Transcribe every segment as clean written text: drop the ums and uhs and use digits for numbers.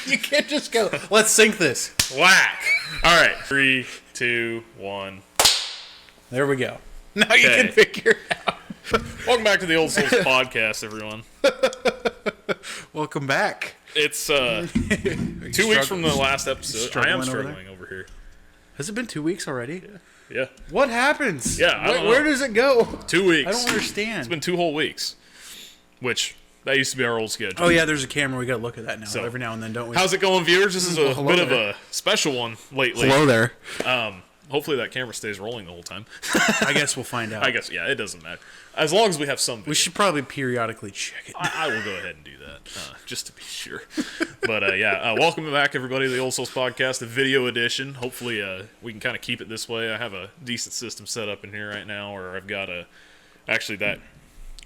You can't just go, let's sync this. Whack. All right. 3, 2, 1. There we go. Now you can figure it out. Welcome back to the Old Souls Podcast, everyone. Welcome back. It's 2 weeks from the last episode. I am struggling over here. Has it been 2 weeks already? Yeah. What happens? Yeah, I don't know. Where does it go? 2 weeks. I don't understand. It's been 2 whole weeks, which that used to be our old schedule. Oh, yeah, there's a camera. We got to look at that now. So, every now and then, don't we? How's it going, viewers? This is a bit of there. a special one lately. Hello there. Hopefully that camera stays rolling the whole time. I guess we'll find out. I guess, yeah, it doesn't matter. As long as we have some video. We should probably periodically check it. I will go ahead and do that, just to be sure. But, welcome back, everybody, to the Old Souls Podcast, the video edition. Hopefully, we can kind of keep it this way. I have a decent system set up in here right now, or I've got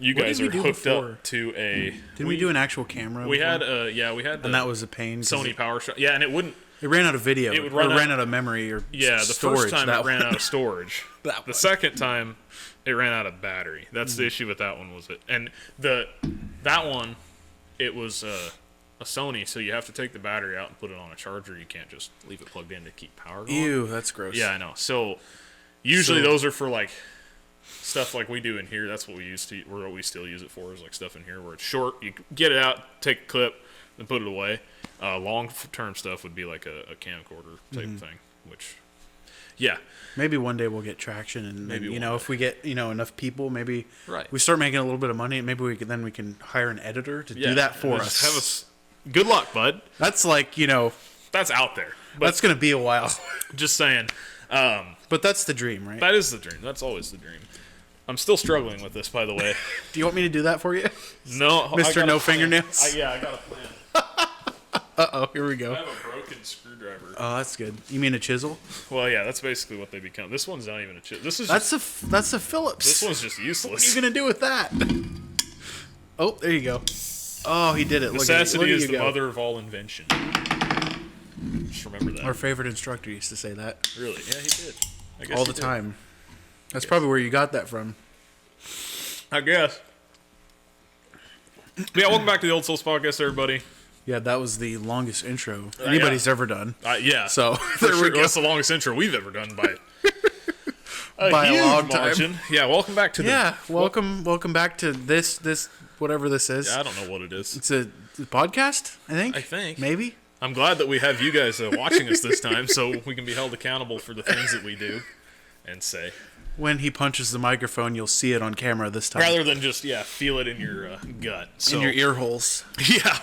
you guys are hooked up to a... Didn't we do an actual camera? We had the and that was a pain. Sony PowerShot. Yeah, and it wouldn't... It ran out of video. It ran out of memory or the storage. first time it ran out of storage. The second time, it ran out of battery. That's the issue with that one, was it? And that one, it was a Sony, so you have to take the battery out and put it on a charger. You can't just leave it plugged in to keep power going. Ew, that's gross. Yeah, I know. So usually those are for like stuff like we do in here. That's what we used to, or what we still use it for, is like stuff in here where it's short. You get it out, take a clip, and put it away. Long-term stuff would be like a camcorder type of thing, which, yeah. Maybe one day we'll get traction, and maybe if we get enough people, maybe right. we start making a little bit of money. Maybe we can hire an editor to do that for us. Have us. Good luck, bud. That's like that's out there. But that's gonna be a while. Just saying. But that's the dream, right? That is the dream. That's always the dream. I'm still struggling with this, by the way. Do you want me to do that for you? No, Mr. No Fingernails. I got a plan. Here we go. I have a broken screwdriver. Oh, that's good. You mean a chisel? Well, yeah, that's basically what they become. This one's not even a chisel. That's a Phillips. This one's just useless. What are you gonna do with that? Oh, there you go. Oh, he did it. Necessity is the mother of all invention. Just remember that. Our favorite instructor used to say that. Really? Yeah, he did. I guess all the time. That's probably where you got that from. I guess. Yeah, welcome back to the Old Souls Podcast, everybody. Yeah, that was the longest intro anybody's ever done. Yeah. So there we go. That's the longest intro we've ever done by a long margin. time. Yeah, welcome back to welcome back to this whatever this is. Yeah, I don't know what it is. It's a podcast, I think. Maybe. I'm glad that we have you guys watching us this time, so we can be held accountable for the things that we do and say. When he punches the microphone, you'll see it on camera this time. Rather than just feel it in your gut. So. In your ear holes. Yeah.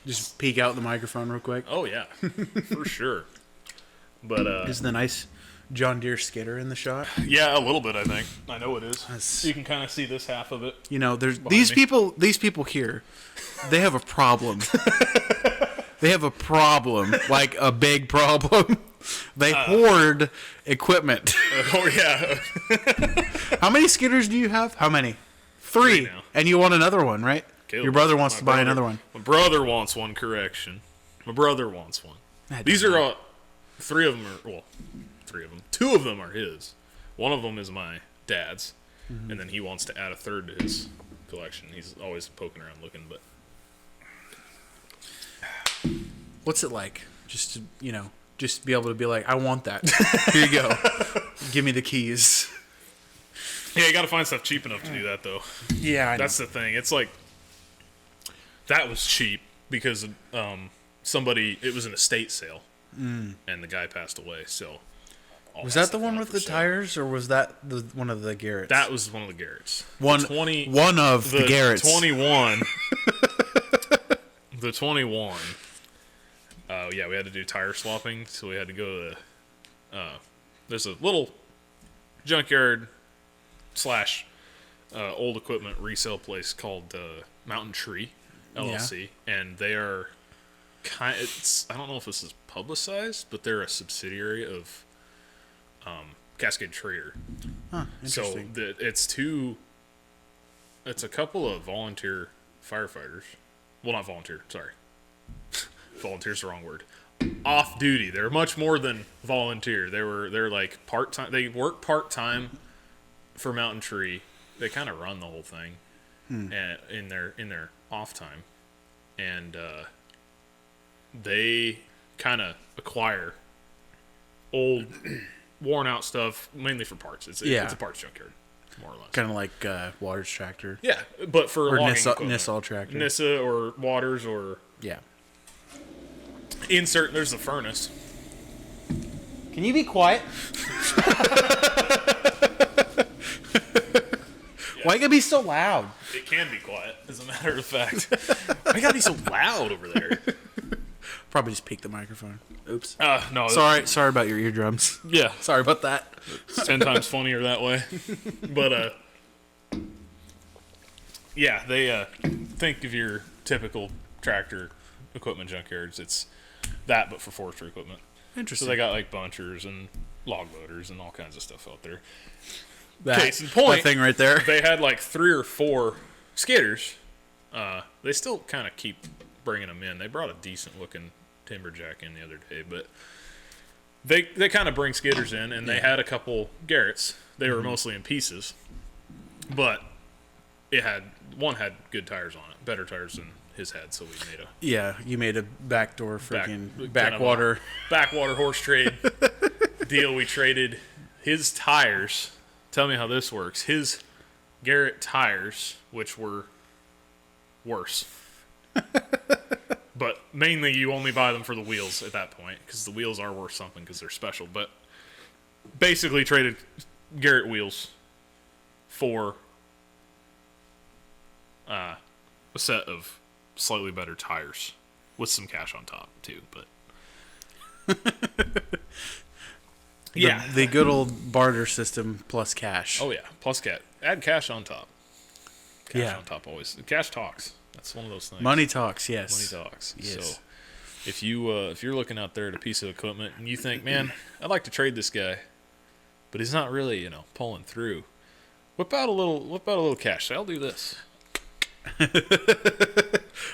Just peek out the microphone real quick. Oh, yeah. For sure. But is the nice John Deere skidder in the shot? Yeah, a little bit, I think. I know it is. You can kind of see this half of it. There's these people here, they have a problem. They have a problem, like a big problem. They hoard equipment. Oh, yeah. How many skidders do you have? How many? 3. And you want another one, right? Your brother wants to buy another one. My brother wants one, correction. My brother wants one. These are 3 of them are, 3 of them. 2 of them are his. One of them is my dad's. And then he wants to add a third to his collection. He's always poking around looking, but. What's it like? Just to, just be able to be like, I want that. Here you go. Give me the keys. Yeah, you got to find stuff cheap enough to do that, though. Yeah, that's the thing. It's like, that was cheap because it was an estate sale, and the guy passed away. So, was that the one with the tires, or was that one of the Garretts? That was one of the Garretts. One of the Garretts. 21. The 21. Yeah, we had to do tire swapping, so we had to go to there's a little junkyard / old equipment resale place called Mountain Tree LLC, and they are I don't know if this is publicized, but they're a subsidiary of Cascade Trader. Huh, interesting. So it's a couple of volunteer firefighters. Well, not volunteer, sorry. Volunteer's the wrong word. Off duty. They're much more than volunteer. They're like part-time. They work part-time for Mountain Tree. They kind of run the whole thing in their off time. And they kind of acquire old, worn out stuff mainly for parts. It's a parts junkyard, more or less. Kind of like Waters Tractor. Yeah, but for Or logging Nissa, equipment. Nissal Tractor. Nissa or Waters or Yeah. insert. There's the furnace. Can you be quiet? Why you gotta be so loud? It can be quiet, as a matter of fact. Why you gotta be so loud over there? Probably just peek the microphone. Oops. No. Sorry about your eardrums. Yeah, Sorry about that. it's 10 times funnier that way. But yeah, they think of your typical tractor equipment junkyards. It's that, but for forestry equipment. So Interesting. they got like bunchers and log loaders and all kinds of stuff out there. that, case in point. that thing right there. They had like 3 or 4 skidders. They still kind of keep bringing them in. They brought a decent looking Timberjack in the other day, but they kind of bring skidders in, and they had a couple Garretts. They were mostly in pieces, but one had good tires on it, better tires than his had, so we made a Yeah, you made a backdoor freaking kind of a backwater. backwater horse trade deal. We traded his tires. Tell me how this works. His Garrett tires, which were worse. But mainly you only buy them for the wheels at that point, because the wheels are worth something because they're special. But basically traded Garrett wheels for a set of slightly better tires with some cash on top too. But yeah, The good old barter system plus cash. oh yeah, plus add cash on top. Cash Yeah. on top always. Cash talks. That's one of those things. Money talks, yes. Money talks. Yes. So if you're looking out there at a piece of equipment and you think, man, I'd like to trade this guy, but he's not really, pulling through. Whip out a little cash. Say, I'll do this.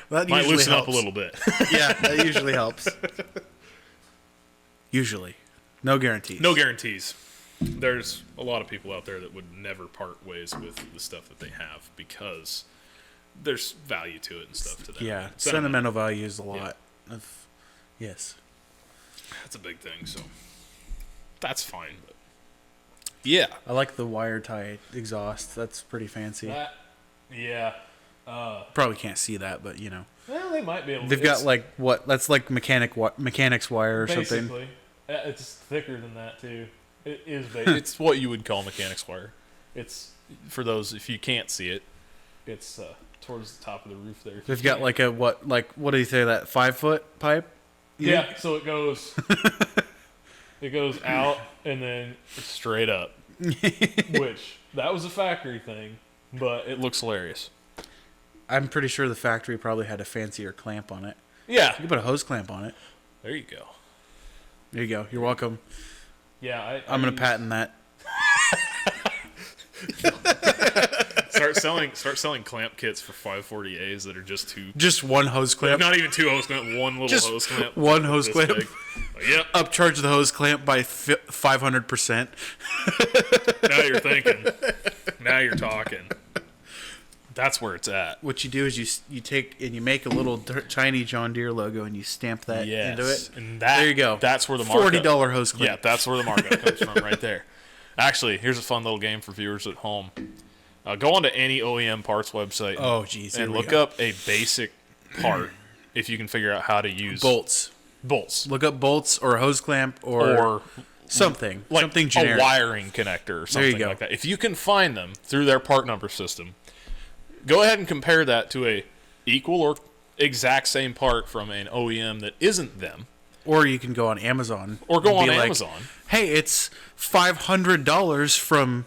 That Might usually loosen up helps. a little bit. Yeah, that usually helps. Usually. No guarantees. No guarantees. There's a lot of people out there that would never part ways with the stuff that they have because there's value to it and stuff to them. Yeah, sentimental value is a lot of. Yes. That's a big thing, so that's fine. But yeah. I like the wire tie exhaust. That's pretty fancy. Yeah. Probably can't see that, but Well, they might be able to. they've got like what? That's like mechanics wire or something. Basically. It's thicker than that, too. It is it's what you would call mechanics wire. It's, for those, if you can't see it, it's towards the top of the roof there. They've got like a what do you say, that 5-foot pipe? Yeah, so it goes out and then straight up. Which, that was a factory thing, but it looks hilarious. I'm pretty sure the factory probably had a fancier clamp on it. Yeah. You can put a hose clamp on it. There you go. There you go. You're welcome. Yeah, I'm gonna patent that. Start selling clamp kits for 540As that are just two. Just one hose clamp. Not even 2 hose clamp, one little Just hose clamp. one hose This clamp. big. Yep. Upcharge the hose clamp by 500%. Now you're thinking. Now you're talking. That's where it's at. What you do is you take and you make a little tiny John Deere logo and you stamp that into it. And that, There you go. That's where the markup. $40 hose clamp. Yeah, that's where the markup comes from right there. Actually, here's a fun little game for viewers at home. Go onto any OEM parts website. Oh, geez. And look up a basic part if you can figure out how to use bolts. Bolts. Look up bolts or a hose clamp or something. Like something generic. a wiring connector or something go. like that. If you can find them through their part number system, go ahead and compare that to a equal or exact same part from an OEM that isn't them. Or you can go on Amazon. Or go and on be like, Amazon. Hey, it's $500 from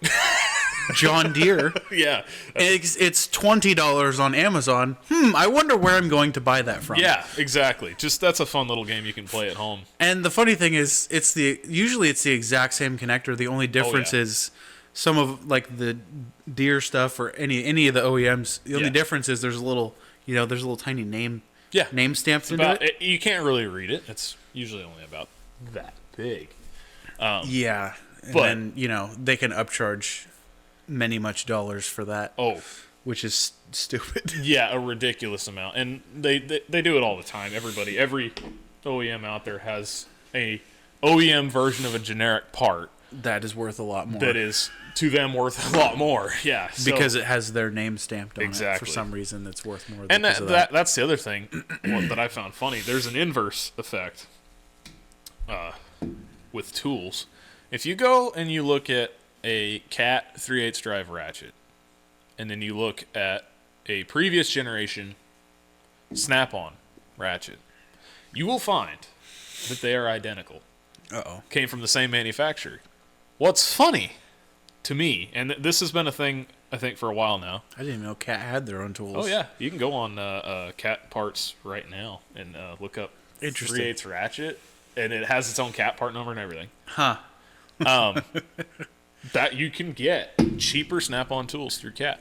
John Deere. Yeah. It's $20 on Amazon. I wonder where I'm going to buy that from. Yeah, exactly. Just that's a fun little game you can play at home. And the funny thing is, usually it's the exact same connector. The only difference is some of like the Deere stuff or any of the OEMs. The only difference is there's a little tiny name stamped into it. You can't really read it. It's usually only about that big. And but- then they can upcharge many much dollars for that. Oh, which is stupid. Yeah, a ridiculous amount, and they do it all the time. Every OEM out there has a OEM version of a generic part That is worth a lot more. that is to them worth a lot more. Yeah, so, because it has their name stamped on it. Exactly. For some reason, that's worth more. and because of that. that's the other thing that I found funny. There's an inverse effect with tools. If you go and you look at a Cat 3/8 drive ratchet, and then you look at a previous generation Snap-on ratchet, you will find that they are identical. Uh-oh. Came from the same manufacturer. What's funny to me, and this has been a thing I think for a while now. I didn't even know Cat had their own tools. Oh yeah, you can go on Cat parts right now and look up Interesting. 3/8 ratchet, and it has its own Cat part number and everything. Huh. That you can get cheaper Snap-on tools through Cat.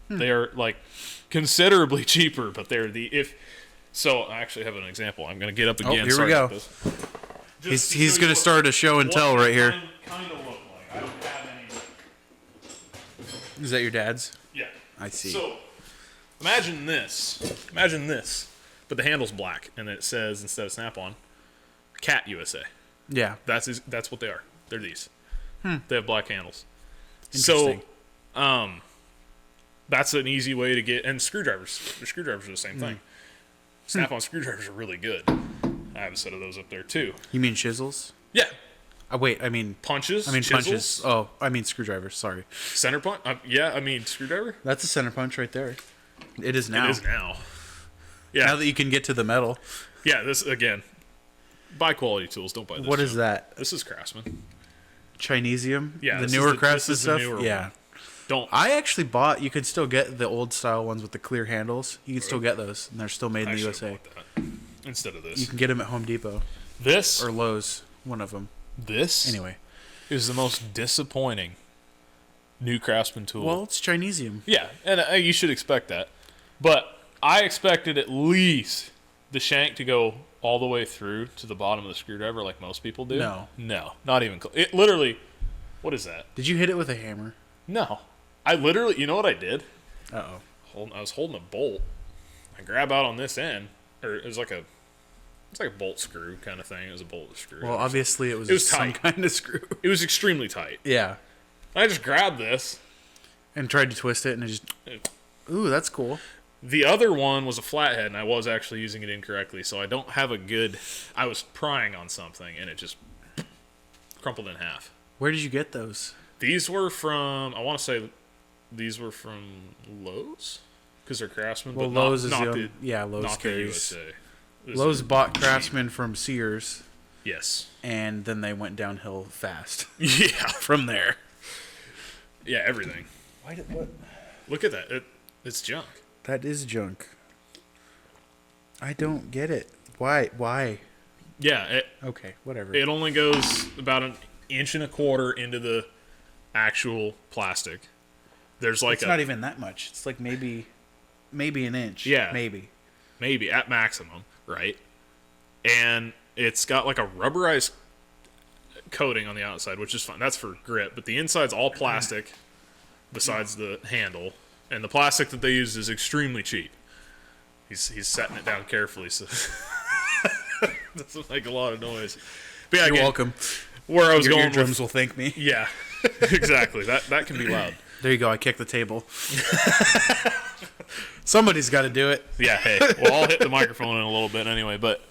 They are like considerably cheaper, but they're So I actually have an example. I'm going to get up again. Here we Sorry go. about this. He's going to start a show and tell right here. Kind of look like. I don't have any. Is that your dad's? Yeah. I see. So imagine this. Imagine this. But the handle's black, and it says instead of Snap-on, Cat USA. Yeah. That's what they are. They're these. They have black handles. Interesting. So, that's an easy way to get. And screwdrivers. The screwdrivers are the same thing. Snap-on screwdrivers are really good. I have a set of those up there too. You mean chisels? Yeah. Wait, I mean Punches. punches. Chisels, Oh, I mean screwdrivers. Sorry. Center punch. Yeah, I mean screwdriver. That's a center punch right there. It is now. It is now. Yeah. Now that you can get to the metal. Yeah. This again. Buy quality tools. Don't buy this. What is junk. that? This is Craftsman. Chinesium? Yeah, The this newer is Craftsman this is the stuff? newer Yeah. one. Don't. I actually bought, you could still get the old style ones with the clear handles. You can still get those, and they're still made in I the should've USA. bought that instead of this. You can get them at Home Depot This or Lowe's, one of them. this Anyway. is the most disappointing new Craftsman tool. Well, it's Chinesium. Yeah, and you should expect that. But I expected at least the shank to go all the way through to the bottom of the screwdriver like most people do. No. No, not even close. It literally, what is that? Did you hit it with a hammer? No. I literally, you know what I did? Uh-oh. I was holding a bolt. I grab out on this end, or it's like a bolt screw kind of thing. It was a bolt screw. Well, obviously it was some tight. kind of screw. It was extremely tight. Yeah. I just grabbed this. And tried to twist it, and it just... Ooh, that's cool. The other one was a flathead, and I was actually using it incorrectly, so I don't have a good... I was prying on something, and it just crumpled in half. Where did you get those? These were from... I want to say these were from Lowe's? Because they're Craftsman, Well, but Lowe's is not the... the, Yeah, Lowe's not the carries... USA. This Lowe's is bought cheap. Craftsman from Sears, Yes. and then they went downhill fast Yeah. from there. Yeah, everything. Why did what? Look at that. It's junk. That is junk. I don't get it. Why? Yeah, Okay, whatever. it only goes about 1.25 inches into the actual plastic. There's like It's not even that much. It's like maybe an inch. Yeah. Maybe at maximum, right? And it's got like a rubberized coating on the outside, which is fine. That's for grip, but the inside's all plastic besides the handle, and the plastic that they use is extremely cheap. He's setting it down carefully so doesn't make a lot of noise. But yeah, You're again, welcome. where I was Your going eardrums with, will thank me. yeah, exactly. That can be loud. There you go. I kicked the table. Somebody's got to do it. Yeah, hey. Well, I'll hit the microphone in a little bit anyway, but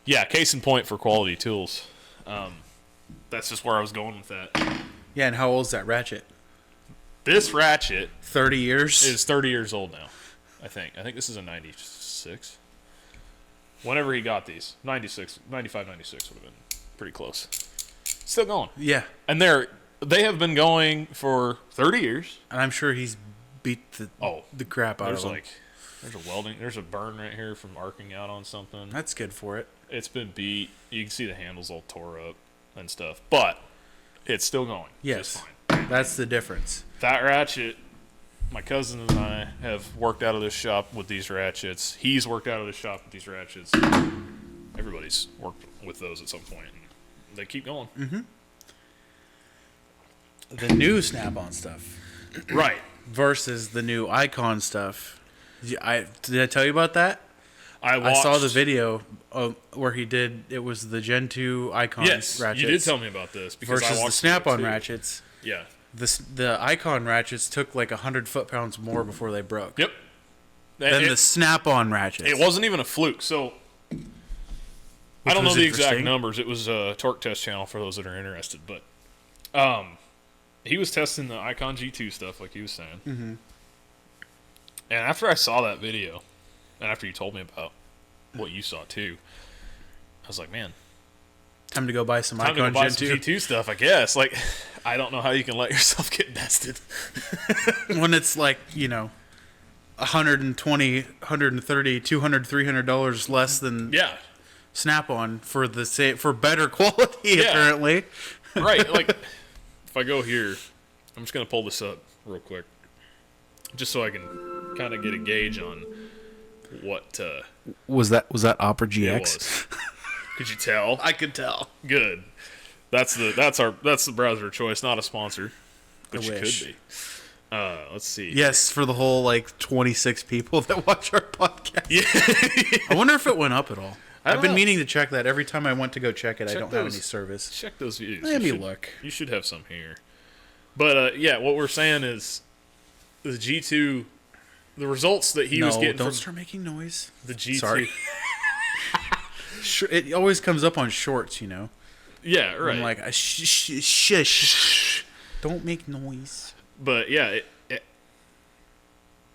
yeah, case in point for quality tools. That's just where I was going with that. Yeah, and how old's that ratchet? This ratchet 30 years? is 30 years old now, I think. I think this is a 96. Whenever he got these, 96, 95, 96 would have been pretty close. Still going. Yeah. And they have been going for 30 years. And I'm sure he's beat the crap out of them. There's a burn right here from arcing out on something. That's good for it. It's been beat. You can see the handles all tore up and stuff, but it's still going. Yes. Just fine. That's the difference. That ratchet, my cousin and I have worked out of this shop with these ratchets. He's worked out of this shop with these ratchets. Everybody's worked with those at some point. And they keep going. The new Snap-on stuff. Right. versus the new Icon stuff. Did I tell you about that? I saw the video where he did. It was the Gen 2 Icon Yes, ratchets. you did tell me about this because I versus watched the Snap-on it too. ratchets. Yeah. The Icon ratchets took like 100 foot-pounds more before they broke. Yep. Than the Snap-on ratchets. It wasn't even a fluke. So I don't know was the exact interesting. numbers. It was a Torque Test channel for those that are interested, but he was testing the Icon G2 stuff, like he was saying. Mm-hmm. And after I saw that video, and after you told me about what you saw too, I was like, man, Time to go buy some time to Icon go buy Gen some 2. G2 stuff, I guess. Like, I don't know how you can let yourself get bested. When it's like, you know, 120, 130, 200, $300 less than Yeah. Snap-on for better quality, Yeah. apparently. Right. Like, if I go here, I'm just going to pull this up real quick, just so I can kind of get a gauge on what Was that Opera it GX? was. Could you tell? I could tell. Good. That's the browser of choice, not a sponsor, but you wish. could be. Let's see. Yes, for the whole like 26 people that watch our podcast. Yeah. I wonder if it went up at all. I've been know. meaning to check that. Every time I went to go check it, I Check don't have those. any service. Check those views. Let me You should- look. You should have some here. But yeah, what we're saying is the G2, the results that he was getting don't from start making noise. the G2. Sorry. It always comes up on shorts, you know. Yeah, right. I'm like, shush. Don't make noise. But yeah,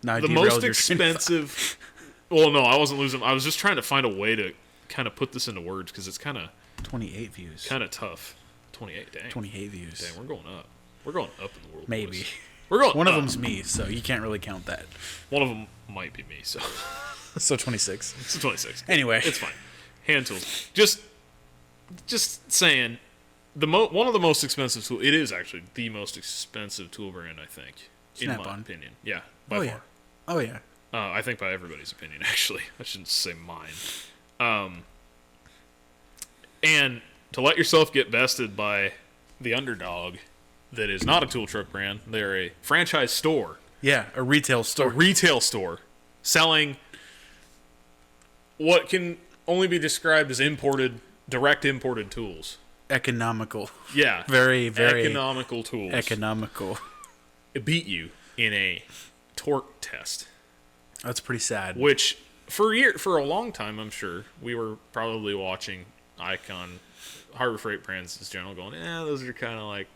Now I the derailed most your train of thought. expensive. Well, no, I wasn't losing. I was just trying to find a way to kind of put this into words because it's kind of 28 views. tough. 28, dang. 28 views. Dang, we're going up. We're going up in the world. Maybe. boys. We're going. One of up. them's me, so you can't really count that. One of them might be me. So So 26. it's 26. Anyway. It's fine. Hand tools. Just saying. One of the most expensive tool. It is actually the most expensive tool brand, I think, in my Snap-on. opinion. Yeah, by Oh far. yeah. Oh yeah. I think by everybody's opinion, actually. I shouldn't say mine. And to let yourself get bested by the underdog that is not a tool truck brand, they're a franchise store, Yeah, a retail a store. retail store, selling what can only be described as direct imported tools. Economical. Yeah. Very, very economical tools. economical. It beat you in a torque test. That's pretty sad. Which for a long time, I'm sure we were probably watching Icon, Harbor Freight brands in general, going, those are kind of like,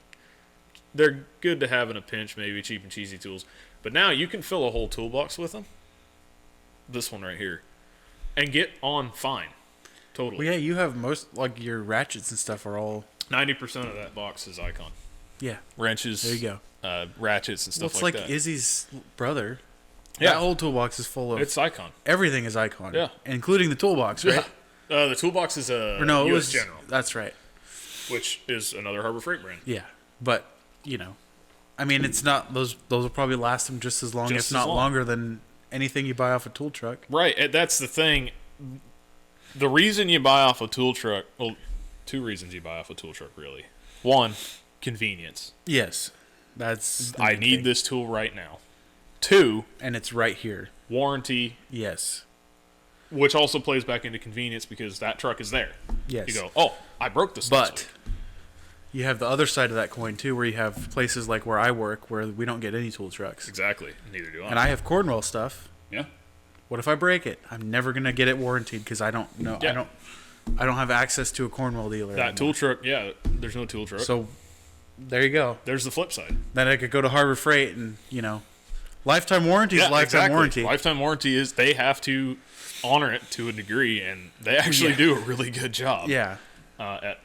they're good to have in a pinch, maybe cheap and cheesy tools. But now you can fill a whole toolbox with them. This one right here, and get on fine, totally. Well, yeah, you have most, like, your ratchets and stuff are all... 90% of that box is Icon. Yeah, Wrenches, there you go. ratchets and Well, stuff it's like like that. Izzy's brother. Yeah. That whole toolbox is full of... It's Icon. everything is Icon. Yeah. Including the toolbox, right? The toolbox is Or no, it US was... General, That's right. which is another Harbor Freight brand. Yeah. But, you know, I mean, it's not... Those will probably last them just as long, Just if as not long. longer than anything you buy off a tool truck. Right, and that's the thing. The reason you buy off a tool truck, well, two reasons you buy off a tool truck, really. One, convenience. Yes. That's... the I main need thing. this tool right now. Two, And it's right here. warranty, Yes. which also plays back into convenience because that truck is there. Yes. You go, oh, I broke this last But week. you have the other side of that coin too, where you have places like where I work where we don't get any tool trucks, Exactly. Neither do I. and I have Cornwell stuff. yeah. What if I break it? I'm never gonna get it warranted because I don't know. Yeah. I don't have access to a Cornwell dealer. That anymore. tool truck, yeah, there's no tool truck. So there you go. There's the flip side. Then I could go to Harbor Freight and lifetime warranty is Yeah, lifetime exactly. warranty. Lifetime warranty is they have to honor it to a degree, and they actually do a really good job. Yeah. At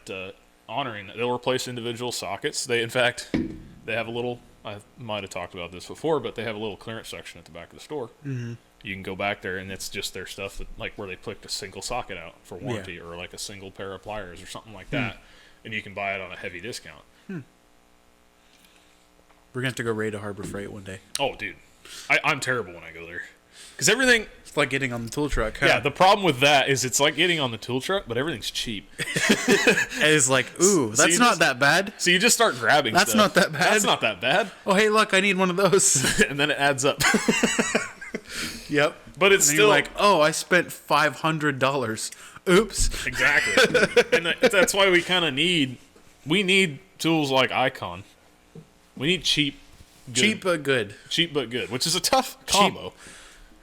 honoring it. They'll replace individual sockets. They have a little, I might have talked about this before, but they have a little clearance section at the back of the store. Mm-hmm. You can go back there, and it's just their stuff that, like, where they picked a single socket out for warranty, or like a single pair of pliers or something like that, and you can buy it on a heavy discount. We're gonna have to go raid a Harbor Freight one day. Oh, dude, I'm terrible when I go there. Because everything... It's like getting on the tool truck. Huh? Yeah, the problem with that is it's like getting on the tool truck, but everything's cheap. It's like, ooh, that's not that bad. So you just start grabbing That's stuff. not that bad. That's not that bad. Oh, hey, look, I need one of those. And then it adds up. Yep. But it's And still... you're like, oh, I spent $500. Oops. Exactly. And that's why we kind of need... We need tools like Icon. We need cheap... Good. Cheap but good. Cheap but good, which is a tough combo.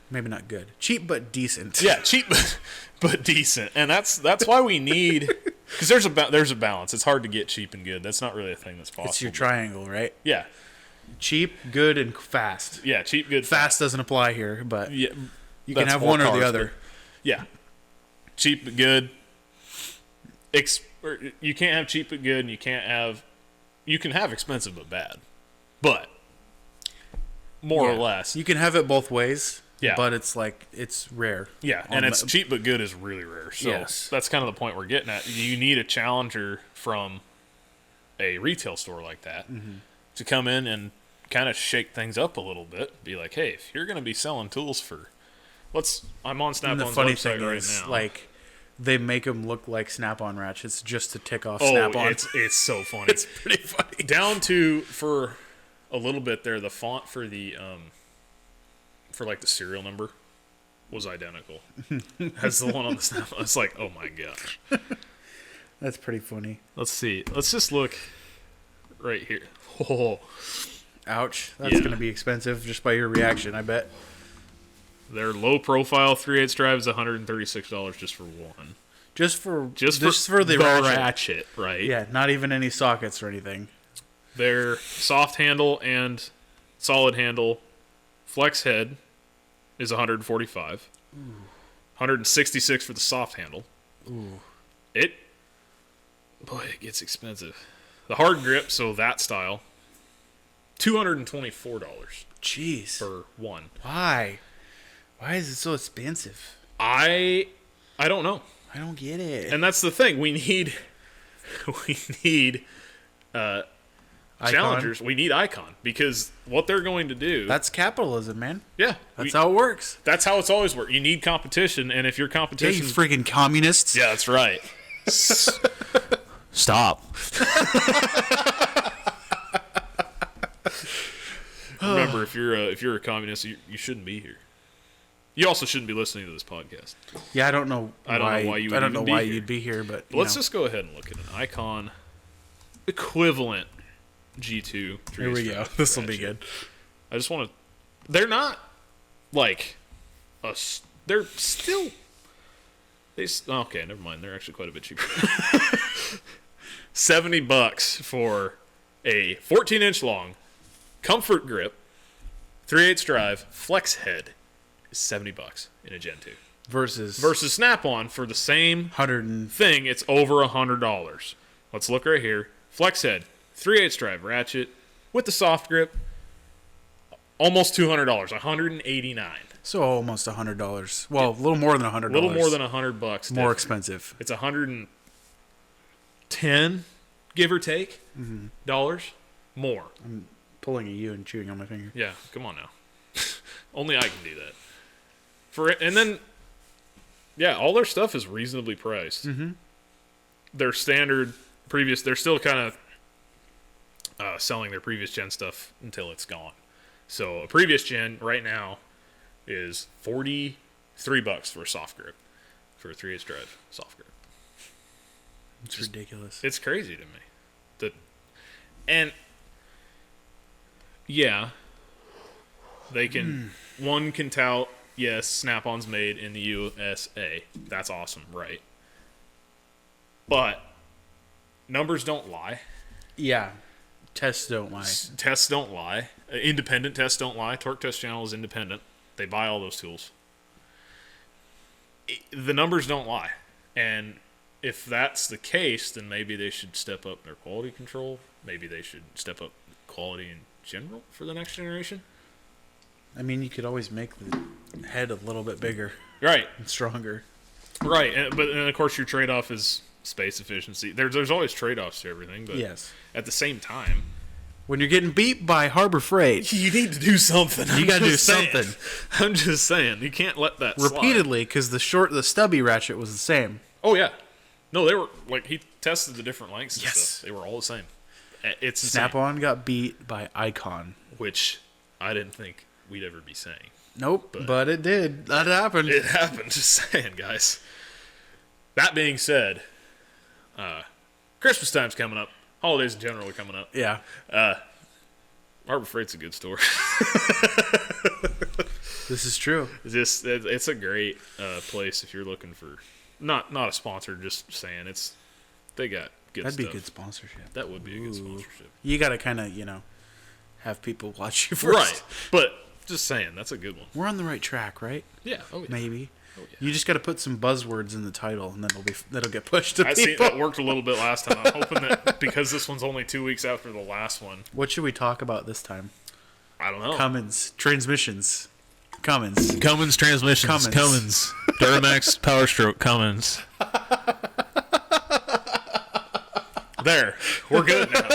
Maybe not good. Cheap but decent. Yeah, cheap but decent. And that's why we need... Because there's a balance. It's hard to get cheap and good. That's not really a thing that's possible. It's your triangle, right? Yeah. Cheap, good, and fast. Yeah, cheap, good, Fast doesn't apply here, but Yeah, you can have one or the other. Yeah. Cheap but good. You can't have cheap but good, and you can have expensive but bad. But more or less. You can have it both ways. Yeah. But it's like, it's rare. Yeah, and it's cheap but good is really rare. So Yes. that's kind of the point we're getting at. You need a challenger from a retail store like that to come in and kind of shake things up a little bit. Be like, hey, if you're going to be selling tools for... I'm on And Snap-on's the funny website thing right is, now. like, they make them look like Snap-on ratchets just to tick off Oh, Snap-on. it's so funny. It's pretty funny. Down to, for a little bit there, the font for the for like the serial number was identical as the one on the Snap. It's like, oh my gosh. That's pretty funny. Let's see. Let's just look right here. Oh, Ouch. That's Yeah. going to be expensive just by your reaction, I bet. their low profile 3/8 drive is $136 just for one. Just for the ratchet, right? Yeah, not even any sockets or anything. Their soft handle and solid handle flex head is $145. $166 for the soft handle. Ooh. It gets expensive. The hard grip, so that style, $224 Jeez. for one. Why? Why is it so expensive? I don't know. I don't get it. And that's the thing. We need challengers. We need Icon because what they're going to do. That's capitalism, man. Yeah, That's how it works. That's how it's always worked. You need competition, and if your Yeah, competition, you freaking communists. yeah, that's right. Stop. Remember, if you're a communist, you shouldn't be here. You also shouldn't be listening to this podcast. Yeah, I don't know. I don't know why you would I don't even know be why here. you'd be here, but Let's just go ahead and look at an Icon equivalent G2. Here we go. This will be good. I just want to. They're not like us. They're still. Okay, never mind. They're actually quite a bit cheaper. $70 for a 14-inch long comfort grip 3/8 drive flex head is $70 in a Gen 2 Versus Snap-on for the same 100 thing. It's over $100. Let's look right here. Flex head 3/8 drive ratchet with the soft grip. Almost $200, $189. So almost $100. Well, a little more than $100. A little more than $100. More different. expensive. It's $110, give or take, dollars more. I'm pulling at you and chewing on my finger. Yeah, come on now. Only I can do that. And then, yeah, all their stuff is reasonably priced. Mm-hmm. Their standard previous, they're still kind of selling their previous gen stuff until it's gone. So a previous gen right now is $43 for a soft grip, for a 3/8 drive soft grip. It's ridiculous. It's crazy to me. And yeah, they can. One can tout, yes, Snap-on's made in the USA. That's awesome, right? But numbers don't lie. Yeah. Tests don't lie. Tests don't lie. Independent tests don't lie. Torque Test Channel is independent. They buy all those tools. The numbers don't lie. And if that's the case, then maybe they should step up their quality control. Maybe they should step up quality in general for the next generation. I mean, you could always make the head a little bit bigger Right. and stronger. Right. But of course, your trade-off is space efficiency. There's always trade-offs to everything. But Yes. at the same time, When you're getting beat by Harbor Freight, You need to do something. you got to do something I'm just saying. You can't let that repeatedly because the stubby ratchet was the same. Oh, yeah. No, they were, like, he tested the different lengths and Yes. stuff. They were all the same. It's insane. Snap-on got beat by Icon. Which I didn't think we'd ever be saying. Nope, but it did. That happened. It happened. Just saying, guys. That being said, Christmas time's coming up. Holidays in general are coming up. Yeah. Harbor Freight's a good store. This is true. It's a great place if you're looking for not a sponsor. Just saying, they got good That'd stuff. be good sponsorship. That would be a good sponsorship, You got to kind of have people watch you first. right? But just saying, that's a good one. We're on the right track, right? Yeah. Oh yeah. Maybe. Oh, yeah. You just got to put some buzzwords in the title, and then that'll get pushed to I people. see that worked a little bit last time. I'm hoping that because this one's only 2 weeks after the last one. What should we talk about this time? I don't know. Cummins transmissions. Cummins. Cummins transmissions. Cummins. Duramax Power Stroke Cummins. There, we're good now.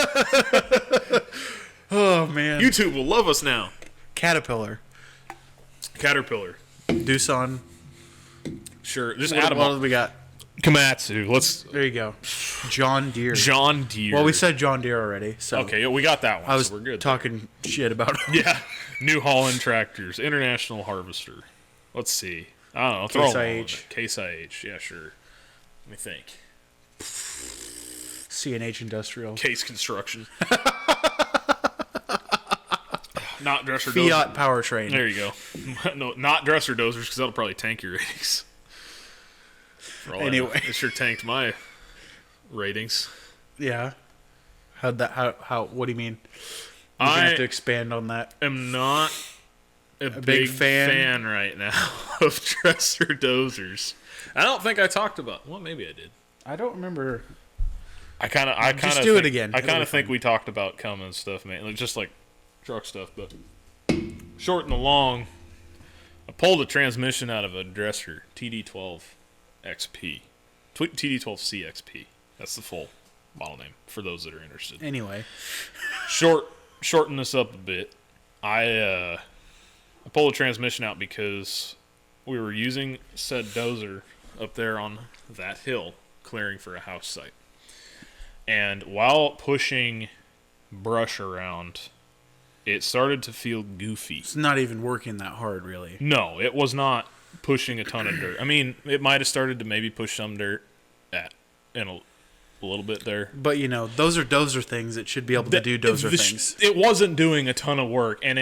Oh man. YouTube will love us now. Caterpillar. Caterpillar. Doosan. Sure. Just What add them what all. do we got? Komatsu. There you go. John Deere. John Deere. Well, we said John Deere already. So Okay, we got that one. I was so we're good. talking shit about him. Yeah. New Holland Tractors. International Harvester. Let's see. I don't know. Throw Case them all in IH. there. Case IH. Yeah, sure. Let me think. CNH Industrial. Case Construction. Not Dresser Dozers. Fiat Powertrain. There you go. No, not Dresser Dozers because that'll probably tank your ratings. For all I know. Anyway. It sure tanked my ratings. Yeah. How what do you mean? You're gonna have to expand on that. am not a big fan? right now of Dresser Dozers. I don't think I talked about. Well, maybe I did. I don't remember. I kind of Just do it again. I It'll kind be of think fun. we talked about Cummins stuff, man. Like, just like truck stuff, but short and the long. I pulled a transmission out of a Dresser TD12 XP, TD12C XP. That's the full model name for those that are interested. Anyway. Shorten this up a bit. I pulled a transmission out because we were using said dozer up there on that hill, clearing for a house site. And while pushing brush around, it started to feel goofy. It's not even working that hard, really. No, it was not pushing a ton of dirt. I mean, it might have started to maybe push some dirt in a little bit there. But, those are dozer things that should be able to do dozer things. It wasn't doing a ton of work, and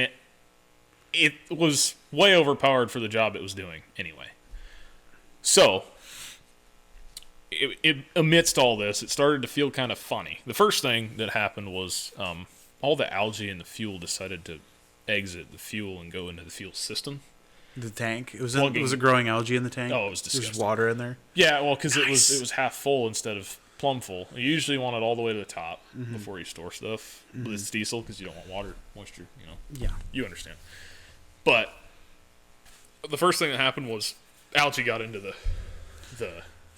it was way overpowered for the job it was doing anyway. So, amidst all this, it started to feel kind of funny. The first thing that happened was all the algae in the fuel decided to exit the fuel and go into the fuel system. The tank. Was Plugging. it growing algae in the tank? Oh, it was disgusting. There's water in there? Yeah, well, because Nice. it was half full instead of plumb full. You usually want it all the way to the top before you store stuff. But it's diesel because you don't want water moisture. Yeah. You understand. But the first thing that happened was algae got into the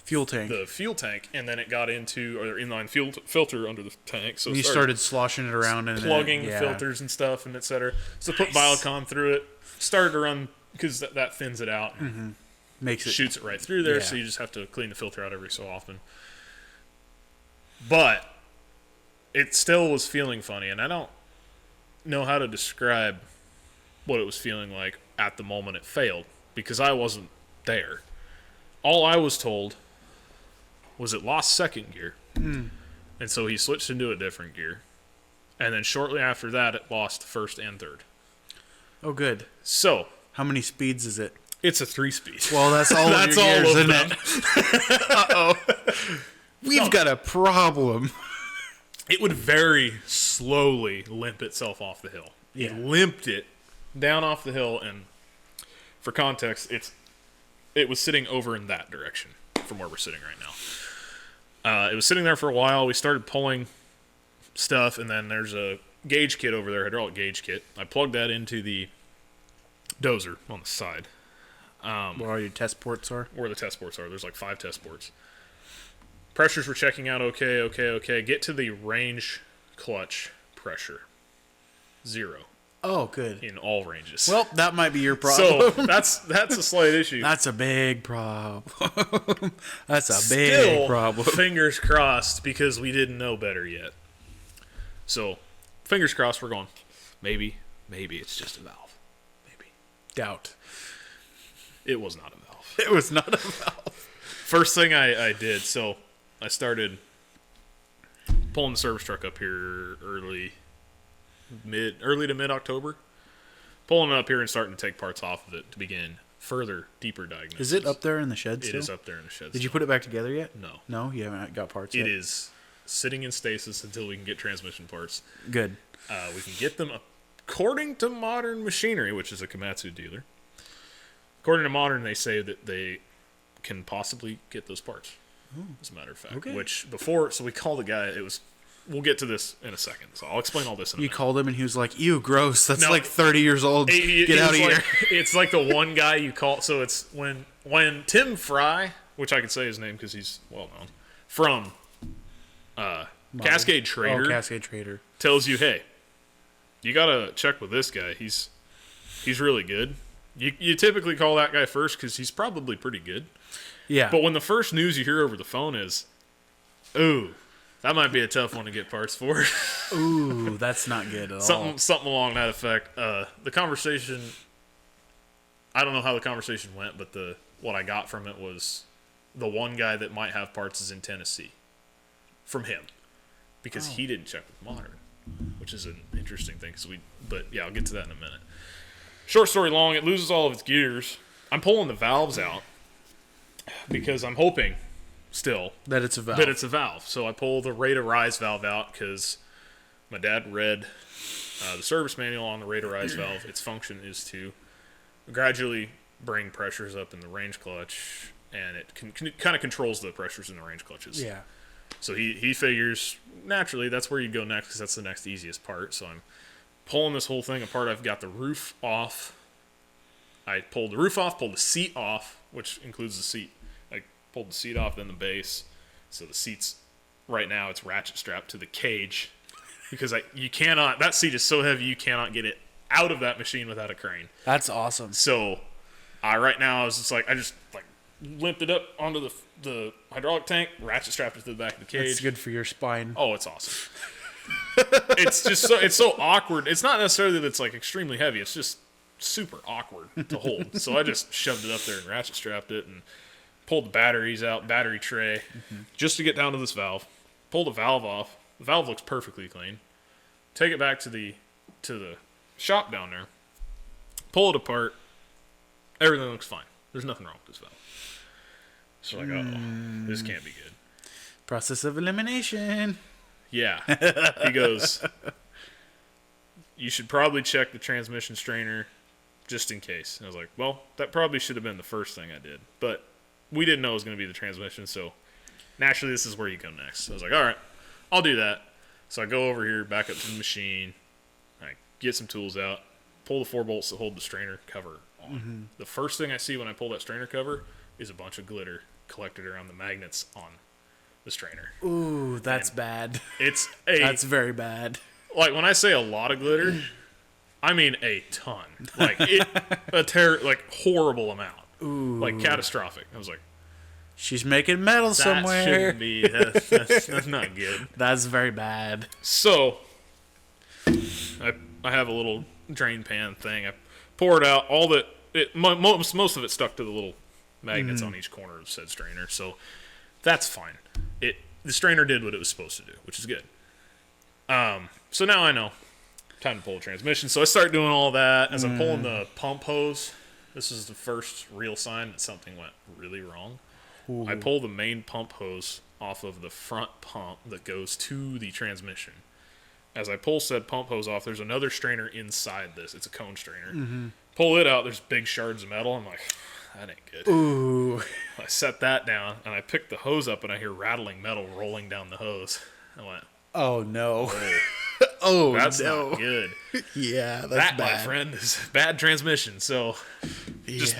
Fuel tank. fuel tank, and then it got into or inline filter under the tank. So And you it started sloshing it around and plugging yeah. filters and stuff, and etc. So put Biocon through it. Started to run because that thins it out. And Makes it. shoots it right through there, Yeah. so you just have to clean the filter out every so often. But it still was feeling funny, and I don't know how to describe what it was feeling like at the moment it failed because I wasn't there. All I was told was it lost second gear, and so he switched into a different gear, and then shortly after that it lost first and third. Oh, good. So How many speeds is it? it's a 3-speed. Well, that's all That's of your all gears, of isn't it? Uh-oh. We've got a problem. It would very slowly limp itself off the hill. Yeah. It limped it down off the hill, and for context, it was sitting over in that direction from where we're sitting right now. It was sitting there for a while. We started pulling stuff, and then there's a gauge kit over there, hydraulic gauge kit. I plugged that into the dozer on the side. Where all your test ports are? Where the test ports are. There's like 5 test ports. Pressures were checking out okay. Get to the range clutch pressure. 0 Oh, good. in all ranges. Well, that might be your problem. so that's a slight issue. That's a big problem. That's a big Still, problem. fingers crossed, because we didn't know better yet. So, fingers crossed, we're going. Maybe it's just a valve. Maybe. Doubt. It was not a valve. It was not a valve. First thing I did, so I started pulling the service truck up here early to mid October. Pulling it up here and starting to take parts off of it to begin further, deeper diagnosis. Is it up there in the shed still? It is up there in the shed. Did you put it back together yet? No. No? You haven't got parts It yet? is sitting in stasis until we can get transmission parts. Good. We can get them according to Modern Machinery, which is a Komatsu dealer. According to Modern, they say that they can possibly get those parts. As a matter of fact. Okay. Which before, so we called the guy, we'll get to this in a second. So I'll explain all this in a You minute. called him and he was like, ew, gross. That's No. like 30 years old. Get out of here. It's like the one guy you call. So it's when Tim Fry, which I can say his name because he's well known, from Cascade Trader, Oh, Cascade Trader. tells you, hey, you gotta check with this guy. He's really good. You typically call that guy first because he's probably pretty good. Yeah. But when the first news you hear over the phone is, ooh, that might be a tough one to get parts for. Ooh, that's not good at all. Something along that effect. The conversation, I don't know how the conversation went, but what I got from it was the one guy that might have parts is in Tennessee from him because he didn't check with Modern, which is an interesting thing. But yeah, I'll get to that in a minute. Short story long, it loses all of its gears. I'm pulling the valves out because I'm hoping still That it's a valve. that it's a valve. So I pull the rate of rise valve out because my dad read the service manual on the rate of rise valve. Its function is to gradually bring pressures up in the range clutch, and it kind of controls the pressures in the range clutches. Yeah. So he figures naturally that's where you go next because that's the next easiest part. So I'm pulling this whole thing apart. I've got the roof off. I pulled the roof off, pulled the seat off, which includes the seat. I pulled the seat off, then the base. So the seat's right now it's ratchet strapped to the cage because you cannot. That seat is so heavy you cannot get it out of that machine without a crane. That's awesome. So right now I just limped it up onto the hydraulic tank, ratchet strapped it to the back of the cage. It's good for your spine. Oh, it's awesome. It's just so awkward. It's not necessarily that it's like extremely heavy. It's just super awkward to hold. So I just shoved it up there and ratchet strapped it and pulled the batteries out, battery tray, just to get down to this valve. Pull the valve off. The valve looks perfectly clean. Take it back to the shop down there. Pull it apart. Everything looks fine. There's nothing wrong with this valve. So this can't be good. Process of elimination. Yeah. He goes, you should probably check the transmission strainer just in case. And I was like, well, that probably should have been the first thing I did. But we didn't know it was going to be the transmission, so naturally this is where you go next. So I was like, all right, I'll do that. So I go over here, back up to the machine. I get some tools out, pull the 4 bolts that hold the strainer cover on. Mm-hmm. The first thing I see when I pull that strainer cover is a bunch of glitter collected around the magnets on the strainer. Ooh, that's bad. That's very bad. Like when I say a lot of glitter, I mean a ton. Like horrible amount. Ooh. Like catastrophic. I was like, she's making metal that somewhere. shouldn't be. That's not good. That's very bad. So I have a little drain pan thing. I pour it out. Most of it stuck to the little magnets on each corner of said strainer. So that's fine. The strainer did what it was supposed to do, which is good. So now I know. Time to pull the transmission. So I start doing all that. As I'm pulling the pump hose, this is the first real sign that something went really wrong. Ooh. I pull the main pump hose off of the front pump that goes to the transmission. As I pull said pump hose off, there's another strainer inside this. It's a cone strainer. Mm-hmm. Pull it out, there's big shards of metal. I'm like, that ain't good. Ooh. I set that down, and I pick the hose up, and I hear rattling metal rolling down the hose. I went, oh, no. oh, oh, that's no. not good. Yeah, that's that, bad. my friend, is bad transmission. So, just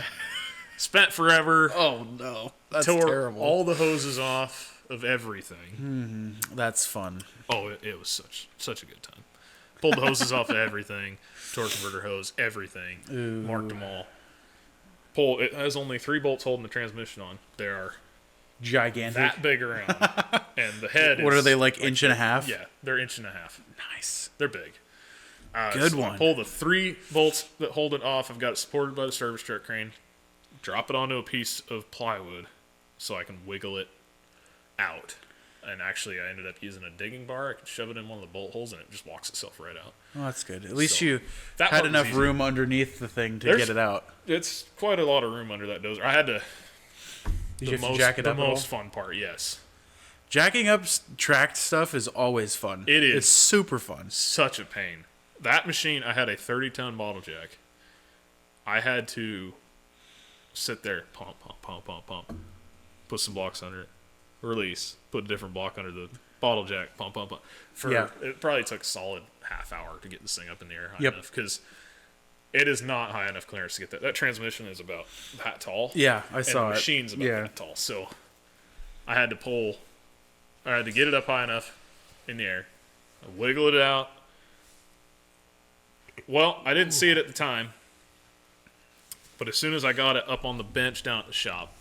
spent forever. Oh, no. That's tore terrible. all the hoses off of everything. That's fun. Oh, it was such a good time. Pulled the hoses off of everything. Torque converter hose, everything. Ooh. Marked them all. It has only 3 bolts holding the transmission on. They are Gigantic. that big around. And the head What is... are they, like inch and a half? Yeah, they're inch and a half. Nice. They're big. Good so one. I pull the 3 bolts that hold it off. I've got it supported by the service truck crane. Drop it onto a piece of plywood so I can wiggle it out. And actually, I ended up using a digging bar. I could shove it in one of the bolt holes, and it just walks itself right out. Well, that's good. At least So, you that had part was enough easy. room underneath the thing to get it out. It's quite a lot of room under that dozer. I had to... Did you have to jack it up The at all? most fun part, yes. Jacking up tracked stuff is always fun. It is. It's super fun. Such a pain. That machine, I had a 30-ton bottle jack. I had to sit there, pump, put some blocks under it, release, put a different block under the bottle jack, pump. Yeah. It probably took a solid half hour to get this thing up in the air high Yep. enough, because it is not high enough clearance to get that. That transmission is about that tall. Yeah, I And saw the it. machine's about Yeah. that tall. So I had to get it up high enough in the air, wiggle it out. Well, I didn't see it at the time, but as soon as I got it up on the bench down at the shop,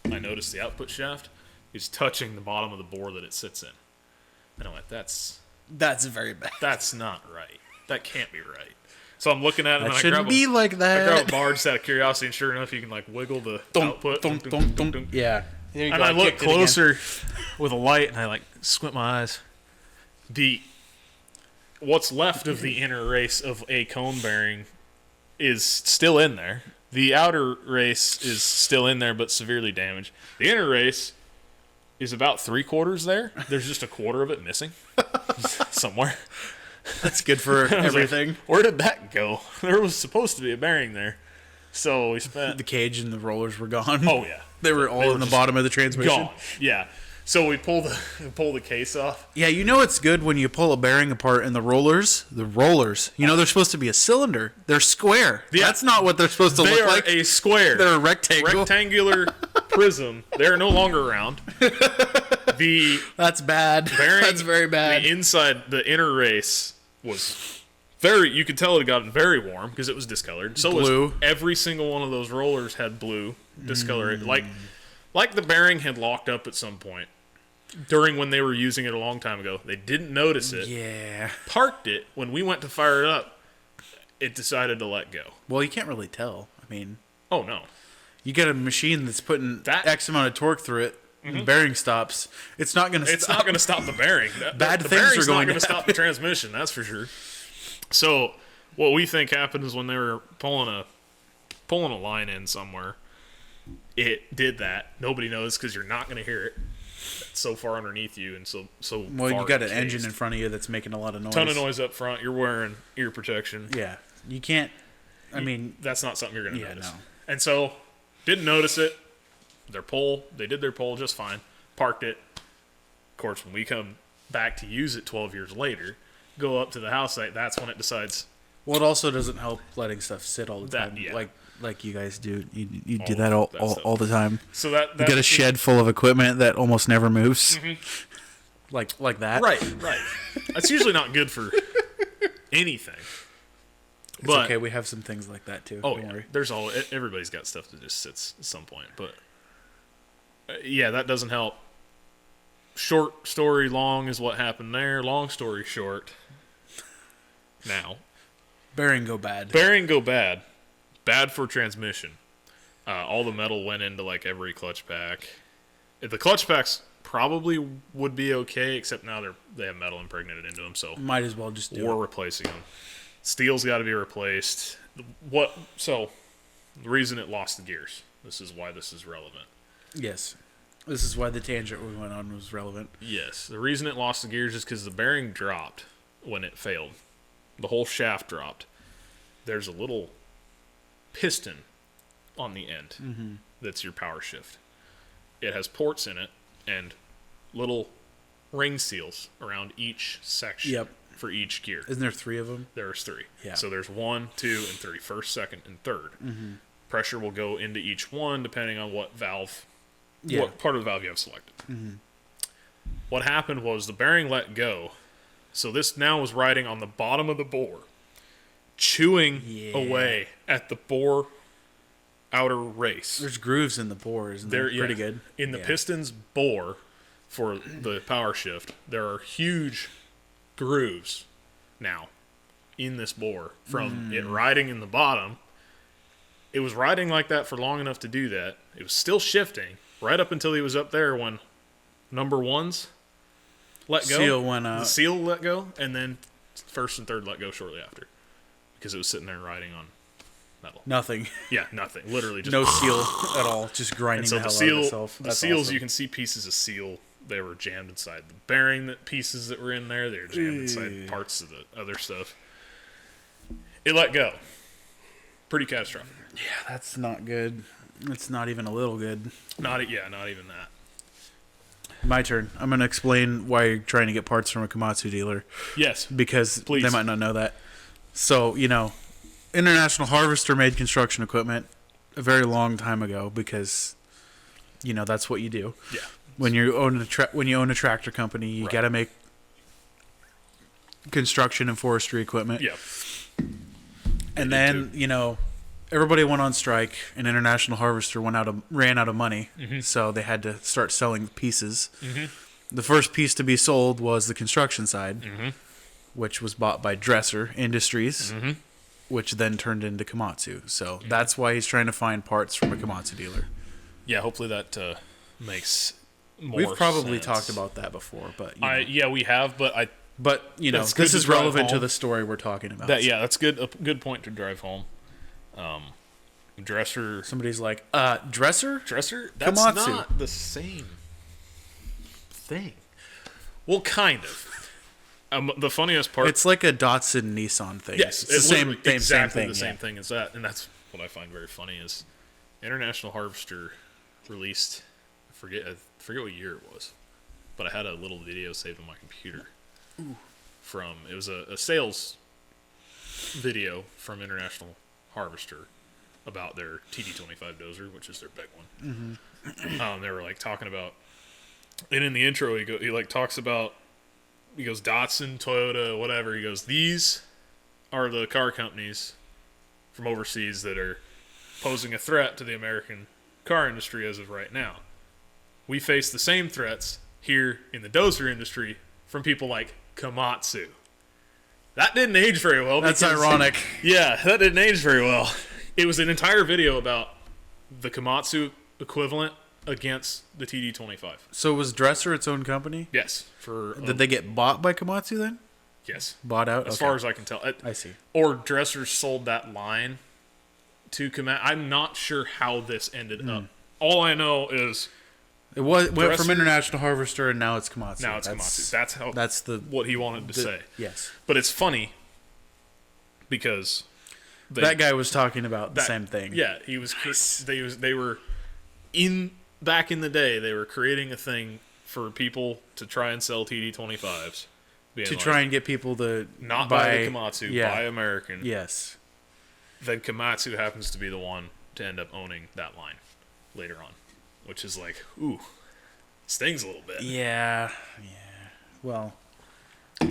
I noticed the output shaft is touching the bottom of the bore that it sits in. And I went, that's very bad. that's not right. That can't be right. So I'm looking at it, That and I shouldn't grab be like I grab that. a bar just out of curiosity, and sure enough, you can like wiggle the output. Dunk, dunk, dunk. Yeah. There you And go. I look kicked it again. closer with a light, and I like squint my eyes. What's left of the inner race of a cone bearing is still in there. The outer race is still in there, but severely damaged. The inner race is about 3/4 there. There's just a quarter of it missing somewhere. That's good for I was like, everything. where did that go? There was supposed to be a bearing there. So we spent... The cage and the rollers were gone. Oh, yeah. They were all in the just bottom of the transmission. Gone. Yeah. So we pull the case off. Yeah, you know it's good when you pull a bearing apart and the rollers, you know they're supposed to be a cylinder. They're square. Yeah. That's not what they're supposed to They look are like. a square. They're a rectangle. Rectangular prism. They're no longer round. The That's bad. bearing, That's very bad. The inner race was you could tell it had gotten very warm because it was discolored. So Blue. was every single one of those rollers had blue discolored. Like the bearing had locked up at some point during when they were using it a long time ago. They didn't notice it. Yeah. Parked it. When we went to fire it up, it decided to let go. Well, you can't really tell. I mean, Oh, no. you got a machine that's putting That- X amount of torque through it. And the bearing stops. It's not going to It's stop. not going to stop the bearing. Bad the things are bearing's going not to to stop the transmission, that's for sure. So, what we think happened is when they were pulling a line in somewhere, it did that. Nobody knows because you're not going to hear it. It's so far underneath you and so Well, far you got an encased. engine in front of you that's making a lot of noise. Ton of noise up front. You're wearing ear protection. Yeah. You can't. I mean, That's not something you're going to Yeah, notice. no. And so, didn't notice it. They did their pull just fine. Parked it. Of course, when we come back to use it 12 years later, go up to the house site, that's when it decides. well, it also doesn't help letting stuff sit all the That- time. yeah. Like you guys do. You do All that that stuff. all the time. So that You got a shed full of equipment that almost never moves. Mm-hmm. Like that. Right. That's usually not good for anything. It's But okay. We have some things like that too. oh Don't yeah, worry. everybody's got stuff that just sits at some point. But yeah, that doesn't help. Short story long is what happened there. Long story short. Now, Bearing go bad. bearing go bad. Bad for transmission. All the metal went into like every clutch pack. The clutch packs probably would be okay, except now they have metal impregnated into them, so Might as well just do we're it. replacing them. Steel's got to be replaced. So the reason it lost the gears. This is why this is relevant. Yes. This is why the tangent we went on was relevant. Yes, the reason it lost the gears is because the bearing dropped when it failed. The whole shaft dropped. There's a little piston on the end that's your power shift. It has ports in it and little ring seals around each section Yep. for each gear. Isn't there 3 of them? There's 3. Yeah. So there's 1, 2, and 3. First, second, and third. Pressure will go into each one depending on what valve, Yeah. what part of the valve you have selected. What happened was the bearing let go So this now was riding on the bottom of the bore, chewing away at the bore outer race. There's grooves in the bore, isn't there? Pretty good. In the piston's bore for the power shift, there are huge grooves now in this bore from it riding in the bottom. It was riding like that for long enough to do that. It was still shifting right up until he was up there when number ones let go. Seal went out. The seal let go, and then first and third let go shortly after because it was sitting there riding on metal. Nothing. Yeah, nothing. Literally just No seal at all. Just grinding so the hell seal, out of itself. the That's seals, awesome. you can see pieces of seal. They were jammed inside the bearing pieces that were in there. They were jammed inside parts of the other stuff. It let go. Pretty catastrophic. Yeah, that's not good. It's not even a little good. Not even that. My turn. I'm going to explain why you're trying to get parts from a Komatsu dealer. Yes. Because Please. they might not know that. So, International Harvester made construction equipment a very long time ago because, that's what you do. Yeah. When you own a tractor company, you got to make construction and forestry equipment. Yeah. And then, everybody went on strike, and International Harvester ran out of money, so they had to start selling pieces. The first piece to be sold was the construction side, which was bought by Dresser Industries, which then turned into Komatsu. So that's why he's trying to find parts from a Komatsu dealer. Yeah, hopefully that makes more We've probably sense. talked about that before, but we have, but That's good this to is drive relevant to home. the story we're talking about. that's good. A good point to drive home. Dresser. Somebody's like, Dresser? That's Komatsu. not the same thing. Well, kind of. The funniest part. It's like a Datsun Nissan thing. Yes, it's the same exactly same thing. the same thing as that, and that's what I find very funny is International Harvester released. I forget what year it was, but I had a little video saved on my computer. It was a sales video from International Harvester about their TD25 dozer, which is their big one. They were talking about, and in the intro he talks about. He goes, Datsun, Toyota, whatever. He goes, these are the car companies from overseas that are posing a threat to the American car industry as of right now. We face the same threats here in the dozer industry from people like Komatsu. That didn't age very well. That's ironic. Yeah, that didn't age very well. It was an entire video about the Komatsu equivalent against the TD25. So was Dresser its own company? Yes. Did they get bought by Komatsu then? Yes. Bought out? As far as I can tell. I see. Or Dresser sold that line to Komatsu. I'm not sure how this ended up. All I know is It went Dresser- from International Harvester and now it's Komatsu. now it's Komatsu. That's what he wanted to say. Yes. But it's funny because That guy was talking about the same thing. Yeah, he was. They were back in the day. They were creating a thing for people to try and sell TD25s. To try and get people to not buy the Komatsu, yeah. buy American. Yes. Then Komatsu happens to be the one to end up owning that line later on, which is stings a little bit. Yeah. Well,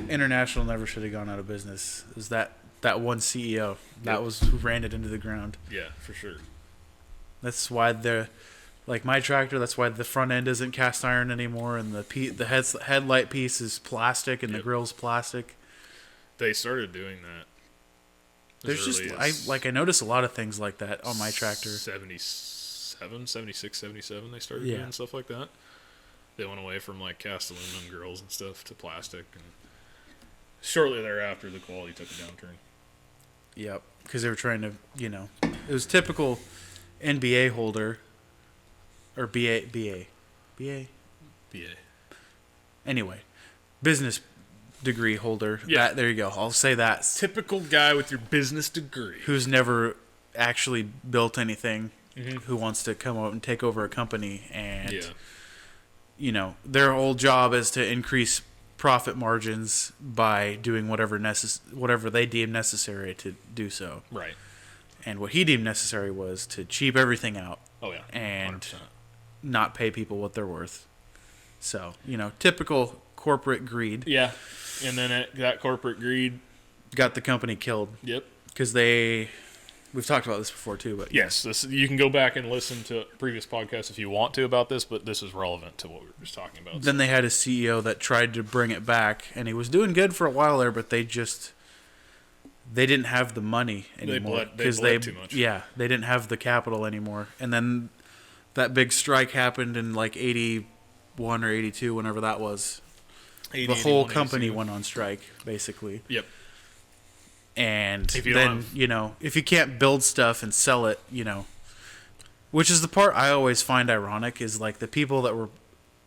International never should have gone out of business. It was that one CEO that was who ran it into the ground. Yeah, for sure. That's why my tractor. That's why the front end isn't cast iron anymore, and the headlight piece is plastic, and the grill's plastic. They started doing that. There's I notice a lot of things like that on my tractor. 77, 76, 77, they started Yeah. doing stuff like that. They went away from cast aluminum grills and stuff to plastic, and shortly thereafter the quality took a downturn. Yep, because they were trying to, it was typical NBA holder or BA. Anyway, business degree holder. Yeah. There you go. I'll say that. Typical guy with your business degree. Who's never actually built anything, Mm-hmm. who wants to come out and take over a company, and Yeah. their whole job is to increase profit margins by doing whatever they deem necessary to do so. Right. And what he deemed necessary was to cheap everything out Oh, yeah. and 100%. not pay people what they're worth. So, typical corporate greed. Yeah, and then that corporate greed Got the company killed. Yep. Because we've talked about this before too, but yes, you can go back and listen to previous podcasts if you want to about this, but this is relevant to what we were just talking about. Then they had a CEO that tried to bring it back, and he was doing good for a while there, but they didn't have the money anymore. They bled too much. Yeah, they didn't have the capital anymore. And then that big strike happened in like 81 or 82, whenever that was. 80, the whole 81, company 82. went on strike, basically. Yep. And If you then, don't if you can't build stuff and sell it, which is the part I always find ironic, is like the people that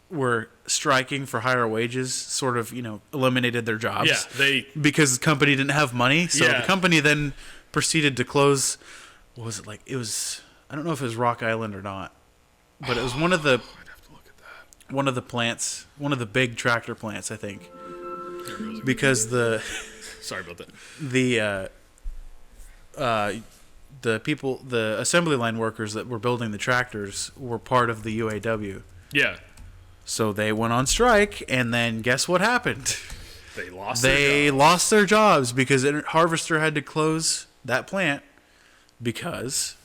were striking for higher wages sort of, eliminated their jobs. Yeah, because the company didn't have money. So Yeah. the company then proceeded to close. What was it like? It was, I don't know if it was Rock Island or not, but it was one of the I'd have to look at that. one of the plants, one of the big tractor plants, I think, There goes again. because Sorry about that. the people, the assembly line workers that were building the tractors were part of the UAW. Yeah, So they went on strike, and then guess what happened? they lost. They their job. lost their jobs because Harvester had to close that plant because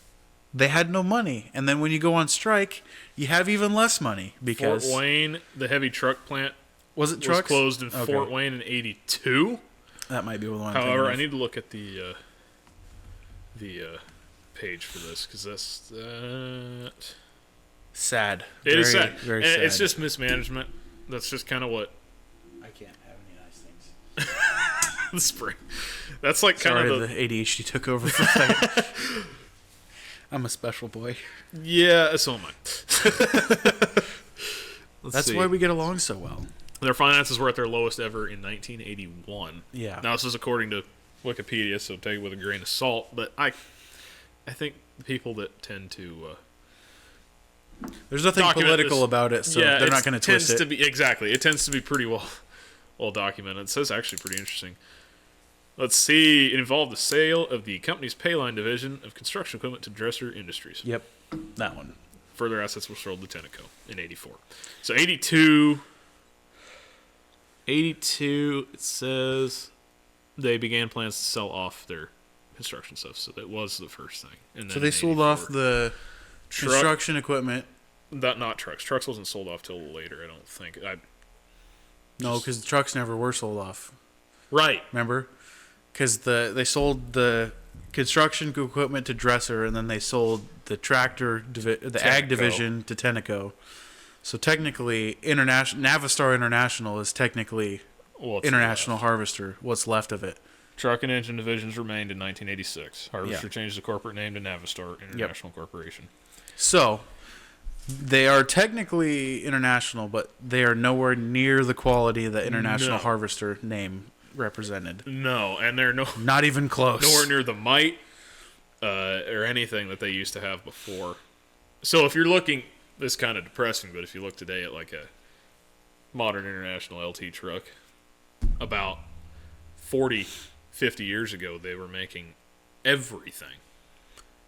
they had no money. And then when you go on strike, you have even less money because Fort Wayne, the heavy truck plant, was it was trucks? closed in Okay. Fort Wayne in '82. That might be the one. However, I I'm thinking need to look at the page for this because that's that. of. Sad. It is Very, sad. Very And sad. it's just mismanagement. That's just kind of what I can't have any nice things. the spring. That's like kind Sorry, of the ADHD took over for a second. I'm a special boy. yeah. So am I. That's why we get along so well. Their finances were at their lowest ever in 1981. Yeah. Now this is according to Wikipedia, so take it with a grain of salt. But I think the people that tend to There's nothing document political this- about it, so they're not going to twist tends it. to be exactly. It tends to be pretty well documented. It says actually pretty interesting. Let's see. It involved the sale of the company's Payline division of construction equipment to Dresser Industries. Yep, that one. Further assets were sold to Tenneco in '84. So '82, it says they began plans to sell off their construction stuff. So that was the first thing. And then So they in sold 84, off the construction equipment. not trucks. Trucks wasn't sold off till later, I don't think. No, because the trucks never were sold off. Right. Remember? Because they sold the construction equipment to Dresser, and then they sold the the ag Tenneco. division to Tenneco. So technically, Navistar International is technically Well, International Harvester. What's left of it? Truck and engine divisions remained in 1986. Harvester Yeah. changed the corporate name to Navistar International Corporation. So they are technically international, but they are nowhere near the quality that International No. Harvester name represented. No, and they're Not even close. nowhere near the might or anything that they used to have before. So if you're looking, this is kind of depressing, but if you look today at like a modern International LT truck, about 40, 50 years ago, they were making everything.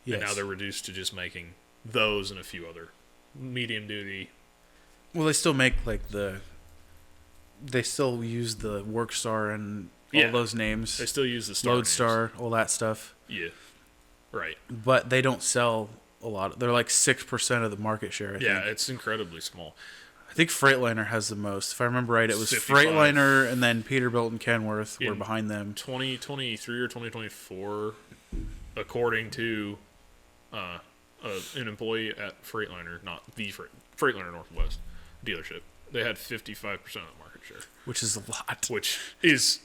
Yes. And now they're reduced to just making those and a few other medium duty. Well, they still make they still use the Workstar and all Yeah. those names. They still use the Star names. Lodestar, all that stuff. Yeah. Right. But they don't sell a lot. They're like 6% of the market share, I Yeah, think. it's incredibly small. I think Freightliner has the most. If I remember right, it was 55. Freightliner and then Peterbilt and Kenworth were In behind them. 2023 or 2024, according to an employee at Freightliner, not the Freightliner Northwest dealership, they had 55% of the market share, Which is a lot. which is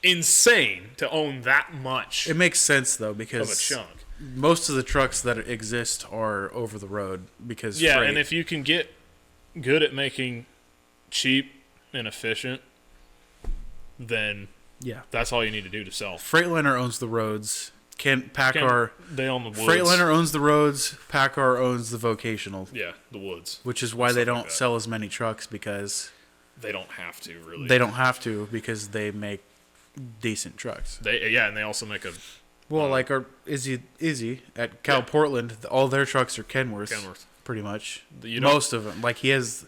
insane to own that much It makes sense though of a because chunk. most of the trucks that exist are over the road because Yeah, freight. and if you can get good at making cheap and efficient, then yeah, that's all you need to do to sell. Freightliner owns the roads. PACCAR They own the woods. Freightliner owns the roads. PACCAR owns the vocational, Yeah, the woods. which is why they Stuff like don't that. sell as many trucks because They don't have to really. they don't have to because they make decent trucks. And they also make a Well, like our Izzy at Cal Yeah. Portland, all their trucks are Kenworth. Kenworth. Pretty much. You don't- Most of them. Like he has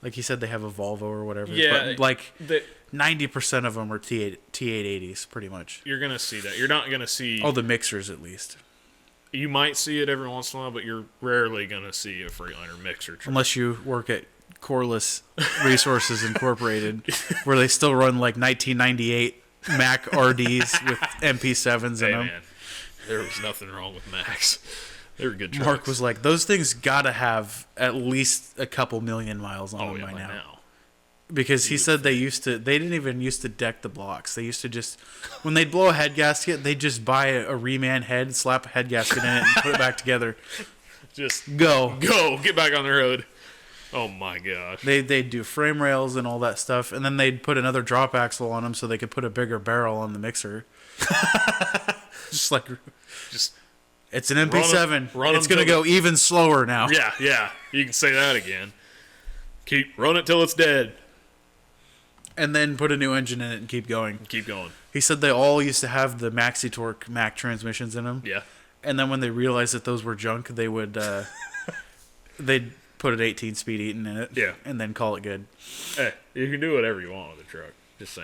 Like he said, they have a Volvo or whatever. Yeah, but like that 90% of them are T880s, pretty much. you're gonna see that. You're not gonna see. All the mixers, at least. You might see it every once in a while, but you're rarely gonna see a Freightliner mixer truck. Unless you work at Corliss Resources Incorporated, where they still run like 1998 Mac RDs with MP7s in them. Man, there was nothing wrong with Macs. They were good trucks. Mark was like, those things gotta have at least a couple million miles on them by now. Because he said they didn't even used to deck the blocks. They used to just, when they'd blow a head gasket, they'd just buy a reman head, slap a head gasket in it, and put it back together. Just Go. get back on the road. Oh my gosh. They'd do frame rails and all that stuff, and then they'd put another drop axle on them so they could put a bigger barrel on the mixer. Just it's an MP7. Run It's going to go even slower now. Yeah. You can say that again. Run it till it's dead. And then put a new engine in it and keep going. Keep going. He said they all used to have the Maxi Torque Mac transmissions in them. Yeah. And then when they realized that those were junk, they would they'd put an 18-speed Eaton in it. Yeah. And then call it good. Hey, you can do whatever you want with a truck. Just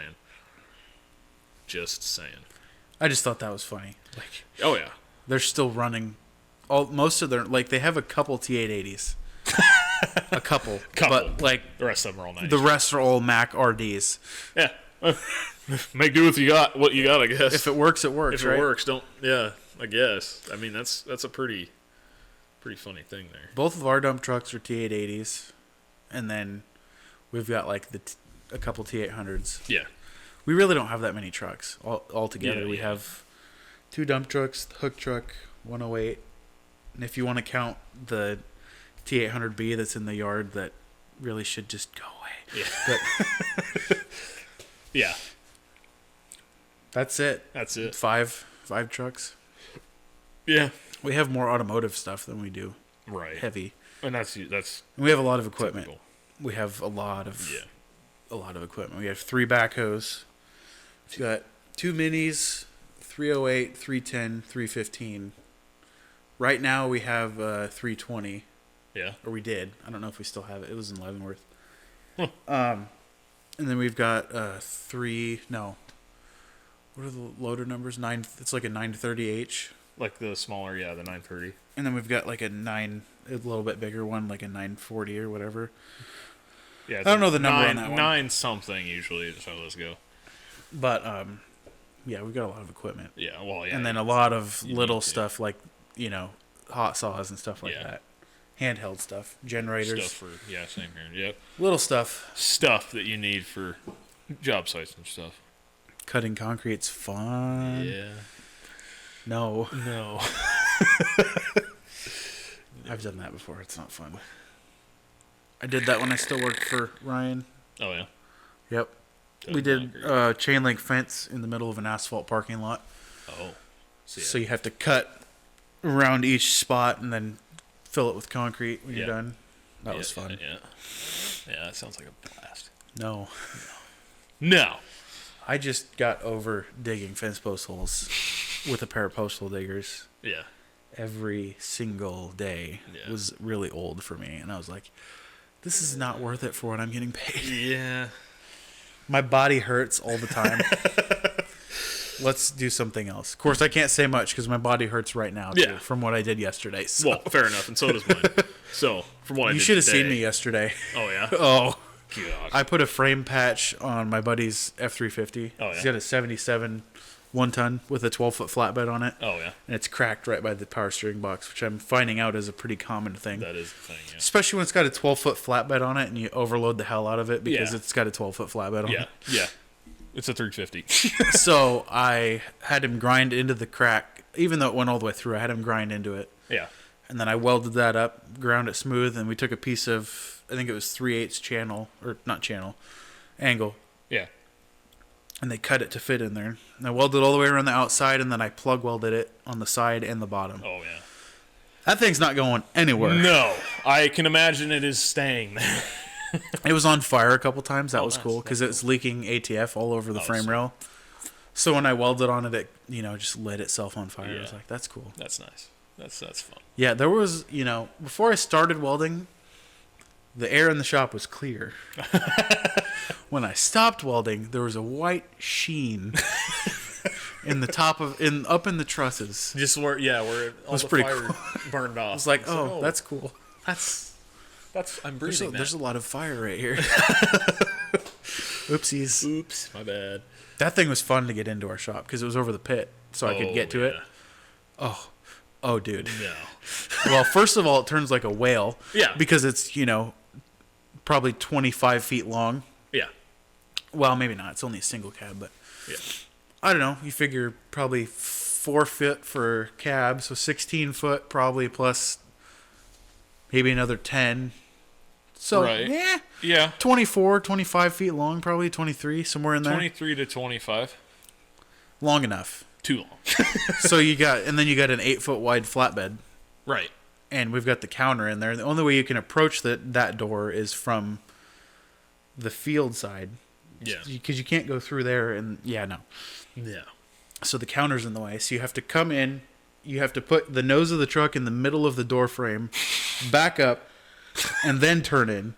saying. I just thought that was funny. Like, Oh yeah. they're still running most of their, like, they have a couple T880s. A couple. But like The rest of them are all nice. the rest are all Mac RDs. Yeah. Make do with what you got, I guess. If it works, it works. If right? it works, I guess. I mean, that's a pretty funny thing there. Both of our dump trucks are T880s, and then we've got like a couple T800s. Yeah. We really don't have that many trucks all together. Yeah, we have 2 dump trucks, the hook truck, 108, and if you want to count the T800B that's in the yard, that really should just go away. Yeah. But Yeah. that's it. That's it. 5 trucks. Yeah. We have more automotive stuff than we do Right. heavy. And that's And we have a lot of equipment. typical. We have a lot of Yeah. equipment. We have 3 backhoes. We've got 2 minis, 308, 310, 315. Right now we have 320, Yeah. or we did. I don't know if we still have it. It was in Leavenworth. Huh. And then we've got what are the loader numbers? 9. It's like a 930H. Like the smaller, the 930. And then we've got like a little bit bigger one, like a 940 or whatever. Yeah. I don't know the number on that one. 9 something usually is how those go. But yeah, we've got a lot of equipment. Yeah. Well, yeah. And then a lot of you little need to. stuff like, hot saws and stuff like Yeah. that. Handheld stuff, generators, Stuff for same here. Yep. little stuff. Stuff that you need for job sites and stuff. Cutting concrete's fun. Yeah. No, No. I've done that before. It's not fun. I did that when I still worked for Ryan. Oh yeah. Yep. Cutting We did concrete. chain link fence in the middle of an asphalt parking lot. Oh. So you have to cut around each spot and then fill it with concrete when you're Yeah. done. That was fun. Yeah, that sounds like a blast. No. No. I just got over digging fence post holes with a pair of postal diggers Yeah. every single day. Yeah. It was really old for me. And I was like, this is not worth it for what I'm getting paid. Yeah. My body hurts all the time. Let's do something else. Of course, I can't say much because my body hurts right now, too, Yeah. from what I did yesterday. So. Well, fair enough, and so does mine. So, from what I You did should have today- seen me yesterday. Oh yeah. Oh. Gosh. I put a frame patch on my buddy's F350. Oh, yeah. He's got a 77 1-ton with a 12-foot flatbed on it. Oh yeah. And it's cracked right by the power steering box, which I'm finding out is a pretty common thing. That is the thing. Yeah. Especially when it's got a 12-foot flatbed on it and you overload the hell out of it because Yeah. it's got a 12-foot flatbed on Yeah. it. Yeah. It's a 350. So I had him grind into the crack. Even though it went all the way through, I had him grind into it. Yeah. And then I welded that up, ground it smooth, and we took a piece of, I think it was 3/8 channel, or not channel, angle. Yeah. And they cut it to fit in there. And I welded all the way around the outside, and then I plug welded it on the side and the bottom. Oh yeah. That thing's not going anywhere. No, I can imagine it is staying there. It was on fire a couple times. That was that's- cool because it was leaking ATF all over the frame sweet. rail. So when I welded on it, it just lit itself on fire. I was Yeah. like, that's cool. That's nice. That's fun. Yeah, there was, before I started welding, the air in the shop was clear. When I stopped welding, there was a white sheen in the top of up in the trusses. Just where all was the pretty fire cool. burned off. I was like, oh, that's cool. that's I'm breathing. There's a lot of fire right here. Oopsies. Oops, my bad. That thing was fun to get into our shop because it was over the pit, so I could get to it. Oh, dude. No. Well, first of all, it turns like a whale. Yeah. Because it's, probably 25 feet long. Yeah. Well, maybe not. It's only a single cab, but Yeah. I don't know. You figure probably 4 foot for cab, so 16 foot probably plus maybe another 10. So, Right. Yeah. 24, 25 feet long, probably 23, somewhere in there. 23 to 25. Long enough. Too long. So you got an 8-foot wide flatbed, Right. and we've got the counter in there. The only way you can approach that door is from the field side. Yeah. Because you can't go through there, and no. Yeah. So the counter's in the way. So you have to come in. You have to put the nose of the truck in the middle of the door frame, back up, and then turn in.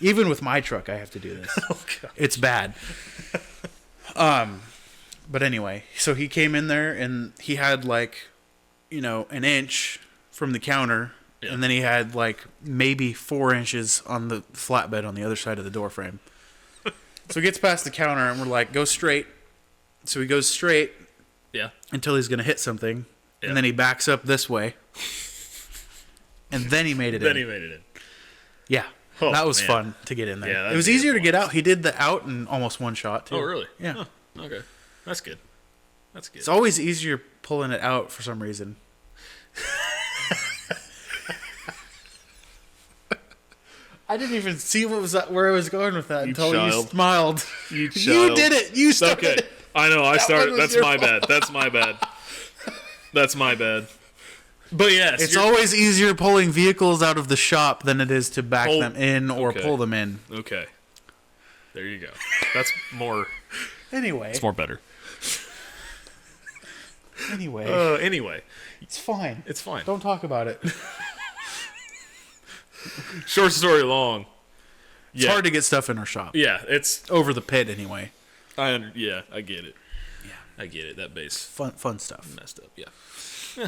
Even with my truck, I have to do this. Oh, God. It's bad. But anyway, so he came in there and he had an inch from the counter, Yeah. and then he had maybe 4 inches on the flatbed on the other side of the door frame. So he gets past the counter and we're like, go straight. So he goes straight Yeah. until he's going to hit something, Yeah. and then he backs up this way. And then he made it in. Then he made it in. Yeah. Oh, that was man. fun to get in there. Yeah, it was that'd be easier to a get blast. out. He did the out in almost one shot, too. Oh, really? Yeah. Huh. Okay. That's good. That's good. It's always easier pulling it out for some reason. I didn't even see where I was going with that until you child. smiled. You You child. did it. You started Okay. it. I know. I That started. one was That's your my fault. bad. That's my bad. That's my bad. But yes, It's always easier pulling vehicles out of the shop than it is to back Pull- them in or okay. pull them in. okay. There you go. That's more. Anyway. It's more better. Anyway. Anyway, It's fine. it's fine. Don't talk about it. Short story long. It's Yeah. hard to get stuff in our shop. Yeah, it's. Over the pit, anyway. Yeah, I get it. Yeah. I get it. That base Fun stuff. messed up. Yeah.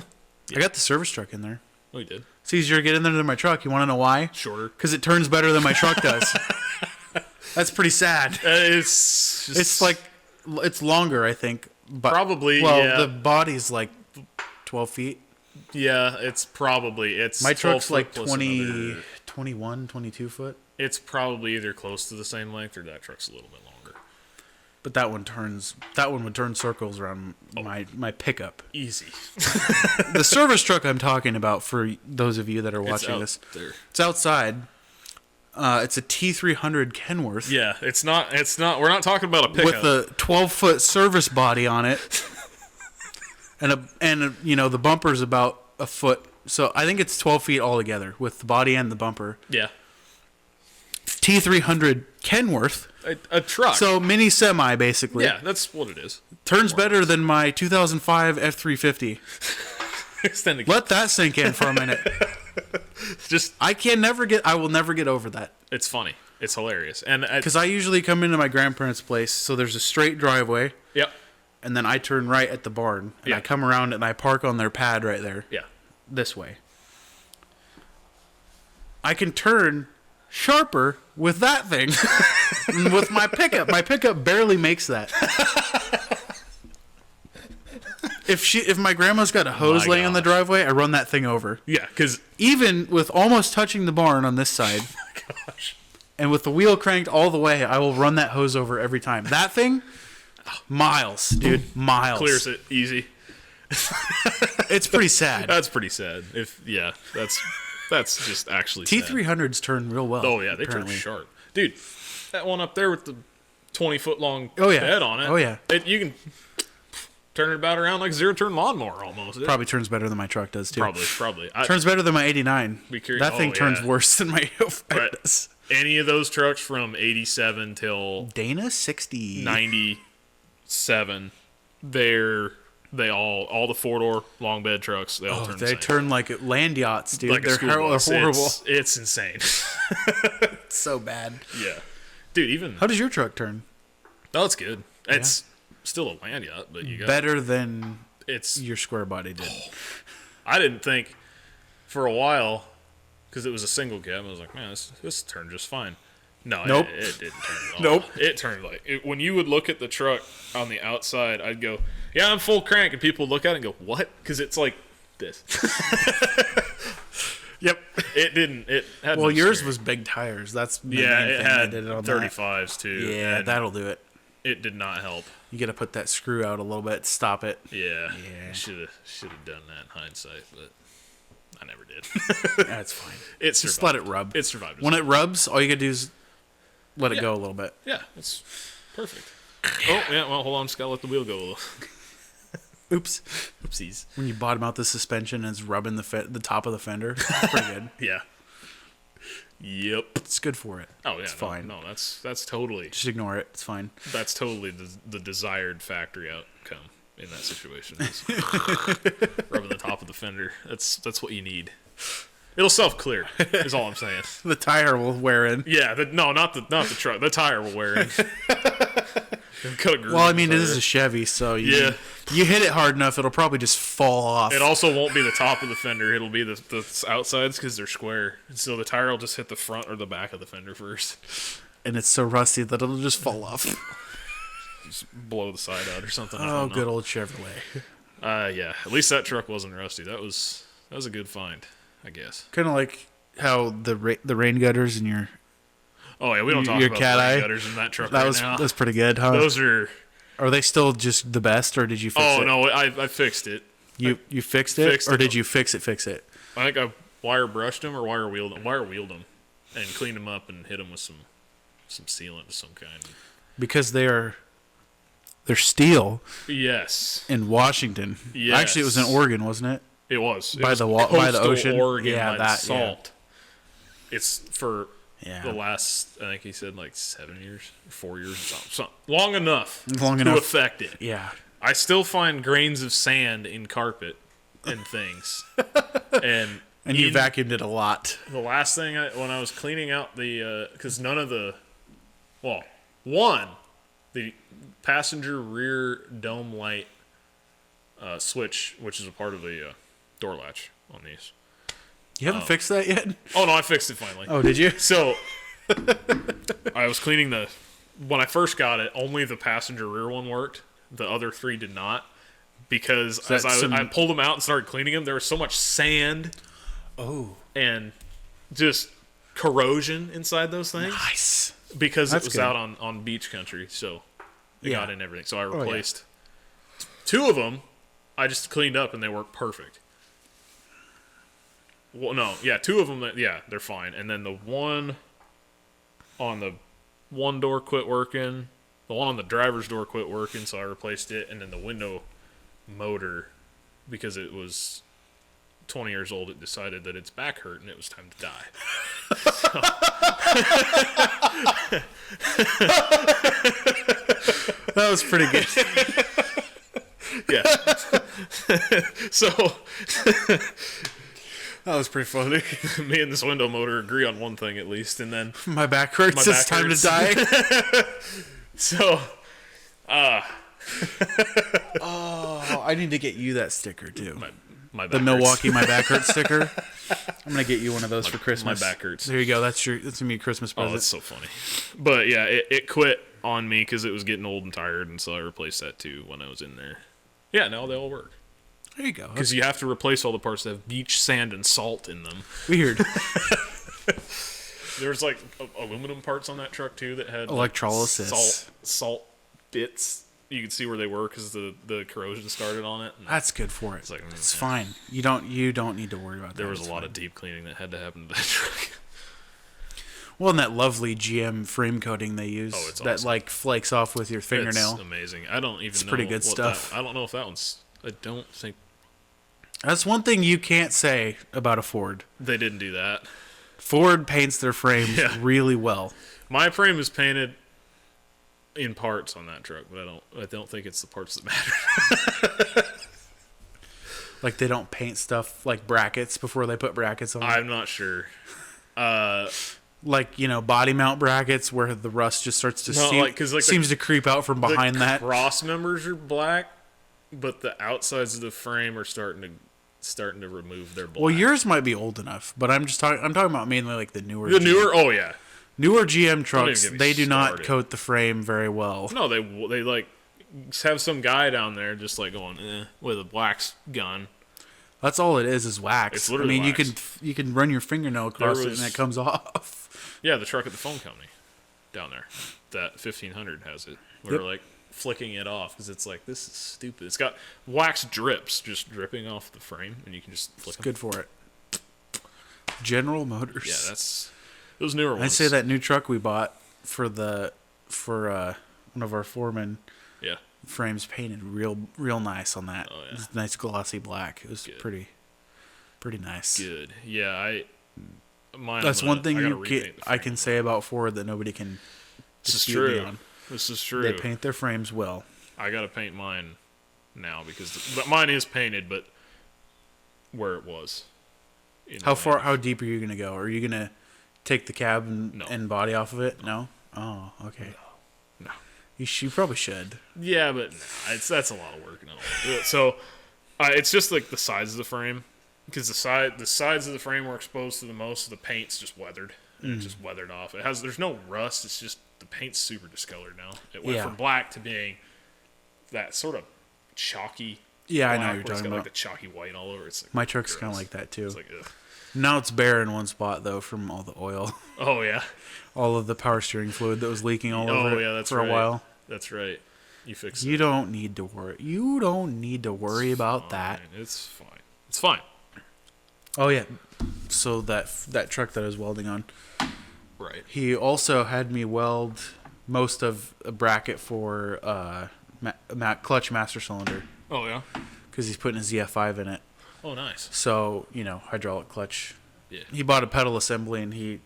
I got the service truck in there. Oh, you did. It's easier to get in there than my truck. You want to know why? Shorter. Because it turns better than my truck does. That's pretty sad. It's just It's longer, I think. But, Probably, Well, yeah. the body's 12 feet. Yeah, it's probably My 12 truck's foot plus 20, another- 21, 22 foot. It's probably either close to the same length or that truck's a little bit longer. But that one would turn circles around my pickup. Easy. The service truck I'm talking about, for those of you that are watching out this, there. it's outside. It's a T300 Kenworth. Yeah, it's not. We're not talking about a pickup. With a 12-foot service body on it, and the bumper's about a foot. So I think it's 12 feet altogether with the body and the bumper. Yeah, T300 Kenworth. a truck. So mini semi, basically. yeah, that's what it is. Turns better than my 2005 F350. Extended. Let that sink in for a minute. Just I will never get over that. it's funny. It's hilarious. And Because I usually come into my grandparents' place, so there's a straight driveway, yep. and then I turn right at the barn, and Yeah. I come around and I park on their pad right there. Yeah. This way. I can turn sharper with that thing than with my pickup. My pickup barely makes that. If my grandma's got a hose My laying on the gosh. driveway, I run that thing over. Yeah, because Even with almost touching the barn on this side, gosh, and with the wheel cranked all the way, I will run that hose over every time. That thing, miles, dude, miles. clears it easy. It's pretty sad. That's pretty sad. That's just actually sad. T300s turn real well. Oh yeah, they apparently. turn sharp, dude. That one up there with the 20-foot long Oh, yeah. bed on it. Oh, yeah. You can turn it about around like zero-turn lawnmower almost. Probably turns better than my truck does too. Probably. Turns better than my 89. Be curious- That thing oh, turns yeah. worse than my 05 But does. any of those trucks from 87 till Dana 60. 97, they're all the 4-door long bed trucks, they all turn the They same. turn like land yachts, dude. Like a They're school bus. horrible. It's insane. It's so bad. Yeah. Dude, even... How does your truck turn? Oh, it's good. It's still a land yacht, but you got... Better than It's... your square body did. I didn't think for a while, because it was a single cab, I was like, man, this turned just fine. No, Nope. it didn't turn at all. Nope. It turned when you would look at the truck on the outside, I'd go, yeah, I'm full crank, and people would look at it and go, what? Because it's like this. Yep. It didn't. It had Well, no yours steering. was big tires. That's the Yeah, main it thing had they did on 35s too. that. Yeah, and that'll do it. it did not help. You got to put that screw out a little bit, stop it. Yeah, Yeah. should have done that in hindsight, but I never did. That's fine. It survived. Just let it rub. It survived. When it rubs, all you gotta do is let it go a little bit. Yeah, it's perfect. Oh yeah, well hold on, just gotta let the wheel go a little. Oops. Oopsies. When you bottom out the suspension and it's rubbing the top of the fender, it's pretty good. Yeah. Yep. It's good for it. Oh yeah, It's fine. No, that's totally Just ignore it. It's fine. the desired factory outcome in that situation. Is rubbing the top of the fender. That's what you need. It'll self clear. Is all I'm saying. The tire will wear in. Yeah. Not the truck. The tire will wear in. Cut a groove Well, I in the mean, it is tire. a Chevy, so Yeah. you hit it hard enough, it'll probably just fall off. It also won't be the top of the fender. It'll be the outsides because they're square. So the tire will just hit the front or the back of the fender first. And it's so rusty that it'll just fall off. Just blow the side out or something. I Oh, don't know. good old Chevrolet. Yeah. At least that truck wasn't rusty. That was a good find, I guess. Kind of like how the rain gutters in your Oh yeah, we don't talk Your about cat the eye? gutters in that truck that right was now. that's pretty good, huh? Those are. Are they still just the best, or did you fix it? Oh no, I fixed it. You fixed it, fixed or it. did you fix it? I think I wire brushed them or wire wheeled them, and cleaned them up and hit them with some sealant of some kind. Because they're steel Yes, in Washington. Yes. Actually, it was in Oregon, wasn't it? it was By was the by the coastal ocean. Oregon, Yeah, by the that, yeah. salt. It's for Yeah. the last, I think he said like 7 years, 4 years, something long enough Long to enough. affect it. Yeah. I still find grains of sand in carpet and things, and And you in- vacuumed it a lot. The last thing when I was cleaning out because none of the, the passenger rear dome light switch, which is a part of the door latch on these. You haven't fixed that yet? Oh no, I fixed it finally. Oh, did you? So I was cleaning when I first got it, only the passenger rear one worked. The other three did not. Because as I pulled them out and started cleaning them, there was so much sand and just corrosion inside those things. Nice. Because That's it was good. out on beach country, so it Yeah. got in everything. So I yeah. replaced two of them. I just cleaned up and they work perfect. Well, no, yeah, two of them. They're fine. And then the one on the one door quit working. The one on the driver's door quit working, so I replaced it. And then the window motor, because it was 20 years old, it decided that its back hurt and it was time to die. That was pretty good. Yeah. So That was pretty funny. me and this window motor agree on one thing at least, and then My back hurts. My It's back time hurts. to die. so Oh, I need to get you that sticker too. my back The hurts. Milwaukee My Back Hurts sticker. I'm gonna get you one of those for Christmas. my back hurts. There you go. That's gonna be your Christmas Oh, present. that's so funny. But yeah, it quit on me because it was getting old and tired, and so I replaced that too when I was in there. Yeah, now they all work. There you go. Because you have to replace all the parts that have beach, sand, and salt in them. Weird. There's like aluminum parts on that truck too that had like, Electrolysis. salt bits. You could see where they were because the corrosion started on it. And That's good for it. like, It's fine. You don't need to worry about that. there was It's a lot fine. of deep cleaning that had to happen to that truck. Well, and that lovely GM frame coating they use Oh, it's that awesome. like flakes off with your fingernail. It's amazing. I don't even know pretty good what stuff. I don't know if that one's. I don't think That's one thing you can't say about a Ford. they didn't do that. Ford paints their frames Yeah. really well. My frame is painted in parts on that truck, but I don't think it's the parts that matter. Like they don't paint stuff like brackets before they put brackets on. I'm not sure. Like, body mount brackets where the rust just starts to seems to creep out from behind that. Cross members are black, but the outsides of the frame are starting to remove their black. Well, yours might be old enough, but I'm talking about mainly like the newer. Oh yeah. Newer GM trucks, they do not coat the frame very well. No, they like have some guy down there just like going with a wax gun. That's all it is wax. It's literally wax. you can run your fingernail across it and it comes off. Yeah, the truck at the phone company down there, that 1500 has it. We're like flicking it off because it's like, this is stupid. It's got wax drips just dripping off the frame, and you can just flick them. Good for it. General Motors. Yeah, that's those newer ones. I'd say that new truck we bought for one of our foremen. Yeah. Frames painted real nice on that. Oh, yeah. It was nice glossy black. It was pretty nice. Good. Yeah, that's one thing I can say about Ford that nobody can dispute me on. This is true. They paint their frames well. I gotta paint mine now but mine is painted, but where it was. How deep are you gonna go? Are you gonna take the cab and body off of it? No. Oh, okay. No. You probably should. Yeah, but that's a lot of work. So it's just like the sides of the frame. Because the sides of the frame were exposed to the most, so the paint's just weathered. And it's just weathered off. There's no rust. It's just the paint's super discolored now. It went from black to being that sort of chalky. Yeah, black, I know what you're talking about. Like the chalky white all over. It's like, my truck's kind of like that too. It's like, ugh. Now it's bare in one spot though from all the oil. Oh yeah. All of the power steering fluid that was leaking all over it for a while. That's right. You fixed it. You don't need to worry. You don't need to worry about that. It's fine. It's fine. Oh yeah, so that truck that I was welding on, right? He also had me weld most of a bracket for clutch master cylinder. Oh yeah, because he's putting a ZF5 in it. Oh nice. So hydraulic clutch. Yeah. He bought a pedal assembly and he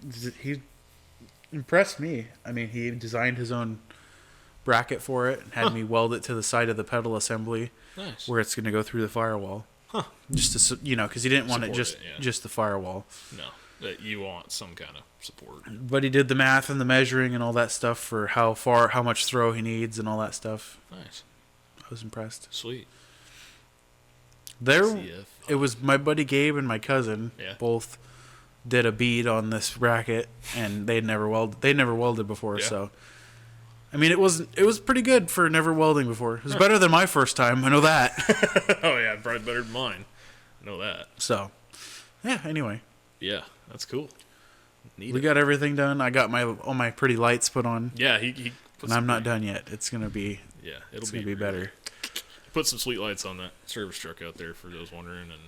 impressed me. I mean, he designed his own bracket for it and had me weld it to the side of the pedal assembly, where it's going to go through the firewall. Huh. Just to because he didn't want it just the firewall. No, that you want some kind of support. But he did the math and the measuring and all that stuff for how much throw he needs and all that stuff. Nice. I was impressed. Sweet. It was my buddy Gabe and my cousin both did a bead on this bracket, and they'd never welded before. Yeah. So, I mean, it was pretty good for never welding before. It was better than my first time. I know that. Oh yeah, probably better than mine. I know that. So, yeah. Anyway. Yeah, that's cool. We got everything done. I got all my pretty lights put on. Yeah, he. And I'm not done yet. It's gonna be. Yeah, it'll be better. Put some sweet lights on that service truck out there for those wondering, and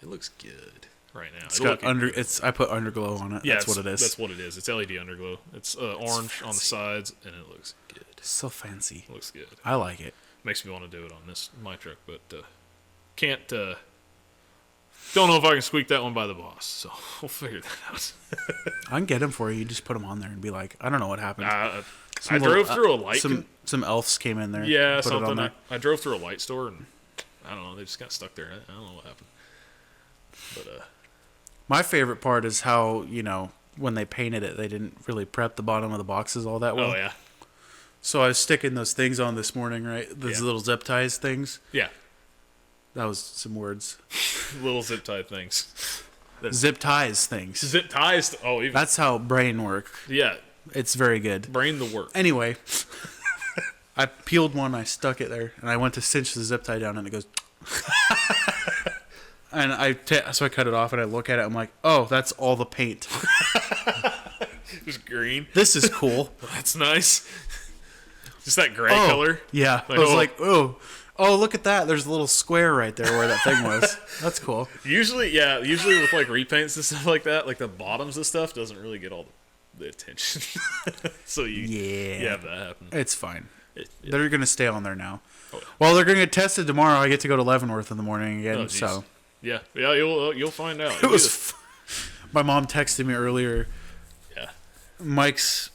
it looks good right now. It's got I put underglow on it. Yeah, that's what it is. That's what it is. It's LED underglow. It's orange on the sides, and it looks good. So fancy. It looks good. I like it. Makes me want to do it on my truck, but can't. Don't know if I can squeak that one by the boss, so we'll figure that out. I can get him for you. You just put him on there and be like, I don't know what happened. I drove through a light. Some elves came in there. Yeah, something. I drove through a light store, and I don't know. They just got stuck there. I don't know what happened. But my favorite part is how when they painted it, they didn't really prep the bottom of the boxes all that well. Oh yeah. So I was sticking those things on this morning, right? Those little zip ties things. Yeah. That was some words. Little zip tie things. Zip ties things. Zip ties. That's how brain work. Yeah. It's very good. Brain the work. Anyway, I peeled one, I stuck it there, and I went to cinch the zip tie down, and it goes. And so I cut it off, and I look at it, I'm like, oh, that's all the paint. Just green. This is cool. That's nice. Just that gray color. Yeah. I was like, oh, look at that. There's a little square right there where that thing was. That's cool. Usually with like repaints and stuff like that, like the bottoms of stuff doesn't really get all the attention. So you have that happen. It's fine. They're going to stay on there now. Oh, yeah. Well, they're going to get tested tomorrow. I get to go to Leavenworth in the morning again. So yeah, you'll find out. It was. My mom texted me earlier. Yeah. Mike's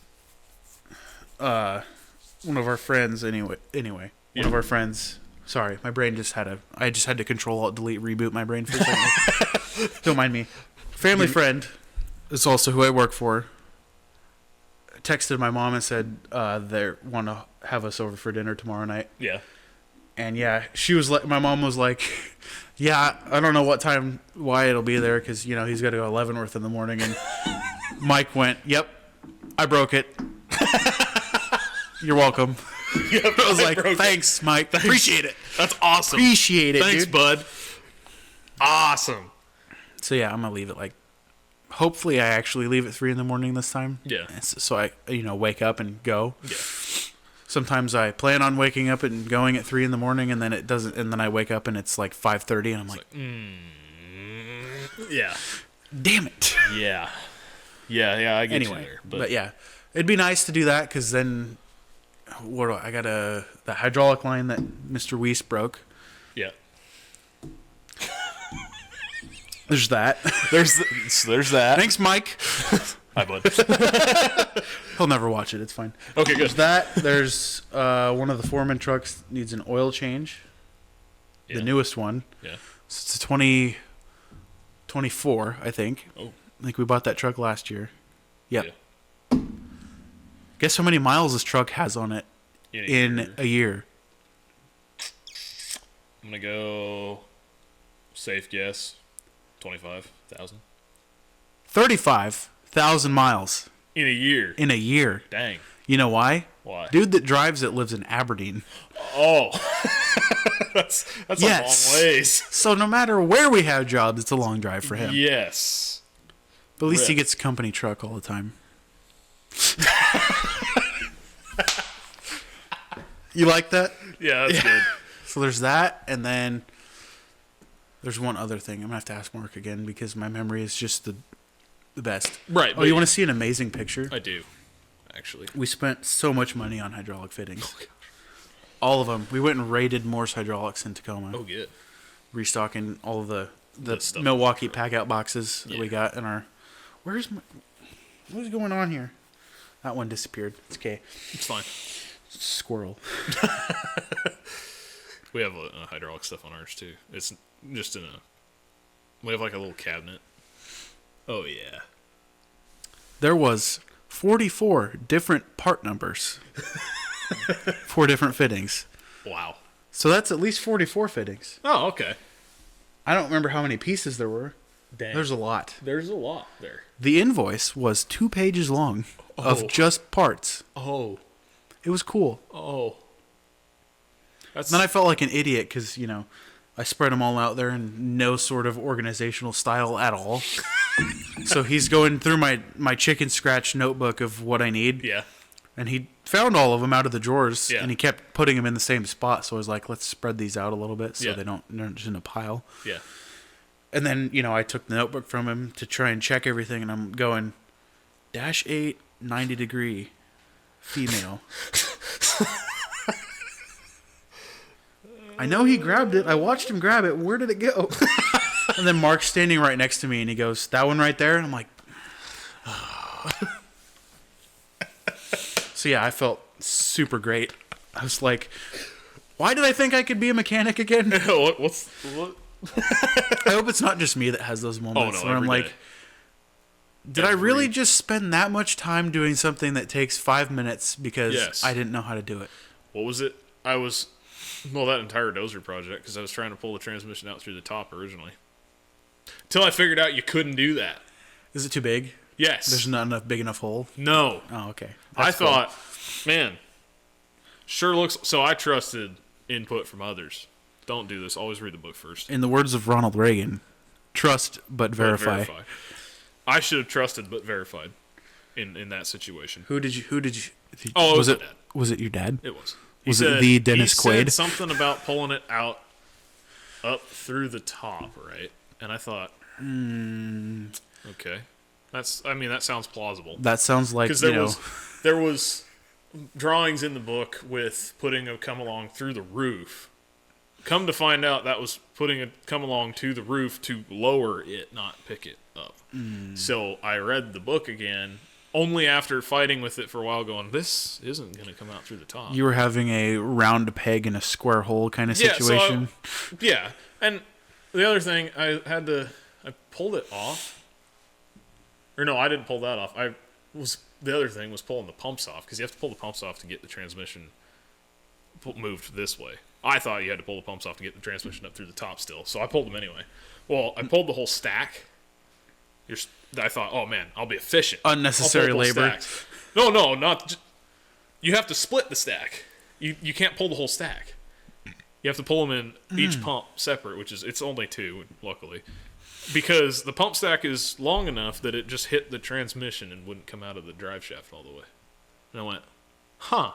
one of our friends anyway. One of our friends. Sorry, my brain I just had to control alt delete reboot my brain for a second. Don't mind me. Family friend is also who I work for. Texted my mom and said they want to have us over for dinner tomorrow night. Yeah. And yeah, my mom was like, yeah, I don't know what time Wyatt will be there because, you know, he's got to go Leavenworth in the morning. And Mike went, yep, I broke it. You're welcome. Yep, I was like, thanks, Mike. Thanks. Appreciate it. That's awesome. Appreciate it, Thanks, dude. bud. Awesome. So yeah, I'm going to leave it hopefully I actually leave at 3 a.m. this time. Yeah. So I, wake up and go. Yeah. Sometimes I plan on waking up and going at 3 a.m. and then it doesn't, and then I wake up and it's 5:30 and I'm like, yeah. Damn it. Yeah. Yeah, I get you Anyway, there. but yeah, it'd be nice to do that because then I got the hydraulic line that Mr. Weiss broke. Yeah. There's that. There's that. Thanks, Mike. Hi, bud. He'll never watch it. It's fine. Okay, good. There's that. There's one of the Foreman trucks needs an oil change. Yeah. The newest one. Yeah. So it's a 2024, I think. Oh. I think we bought that truck last year. Yep. Yeah. Guess how many miles this truck has on it in a year? I'm going to go safe guess 25,000. 35,000 miles In a year. in a year. Dang. You know why? Why? Dude that drives it lives in Aberdeen. Oh. that's Yes. a long ways. So no matter where we have jobs, it's a long drive for him. Yes. But at least he Rip. gets a company truck all the time. You like that? Yeah, that's good. So there's that, and then there's one other thing. I'm going to have to ask Mark again because my memory is just the best. Right. Oh, you want to see an amazing picture? I do, actually. We spent so much money on hydraulic fittings. All of them. We went and raided Morse Hydraulics in Tacoma. Oh, good. Restocking all of the stuff. Milwaukee pack-out boxes that we Yeah. got in our... What's going on here? That one disappeared. It's okay. It's fine. Squirrel. We have hydraulic stuff on ours, too. It's just we have a little cabinet. Oh, yeah. There was 44 different part numbers. 4 different fittings. Wow. So that's at least 44 fittings. Oh, okay. I don't remember how many pieces there were. Dang. There's a lot. There's a lot there. The invoice was 2 pages long of just parts. Oh. It was cool. Oh. That's Then I felt like an idiot because, I spread them all out there in no sort of organizational style at all. So he's going through my chicken scratch notebook of what I need. Yeah. And he found all of them out of the drawers. Yeah. And he kept putting them in the same spot. So I was like, let's spread these out a little bit so Yeah. they're just in a pile. Yeah. And then, I took the notebook from him to try and check everything. And I'm going, -8, 90 degree, female. I know he grabbed it. I watched him grab it. Where did it go? And then Mark's standing right next to me, and he goes, that one right there? And I'm like, So yeah, I felt super great. I was like, why did I think I could be a mechanic again? what? I hope it's not just me that has those moments where I'm every like, day. did I really just spend that much time doing something that takes 5 minutes because Yes. I didn't know how to do it? What was it? That entire dozer project, because I was trying to pull the transmission out through the top originally. Till I figured out you couldn't do that. Is it too big? Yes. There's not enough big enough hole? No. Oh, okay. I That's cool. thought, man, sure looks... So I trusted input from others. Don't do this. Always read the book first. In the words of Ronald Reagan, trust but verify. I should have trusted but verified in that situation. Who did you Oh, it was it my dad. was it your dad? It was. Was it the Dennis he Quaid? said something about pulling it out up through the top, right? And I thought, okay, that sounds plausible. That sounds like, Because there was drawings in the book with putting a come along through the roof. Come to find out, that was putting a come along to the roof to lower it, not pick it up. So I read the book again only after fighting with it for a while going, this isn't going to come out through the top. You were having a round peg in a square hole kind of situation. Yeah. And the other thing, I pulled it off. Or no, I didn't pull that off. The other thing was pulling the pumps off, because you have to pull the pumps off to get the transmission moved this way. I thought you had to pull the pumps off to get the transmission up through the top still, so I pulled them anyway. Well, I pulled the whole stack. I thought, oh man, I'll be efficient. Unnecessary labor. No, not. You have to split the stack. You can't pull the whole stack. You have to pull them in each pump separate, it's only 2, luckily. Because the pump stack is long enough that it just hit the transmission and wouldn't come out of the drive shaft all the way. And I went, huh.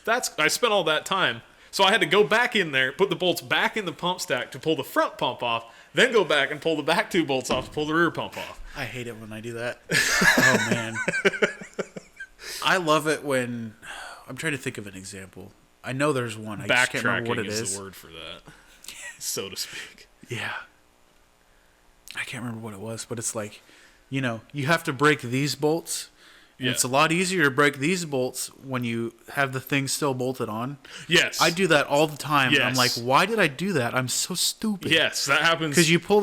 I spent all that time. So I had to go back in there, put the bolts back in the pump stack to pull the front pump off, then go back and pull the back 2 bolts off to pull the rear pump off. I hate it when I do that. Oh, man. I love it when... I'm trying to think of an example. I know there's one. I just can't remember what it is. Backtracking is the word for that, so to speak. Yeah. I can't remember what it was, but it's like, you have to break these bolts. And it's a lot easier to break these bolts when you have the thing still bolted on. Yes. I do that all the time. Yes. And I'm like, why did I do that? I'm so stupid. Yes, that happens. Because you pull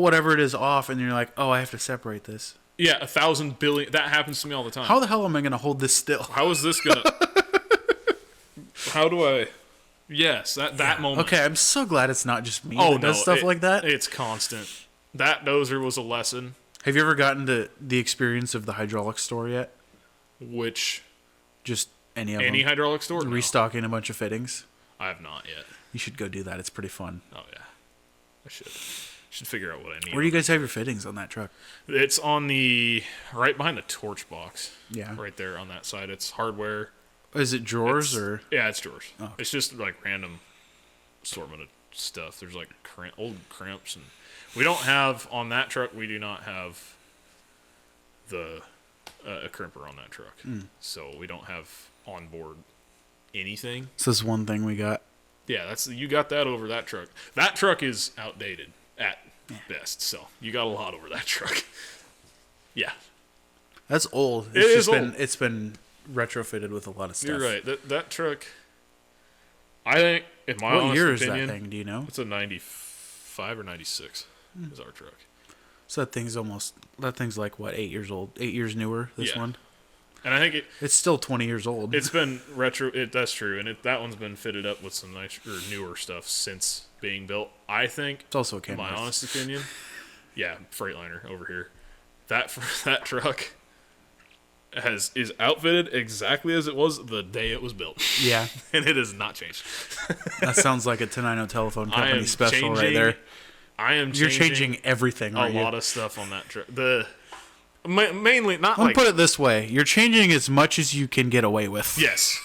whatever it is off, and you're like, oh, I have to separate this. Yeah, 1,000 billion. That happens to me all the time. How the hell am I going to hold this still? How is this going to... How do I... Yes, that moment. Okay, I'm so glad it's not just me that does stuff like that. It's constant. That dozer was a lesson. Have you ever gotten to the experience of the hydraulic store yet? Which? Just any of them? Any hydraulic store? No. Restocking a bunch of fittings? I have not yet. You should go do that. It's pretty fun. Oh, yeah. I should figure out what I need. Where do you guys have your fittings on that truck? It's on right behind the torch box. Yeah. Right there on that side. It's hardware. Is it drawers or? Yeah, it's drawers. Oh, okay. It's just like random assortment of stuff. There's like old crimps, and we don't have on that truck. We do not have a crimper on that truck, so we don't have on board anything. So this one thing we got. Yeah, you got that over that truck. That truck is outdated at best, so you got a lot over that truck. Yeah, that's old. It's been retrofitted with a lot of stuff. You're right. That truck, I think, in my honest year opinion, is that thing? Do you know? It's a 95 or 96 is our truck. So that thing's like what, 8 years old? 8 years newer, this one? And I think it's still 20 years old. It's been that's true. And that one's been fitted up with some nice or newer stuff since being built. I think it's also a Kenworth. My honest opinion. Yeah, Freightliner over here. That truck is outfitted exactly as it was the day it was built. Yeah. And it has not changed. That sounds like a Tenino Telephone Company special right there. You're changing everything, a lot of stuff on that truck. Mainly not. I'll put it this way: you're changing as much as you can get away with. Yes.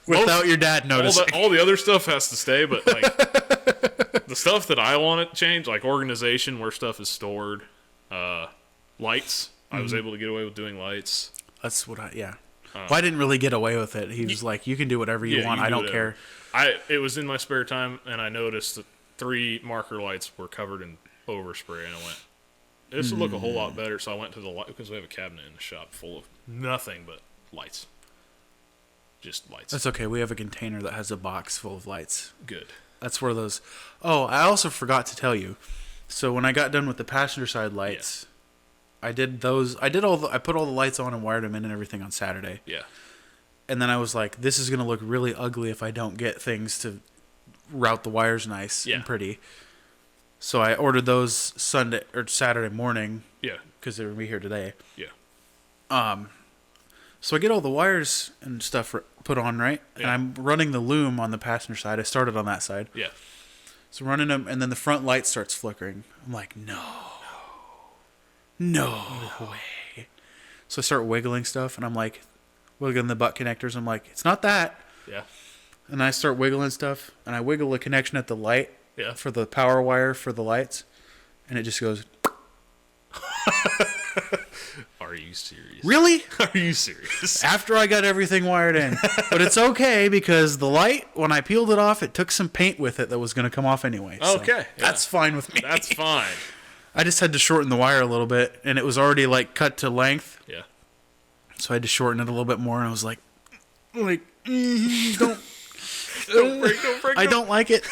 Without your dad noticing. All the other stuff has to stay, but like the stuff that I want to change, like organization, where stuff is stored, lights. I was able to get away with doing lights. That's what well, I didn't really get away with it. He was like, "You can do whatever you want. I don't care." It was in my spare time, and I noticed that 3 marker lights were covered in overspray, and I went, this would look a whole lot better. So I went to the light, because we have a cabinet in the shop full of nothing but lights. Just lights. That's okay. We have a container that has a box full of lights. Good. That's where those. Oh, I also forgot to tell you. So when I got done with the passenger side lights, I did those. I put all the lights on and wired them in and everything on Saturday. Yeah. And then I was like, this is gonna look really ugly if I don't get things to route the wires nice and pretty. So I ordered those Sunday or Saturday morning. Yeah. Because they were be here today. Yeah. So I get all the wires and stuff put on, right? Yeah. And I'm running the loom on the passenger side. I started on that side. Yeah. So running them, and then the front light starts flickering. I'm like, no way. So I start wiggling stuff, and I'm like, wiggling the butt connectors. I'm like, it's not that. Yeah. And I start wiggling stuff, and I wiggle the connection at the light for the power wire for the lights, and it just goes. Are you serious? Really? Are you serious? After I got everything wired in. But it's okay because the light, when I peeled it off, it took some paint with it that was going to come off anyway. So okay. That's fine with me. That's fine. I just had to shorten the wire a little bit, and it was already like cut to length. Yeah. So I had to shorten it a little bit more, and I was like, don't Don't break. I don't like it.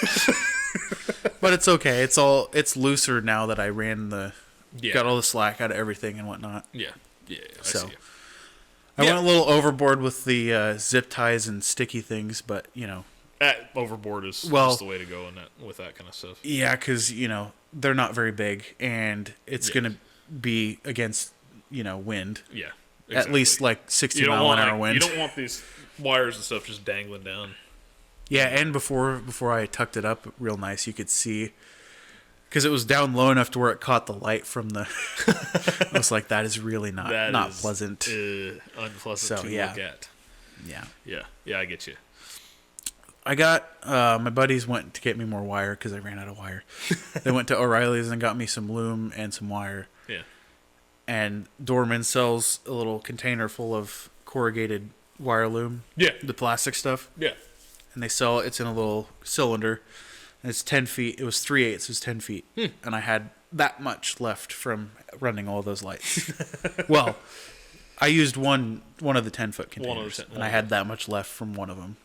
But it's okay. It's looser now that I ran got all the slack out of everything and whatnot. Yeah. I So, see you. I went a little overboard with the zip ties and sticky things, but Overboard is Well- just the way to go with that kind of stuff. yeah, because they're not very big, and it's Yes. gonna be against wind. Yeah. At least like 60 you don't mile want an hour wind. You don't want these wires and stuff just dangling down. Yeah, and before I tucked it up real nice, you could see, because it was down low enough to where it caught the light from the. I was like, that is really not That is, pleasant. Unpleasant So, to yeah. look at. Yeah, Yeah, I get you. I got my buddies went to get me more wire because I ran out of wire. They went to O'Reilly's and got me some loom and some wire. Yeah. And Dorman sells a little container full of corrugated wire loom. Yeah. The plastic stuff. Yeah. And they sell it's in a little cylinder, and it's 10 feet. It was 3/8, it was 10 feet. And I had that much left from running all those lights. Well, I used one of the 10-foot containers, and I had that much left from one of them.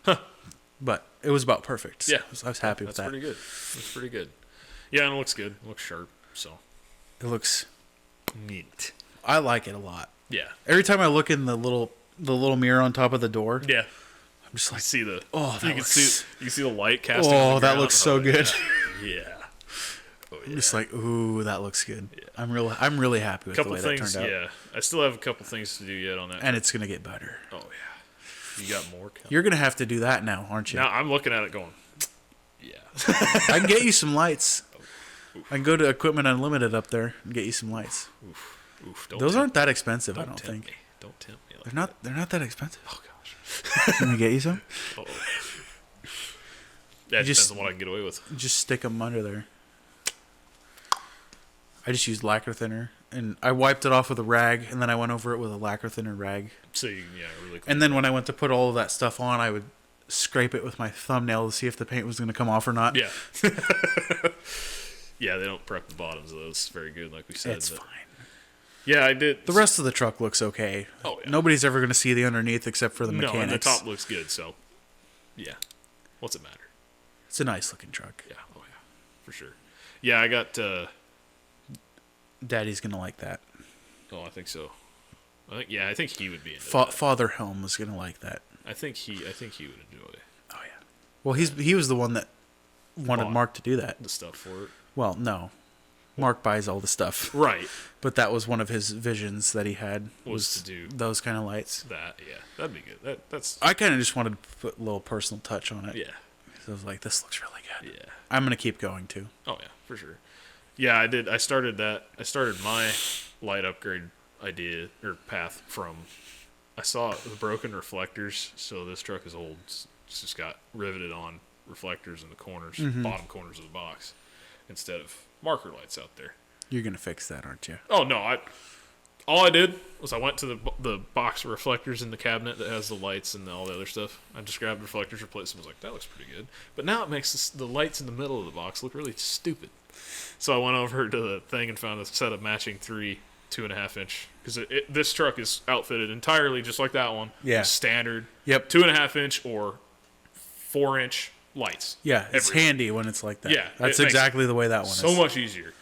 But it was about perfect. So Yeah. I was happy with That's that. pretty good. That's pretty good. Yeah, and it looks good. It looks sharp. So It looks. neat. I like it a lot. Yeah. Every time I look in the little mirror on top of the door, Yeah. I'm just I like, see the. oh, that you can looks. see the light casting. Oh, on the that ground. looks so good. Yeah. Oh, yeah. I'm just like, ooh, that looks good. I'm really happy with couple the way things. that turned out. Yeah, I still have a couple things to do yet on that. And it's gonna get better. Oh yeah. You got more coming. You're gonna have to do that now, aren't you? Now I'm looking at it going. Yeah. I can get you some lights. I can go to Equipment Unlimited up there and get you some lights. Oof. Those aren't that expensive, I don't tempt think. Me. Don't tempt me. Like They're not that expensive. Oh gosh. Can we get you some? Uh-oh. Yeah, it just- depends on what I can get away with. Just stick them under there. I just used lacquer thinner, and I wiped it off with a rag, and then I went over it with a lacquer thinner rag. So you really. And then when I went to put all of that stuff on, I would scrape it with my thumbnail to see if the paint was going to come off or not. Yeah. Yeah, they don't prep the bottoms of those very good, like we said. It's but- fine. Yeah, I did. The rest of the truck looks okay. Oh, yeah. Nobody's ever going to see the underneath except for the mechanics. No, and the top looks good, so. Yeah. What's it matter? It's a nice looking truck. Yeah. Oh yeah. For sure. Yeah, I got. Daddy's going to like that. Oh, I think so. I think he would be into Father Helm is going to like that. I think he would enjoy Oh yeah. Well, he was the one that wanted Bought Mark to do that. the stuff for it. Well, no. Mark buys all the stuff. Right. But that was one of his visions that he had Was to do those kind of lights. that. Yeah, that'd be good. That's I kind of just wanted to put a little personal touch on it. yeah. So I was like, this looks really good. Yeah. I'm going to keep going too. Oh yeah, for sure. Yeah, I did. I started my light upgrade idea or path from. I saw the broken reflectors. So this truck is old. It's just got riveted on reflectors in the corners, bottom corners of the box, instead of marker lights out there. You're going to fix that, aren't you? Oh no! All I did was I went to the box of reflectors in the cabinet that has the lights and all the other stuff. I just grabbed reflectors, replaced them. I was like, that looks pretty good. But now it makes the lights in the middle of the box look really stupid. So I went over to the thing and found a set of matching 3 2.5-inch, because this truck is outfitted entirely just like that one. Yeah. Standard. Yep. 2.5-inch or 4-inch lights. Yeah, it's everywhere. handy when it's like that. Yeah, That's it makes exactly the way that one So is. much easier.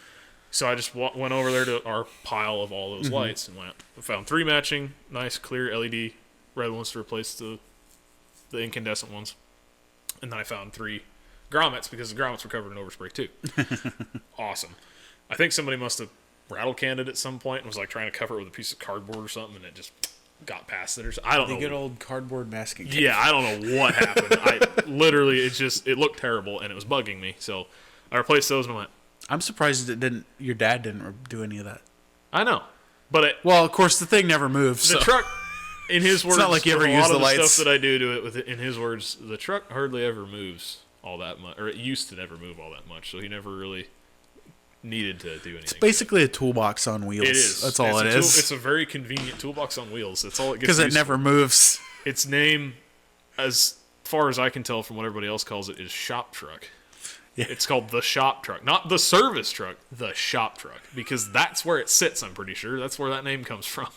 So I just went over there to our pile of all those lights and found 3 matching, nice, clear LED red ones to replace the incandescent ones. And then I found 3 grommets, because the grommets were covered in overspray too. Awesome. I think somebody must have rattle canned it at some point and was like trying to cover it with a piece of cardboard or something, and it just got past it or something. I don't The know. good old cardboard masking. Yeah, I don't know what happened. I literally, it looked terrible and it was bugging me. So I replaced those and I went, I'm surprised your dad didn't do any of that. I know. But Well, of course, the thing never moves. the so. truck, in his words, not like you ever a use lot the of lights. stuff that I do to it, in his words, the truck hardly ever moves all that much, or it used to never move all that much, so he never really needed to do anything. It's basically a toolbox on wheels. It is. That's all it's it is. It's a very convenient toolbox on wheels. That's all it gets. Because it used never for. moves. Its name, as far as I can tell from what everybody else calls it, is shop truck. Yeah. It's called the shop truck, not the service truck, the shop truck, because that's where it sits, I'm pretty sure. That's where that name comes from.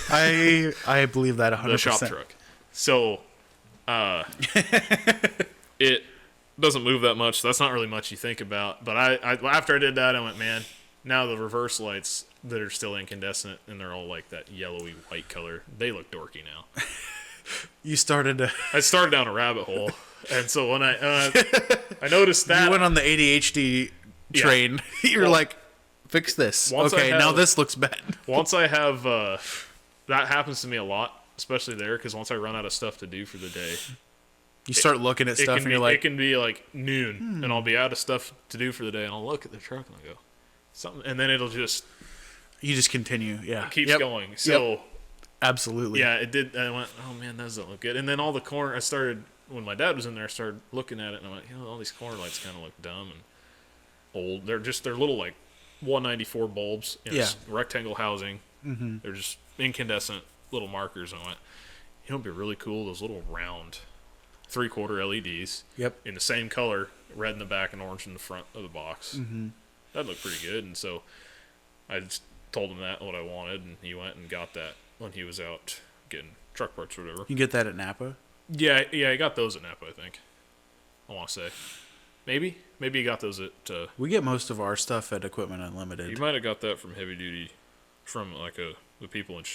I believe that 100%. The shop truck. So, it doesn't move that much. So that's not really much you think about. But I after I did that, I went, man, now the reverse lights that are still incandescent and they're all like that yellowy white color, they look dorky now. You started to... I started down a rabbit hole. And so when I noticed that... You went on the ADHD train. Yeah. You're like, fix this. Okay, now this looks bad. Once I have... that happens to me a lot, especially there, because once I run out of stuff to do for the day... You start looking at stuff and you're like... It can be like noon, and I'll be out of stuff to do for the day, and I'll look at the truck and I'll go, something... And then it'll just... You just continue, yeah. It keeps going. So... Yep. Absolutely. Yeah, it did. I went, oh man, that doesn't look good. And then all the corner... I started... When my dad was in there, I started looking at it, and I went, all these corner lights kind of look dumb and old. They're little, like, 194 bulbs in a rectangle housing. Mm-hmm. They're just incandescent little markers. And I went, it'd be really cool, those little round 3/4 LEDs. Yep. In the same color, red in the back and orange in the front of the box. Mm-hmm. That'd look pretty good. And so I just told him what I wanted, and he went and got that when he was out getting truck parts or whatever. You can get that at Napa? Yeah, I got those at Napa, I think. I want to say. Maybe you got those at... we get most of our stuff at Equipment Unlimited. You might have got that from Heavy Duty, from like the people in...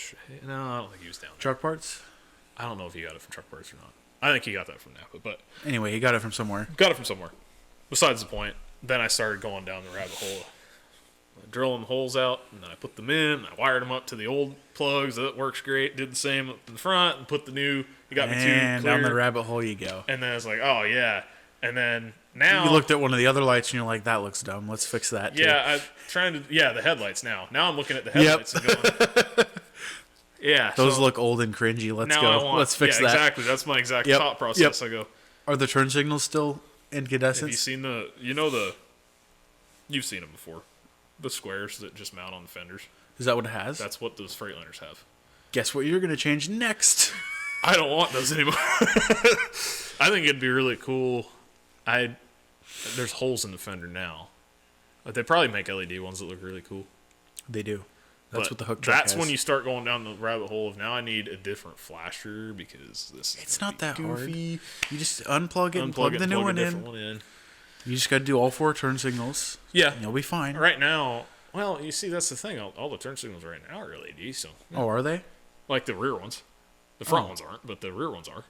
No, I don't think he was down there. Truck parts? I don't know if he got it from Truck Parts or not. I think he got that from Napa, but... Anyway, he got it from somewhere. Got it from somewhere. Besides the point, then I started going down the rabbit hole. Drilling the holes out, and I put them in, and I wired them up to the old plugs. That works great. Did the same up in the front, and put the new... You got me two clear. And down the rabbit hole you go. And then I was like, oh, yeah. And then now... You looked at one of the other lights, and you're like, that looks dumb. Let's fix that, too. Yeah, the headlights now. Now I'm looking at the headlights and going... Yeah. Those look old and cringy. Let's go. Let's fix that. Exactly. That's my exact thought process. I go... Are the turn signals still incandescent? Have you seen You've seen them before. The squares that just mount on the fenders. Is that what it has? That's what those Freightliners have. Guess what you're going to change next? I don't want those anymore. I think it'd be really cool. There's holes in the fender now. But they probably make LED ones that look really cool. They do. That's what the hook truck has. has. When you start going down the rabbit hole of now I need a different flasher because this is It's not that goofy. hard. You just unplug it and plug the new one in. You just got to do all 4 turn signals. Yeah. And you'll be fine. Right now, well, you see, that's the thing. All the turn signals right now are LED. So. Yeah. Oh, are they? Like the rear ones. The front ones aren't, but the rear ones are.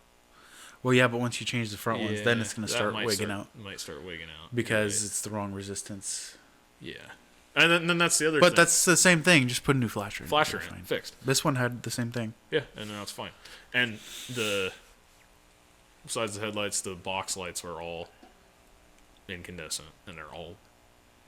Well, yeah, but once you change the front ones, then it's going to start wigging out. It might start wigging out. Because it's the wrong resistance. Yeah. And then that's the other thing. But that's the same thing. Just put a new flasher in. Flasher in. Fixed. This one had the same thing. Yeah, and now it's fine. And besides the headlights, the box lights are all incandescent. And they're all,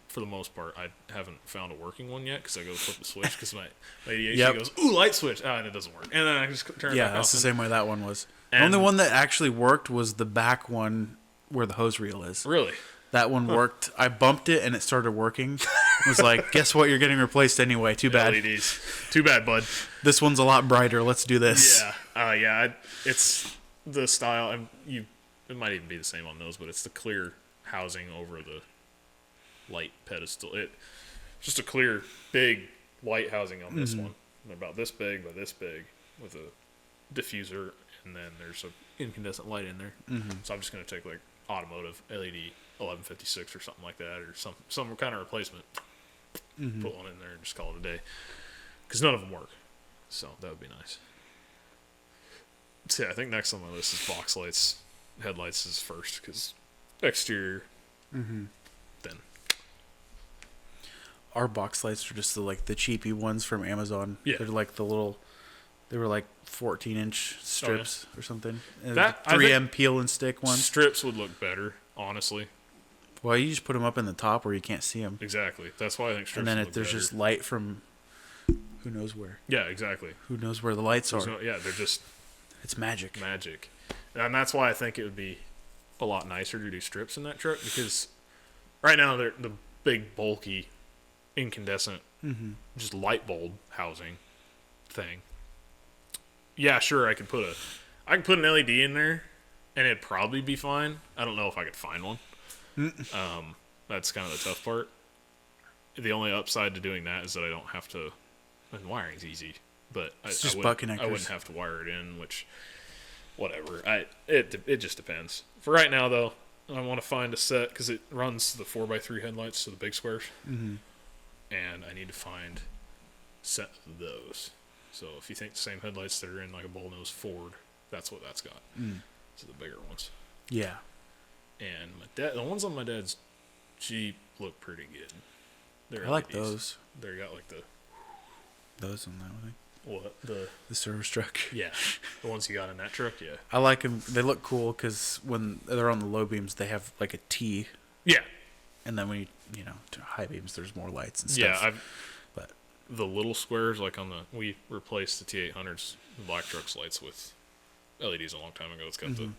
for the most part, I haven't found a working one yet because I go flip the switch because my ADHD goes, ooh, light switch. And it doesn't work. And then I just turn it back off. Yeah, that's the same way that one was. The only one that actually worked was the back one where the hose reel is. Really? That one worked. I bumped it and it started working. It was like, guess what? You're getting replaced anyway. Too bad. LEDs. Too bad, bud. This one's a lot brighter. Let's do this. Yeah. It's the style. It might even be the same on those, but it's the clear housing over the light pedestal. It's just a clear, big light housing on this one. They're about this big by this big with a diffuser, and then there's an incandescent light in there. So I'm just going to take like automotive LED 1156 or something like that, or some kind of replacement. Put one in there and just call it a day, because none of them work. So that would be nice. So yeah, I think next on my list is box lights. Headlights is first because exterior. Then our box lights are just the cheapy ones from Amazon. Yeah, they're like they were like 14-inch strips or something. That 3M peel and stick ones. Strips would look better, honestly. Well, you just put them up in the top where you can't see them. Exactly. That's why I think strips. And then would look there's better. just light from who knows where. Yeah, exactly. Who knows where the lights are? They're just. It's magic. Magic, and that's why I think it would be a lot nicer to do strips in that truck, because right now they're the big bulky incandescent just light bulb housing thing. Yeah, sure, I could put an LED in there and it'd probably be fine. I don't know if I could find one. That's kind of the tough part. The only upside to doing that is that I don't have to, and wiring's easy, but It's just I butt wouldn't, I connectors. wouldn't have to wire it in, which, whatever. It just depends. For right now, though, I want to find a set because it runs the 4x3 headlights to the big squares, and I need to find a set of those. So if you think the same headlights that are in like a bullnose Ford, that's what that's got. So the bigger ones. Yeah. And the ones on my dad's Jeep look pretty good. They're I like LEDs. those. They got like Those on that one. the service truck. yeah, the ones you got in that truck. Yeah, I like them. They look cool because when they're on the low beams, they have like a T, yeah, and then when you know to high beams, there's more lights and yeah. stuff. But The little squares, like we replaced the T800s, the black truck's lights with LEDs a long time ago. It's got the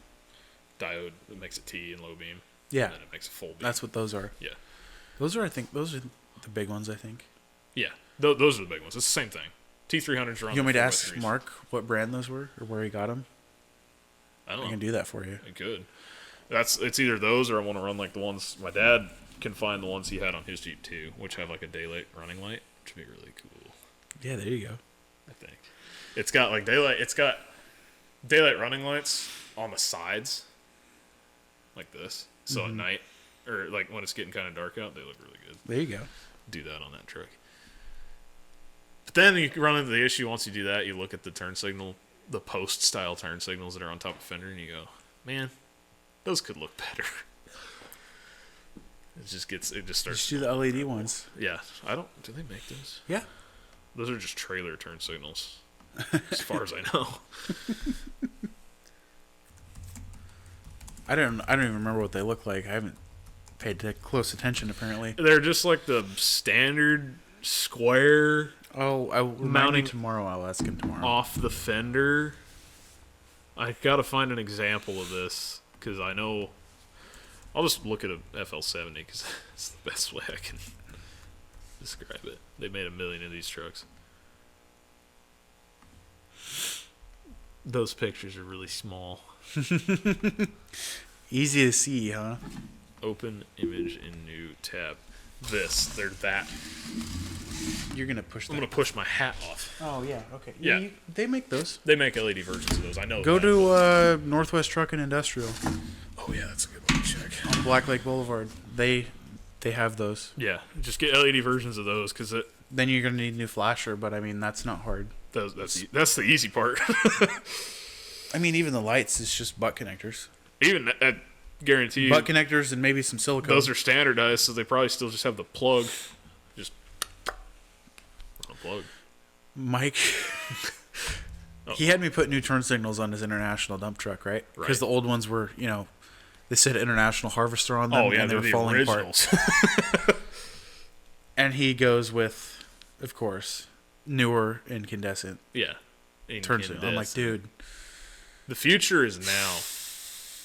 diode that makes a T and low beam. yeah, And then it makes a full beam. that's what those are. Yeah. Those are the big ones. I think. Yeah. Those are the big ones. It's the same thing. T300s are on You want me the to ask 4x3s. Mark what brand those were or where he got them? I don't I know. can do that for you. I could. It's either those or I want to run like the ones my dad can find the ones he had on his Jeep too, which have like a daylight running light, which would be really cool. Yeah, there you go. I think it's got like daylight. It's got daylight running lights on the sides, like this. So at night, or like when it's getting kind of dark out, they look really good. There you go. Do that on that truck. But then you run into the issue once you do that. You look at the turn signal, the post style turn signals that are on top of fender, and you go, man, those could look better. It just starts. Just do the LED ones. Yeah, do they make those? Yeah. Those are just trailer turn signals, as far as I know. I don't even remember what they look like. I haven't paid close attention apparently. They're just like the standard square Oh, I will remind Mounting me tomorrow. I'll ask him tomorrow. off the fender. I gotta find an example of this because I know. I'll just look at a FL70 because it's the best way I can describe it. They made 1 million of these trucks. Those pictures are really small. Easy to see, huh? Open image in new tab. They're that. You're gonna push. I'm gonna push my hat off. Oh yeah. Okay. Yeah. They make those. They make LED versions of those. I know. Go that. to Northwest Truck and Industrial Oh yeah, that's a good one to check. on Black Lake Boulevard. They have those. Yeah, just get LED versions of those because Then you're gonna need a new flasher, but I mean that's not hard. that's the easy part. I mean even the lights is just butt connectors. Even I guarantee you, Butt connectors and maybe some silicone. those are standardized, so they probably still just have the plug. Just run a plug. Mike. He had me put new turn signals on his International dump truck, right? Because Right. the old ones were, they said International Harvester on them, Oh yeah, and they they're were the falling originals. apart. And he goes with, of course, newer incandescent Yeah, turn signals. I'm like, dude, the future is now.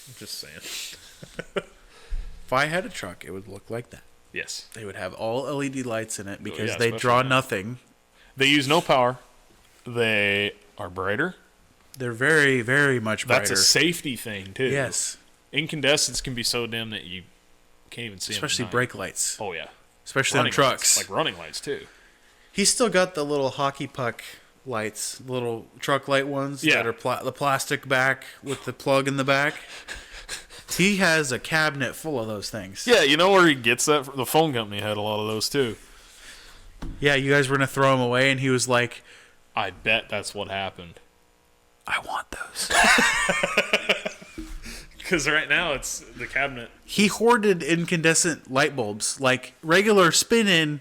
I'm just saying. if I had a truck, it would look like that. Yes, They would have all LED lights in it because yeah, they especially draw now. nothing. they use no power. They are brighter. They're very, very much brighter. That's a safety thing too. Yes, Incandescents can be so dim that you can't even see them. especially brake lights, Oh yeah, especially running on trucks. lights, like running lights too. He's still got the little hockey puck lights, little truck light ones Yeah. that are the plastic back with the plug in the back. He has a cabinet full of those things. Yeah, you know where he gets that from? The phone company had a lot of those too. Yeah, you guys were going to throw him away, and he was like, I bet that's what happened. I want those. Because right now it's the cabinet. He hoarded incandescent light bulbs, like regular spin-in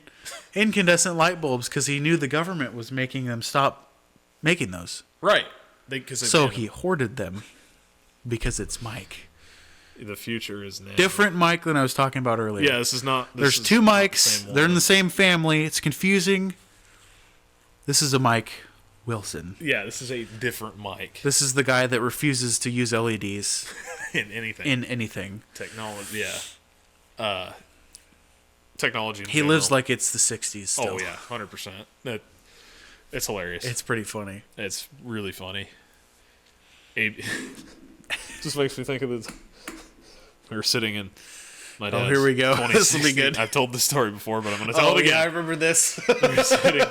incandescent light bulbs, because he knew the government was making them stop making those. Right. So he hoarded them because it's Mike. The future is now. Different Mike than I was talking about earlier. Yeah, this is not. There's is two not the Mikes. same one. They're in the same family. It's confusing. This is a Mike Wilson. Yeah, this is a different mic This is the guy that refuses to use LEDs in anything. in anything. Technology, yeah. Technology. In He general. lives like it's the 60s still. Oh yeah, 100%. It's hilarious. It's pretty funny. It's really funny. Just makes me think of this. We were sitting in my dad's here we go. This will be 2016 good. I've told this story before, but I'm going to tell it again. I remember this. We were sitting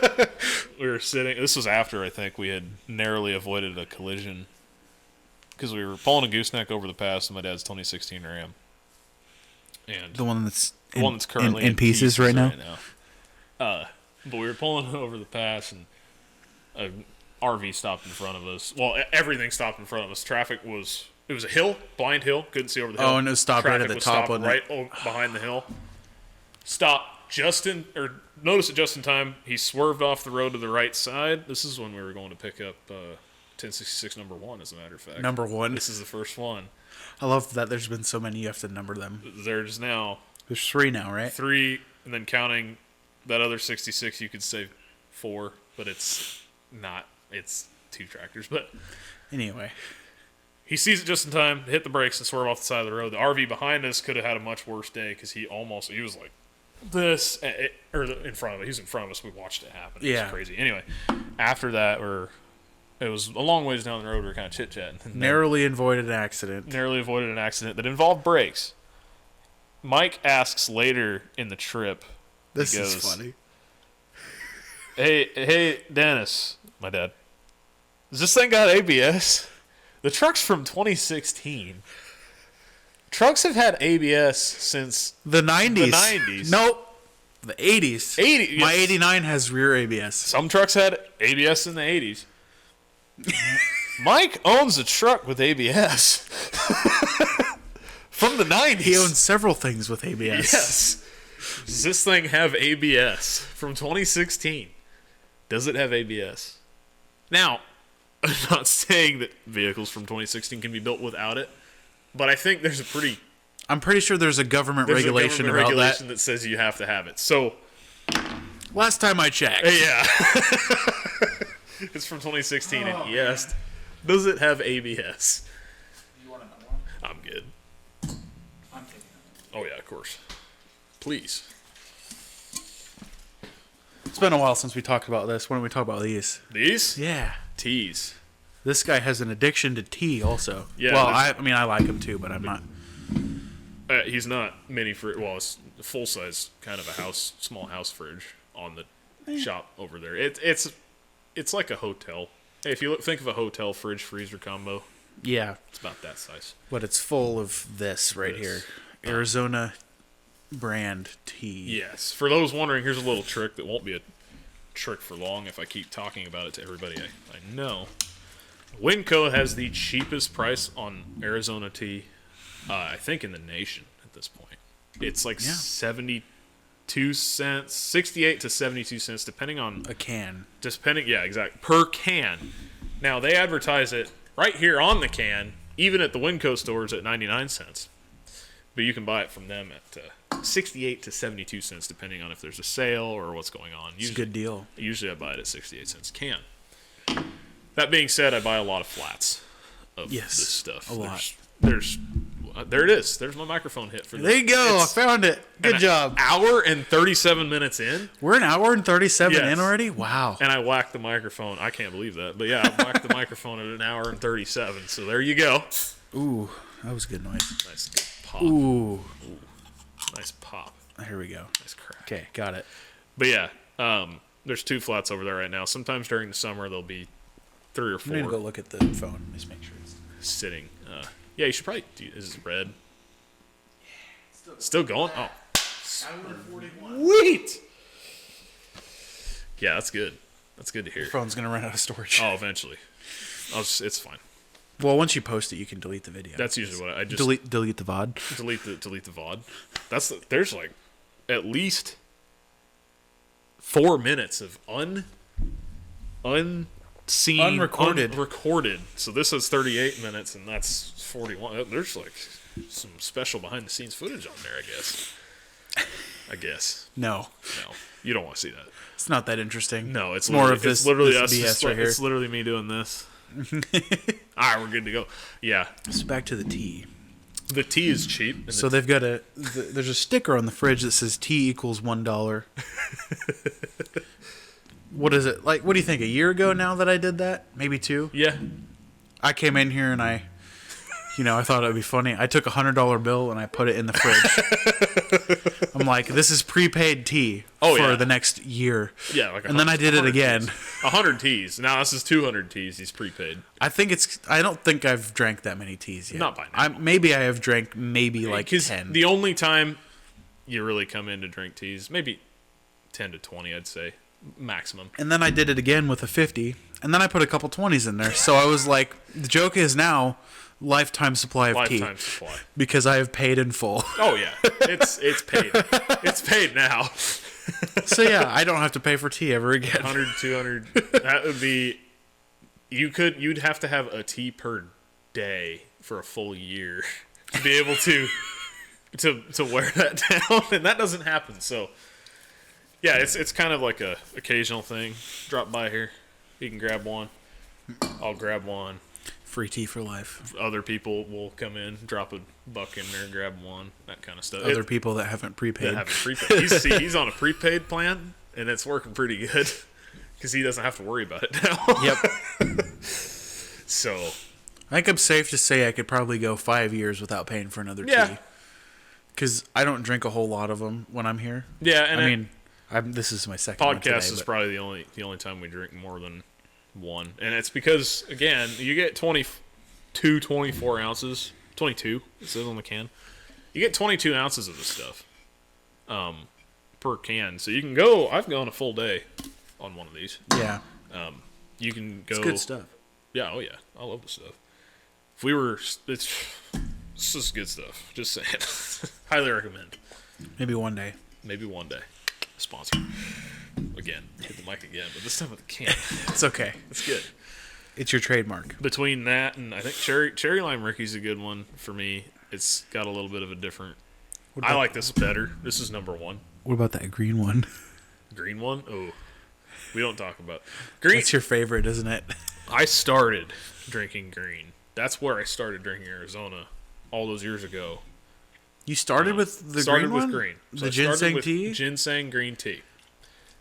we were sitting. This was after I think we had narrowly avoided a collision because we were pulling a gooseneck over the pass in my dad's 2016 Ram, and The one that's currently in pieces right now. But we were pulling over the pass, and an RV stopped in front of us. Well, everything stopped in front of us. Traffic was. It was a hill, blind hill. Couldn't see over the hill. Oh, and it was stopped right at the top, stopped right behind the hill. Stopped noticed it just in time. He swerved off the road to the right side. This is when we were going to pick up 1066 number 1, as a matter of fact. Number 1. This is the first one. I love that there's been so many you have to number them. There's now... There's 3 now, right? 3, and then counting that other 66, you could say 4, but it's not. It's 2 tractors. But anyway... He sees it just in time to hit the brakes and swerve off the side of the road. The RV behind us could have had a much worse day because he was like this, or in front of us. He was in front of us. We watched it happen. It was crazy. Anyway, after that, it was a long ways down the road. We were kind of chit-chatting. Narrowly avoided an accident. Narrowly avoided an accident that involved brakes. Mike asks later in the trip. This is funny. Hey, Dennis, my dad. Does this thing got ABS? The truck's from 2016. Trucks have had ABS since the 90s. The 90s. Nope. The 80s. My 89 has rear ABS. Some trucks had ABS in the 80s. Mike owns a truck with ABS. From the 90s. He owns several things with ABS. Yes. Does this thing have ABS from 2016? Does it have ABS? Now, I'm not saying that vehicles from 2016 can be built without it, but I think there's I'm pretty sure there's a government regulation about that says you have to have it. So, last time I checked. Yeah. It's from 2016, and yes. Does it have ABS? Do you want another one? I'm good. I'm taking it. Oh, yeah, of course. Please. It's been a while since we talked about this. When did we talk about these? These? Yeah. Teas. This guy has an addiction to tea also. Yeah. Well, I mean, I like him too, but I'm not. He's not mini fridge. Well, it's a full size kind of a small house fridge on the shop over there. It's like a hotel. Hey, if you think of a hotel fridge freezer combo, Yeah. it's about that size. But it's full of this right here. Arizona brand tea. Yes. For those wondering, here's a little trick that won't be a trick for long if I keep talking about it to everybody I know. Winco has the cheapest price on Arizona tea, I think, in the nation at this point. It's like 72 cents, 68 to 72 cents, depending on A can. yeah, exactly, per can. Now they advertise it right here on the can, even at the Winco stores at 99 cents. But you can buy it from them at 68 to 72 cents, depending on if there's a sale or what's going on. It's a good deal. Usually I buy it at 68 cents a can. That being said, I buy a lot of flats of this stuff. A lot. There it is. There's my microphone hit for this. There you go. I found it. Good job. Hour and 37 minutes in. We're an hour and 37 Yes. in already? Wow. And I whacked the microphone. I can't believe that. But yeah, I whacked the microphone at an hour and 37. So there you go. Ooh, that was a good noise. Nice good pop. Ooh. Nice pop. Here we go. Nice crack. Okay, got it. But yeah, there's 2 flats over there right now. Sometimes during the summer there'll be 3 or 4 I'm going to go look at the phone. Just make sure it's... sitting. Yeah, you should probably do. Is it red? Still going? Oh. Sweet! Yeah, that's good. That's good to hear. Your phone's going to run out of storage. Oh, eventually. It's fine. Well, once you post it, you can delete the video. That's usually what I just delete the VOD. delete the VOD. There's like at least 4 minutes of unseen, unrecorded. So this is 38 minutes, and that's 41. There's like some special behind the scenes footage on there, I guess. No, you don't want to see that. It's not that interesting. No, it's more of this. It's literally this us. BS right here. It's literally me doing this. All right, we're good to go. Yeah. So back to the tea. The tea is cheap. So they've got there's a sticker on the fridge that says tea equals $1. What is it? Like, what do you think? A year ago now that I did that? Maybe 2? Yeah. I came in here and I thought it'd be funny. I took $100 bill and I put it in the fridge. I'm like, this is prepaid tea for the next year. Yeah, like and then I did it again. 100 teas. Now this is 200 teas. He's prepaid. I don't think I've drank that many teas yet. Not by now. Maybe I have drank like 10. The only time you really come in to drink teas, maybe 10 to 20, I'd say, maximum. And then I did it again with a 50, and then I put a couple 20s in there. So I was like, the joke is now lifetime supply of tea. Lifetime supply. Because I have paid in full. Oh, yeah. It's paid. It's paid now. So, yeah, I don't have to pay for tea ever again. 100, 200. That would be... You'd have to have a tea per day for a full year to be able to wear that down, and that doesn't happen. So, yeah, it's kind of like a occasional thing. Drop by here, you can grab one. I'll grab one. Free tea for life. Other people will come in, drop a buck in there, grab one, that kind of stuff. Other people that haven't prepaid. He's on a prepaid plan, and it's working pretty good because he doesn't have to worry about it now. Yep. So, I think I'm safe to say I could probably go 5 years without paying for another tea. Because I don't drink a whole lot of them when I'm here. Yeah, and this is my second one today, podcast is probably the only time we drink more than one. And it's because, again, you get 24 ounces. 22, it says on the can. You get 22 ounces of this stuff per can. So you can go, I've gone a full day on one of these. Yeah. You can go. It's good stuff. Yeah, oh yeah. I love the stuff. If we were, this is good stuff. Just saying. Highly recommend. Maybe one day. Maybe one day. Sponsor. Again. Hit the mic again, but this time with the can. It's okay. It's good. It's your trademark. Between that and I think Cherry Lime Ricky's a good one for me. It's got a little bit of a different... I like this better. This is number one. What about that green one? Green one? Oh. We don't talk about... Green. That's your favorite, isn't it? I started drinking green. That's where I started drinking Arizona all those years ago. You started with the green one? Green. So the ginseng tea? Ginseng green tea.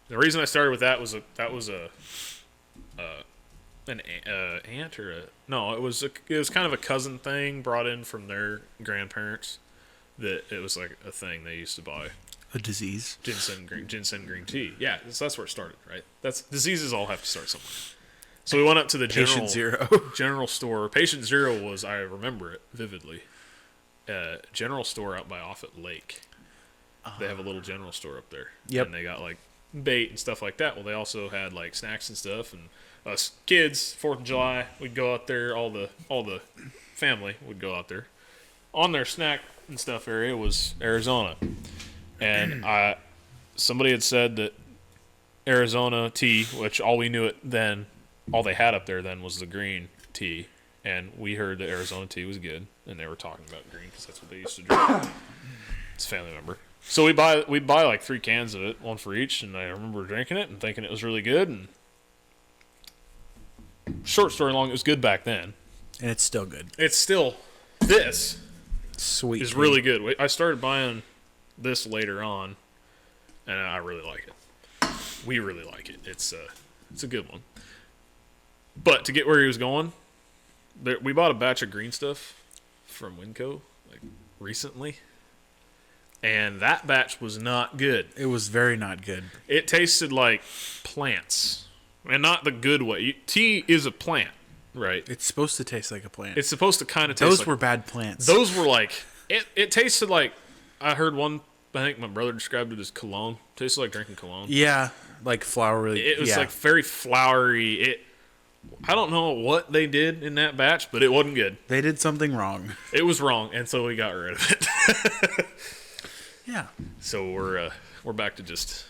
The reason I started with that was an aunt or it was kind of a cousin thing brought in from their grandparents. That it was like a thing they used to buy. A disease. Ginseng green tea. Yeah, that's where it started, right? Diseases all have to start somewhere. So we went up to the general store. Patient Zero was, I remember it vividly, general store out by Offutt Lake. They have a little general store up there. Yep. And they got like bait and stuff like that. Well, they also had like snacks and stuff. And us kids, 4th of July, we'd go out there. All the family would go out there. On their snack and stuff area was Arizona. And somebody had said that Arizona tea, which all we knew it then, all they had up there then was the green tea, and we heard that Arizona tea was good, and they were talking about green because that's what they used to drink. It's a family member. So we'd buy like 3 cans of it, one for each, and I remember drinking it and thinking it was really good. And short story long, it was good back then. And it's still good. It's still, this Sweet is tea. really good. I started buying this later on, and I really like it. We really like it. It's a good one. But to get where he was going, we bought a batch of green stuff from Winco like recently, and that batch was not good. It was very not good. It tasted like plants, and not the good way. Tea is a plant, right? It's supposed to taste like a plant. It's supposed to kind of taste Those like... were bad plants. Those were like... It tasted like... I heard one... I think my brother described it as cologne. It tasted like drinking cologne. Yeah, like flowery. It was like very flowery. I don't know what they did in that batch, but it wasn't good. They did something wrong. It was wrong, and so we got rid of it. Yeah. So we're back to just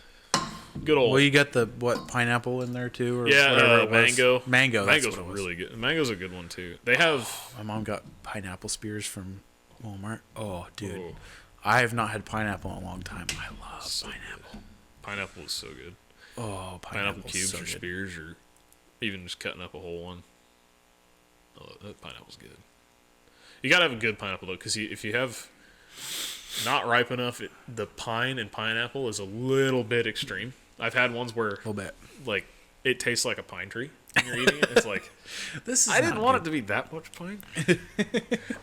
good old... Well, you got the, pineapple in there too? Or yeah, whatever it was. mango. Mango, that's Mango's what it was. really good. Mango's a good one, too. They have... My mom got pineapple spears from Walmart. Oh, dude. Oh. I have not had pineapple in a long time. I love pineapple. Good. Pineapple is so good. Oh, Pineapple cubes so or good. spears, or even just cutting up a whole one. Oh, that pineapple's good. You gotta have a good pineapple though, because if you have not ripe enough, the pine and pineapple is a little bit extreme. I've had ones where A little bit. like it tastes like a pine tree. when you're eating it. It's like, This is I didn't not want good. it to be that much pine.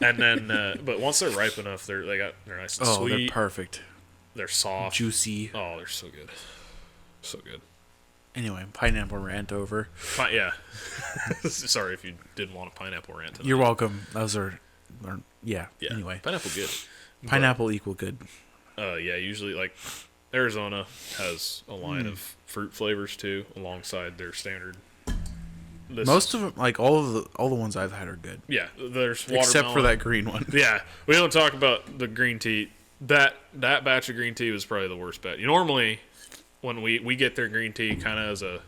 And then, but once they're ripe enough, they're nice and Oh, they're sweet. perfect. They're soft, Juicy. Oh, they're so good, so good. Anyway, pineapple rant over. Yeah. Sorry if you didn't want a pineapple rant tonight. You're welcome. Those are yeah. Yeah. Anyway, Pineapple good. pineapple equal good. Yeah, usually like Arizona has a line of fruit flavors too, alongside their standard. Most of them, like all the ones I've had are good, Yeah, there's watermelon. except for that green one. Yeah, we don't talk about the green tea. That batch of green tea was probably the worst batch. Normally, when we get their green tea kind of as a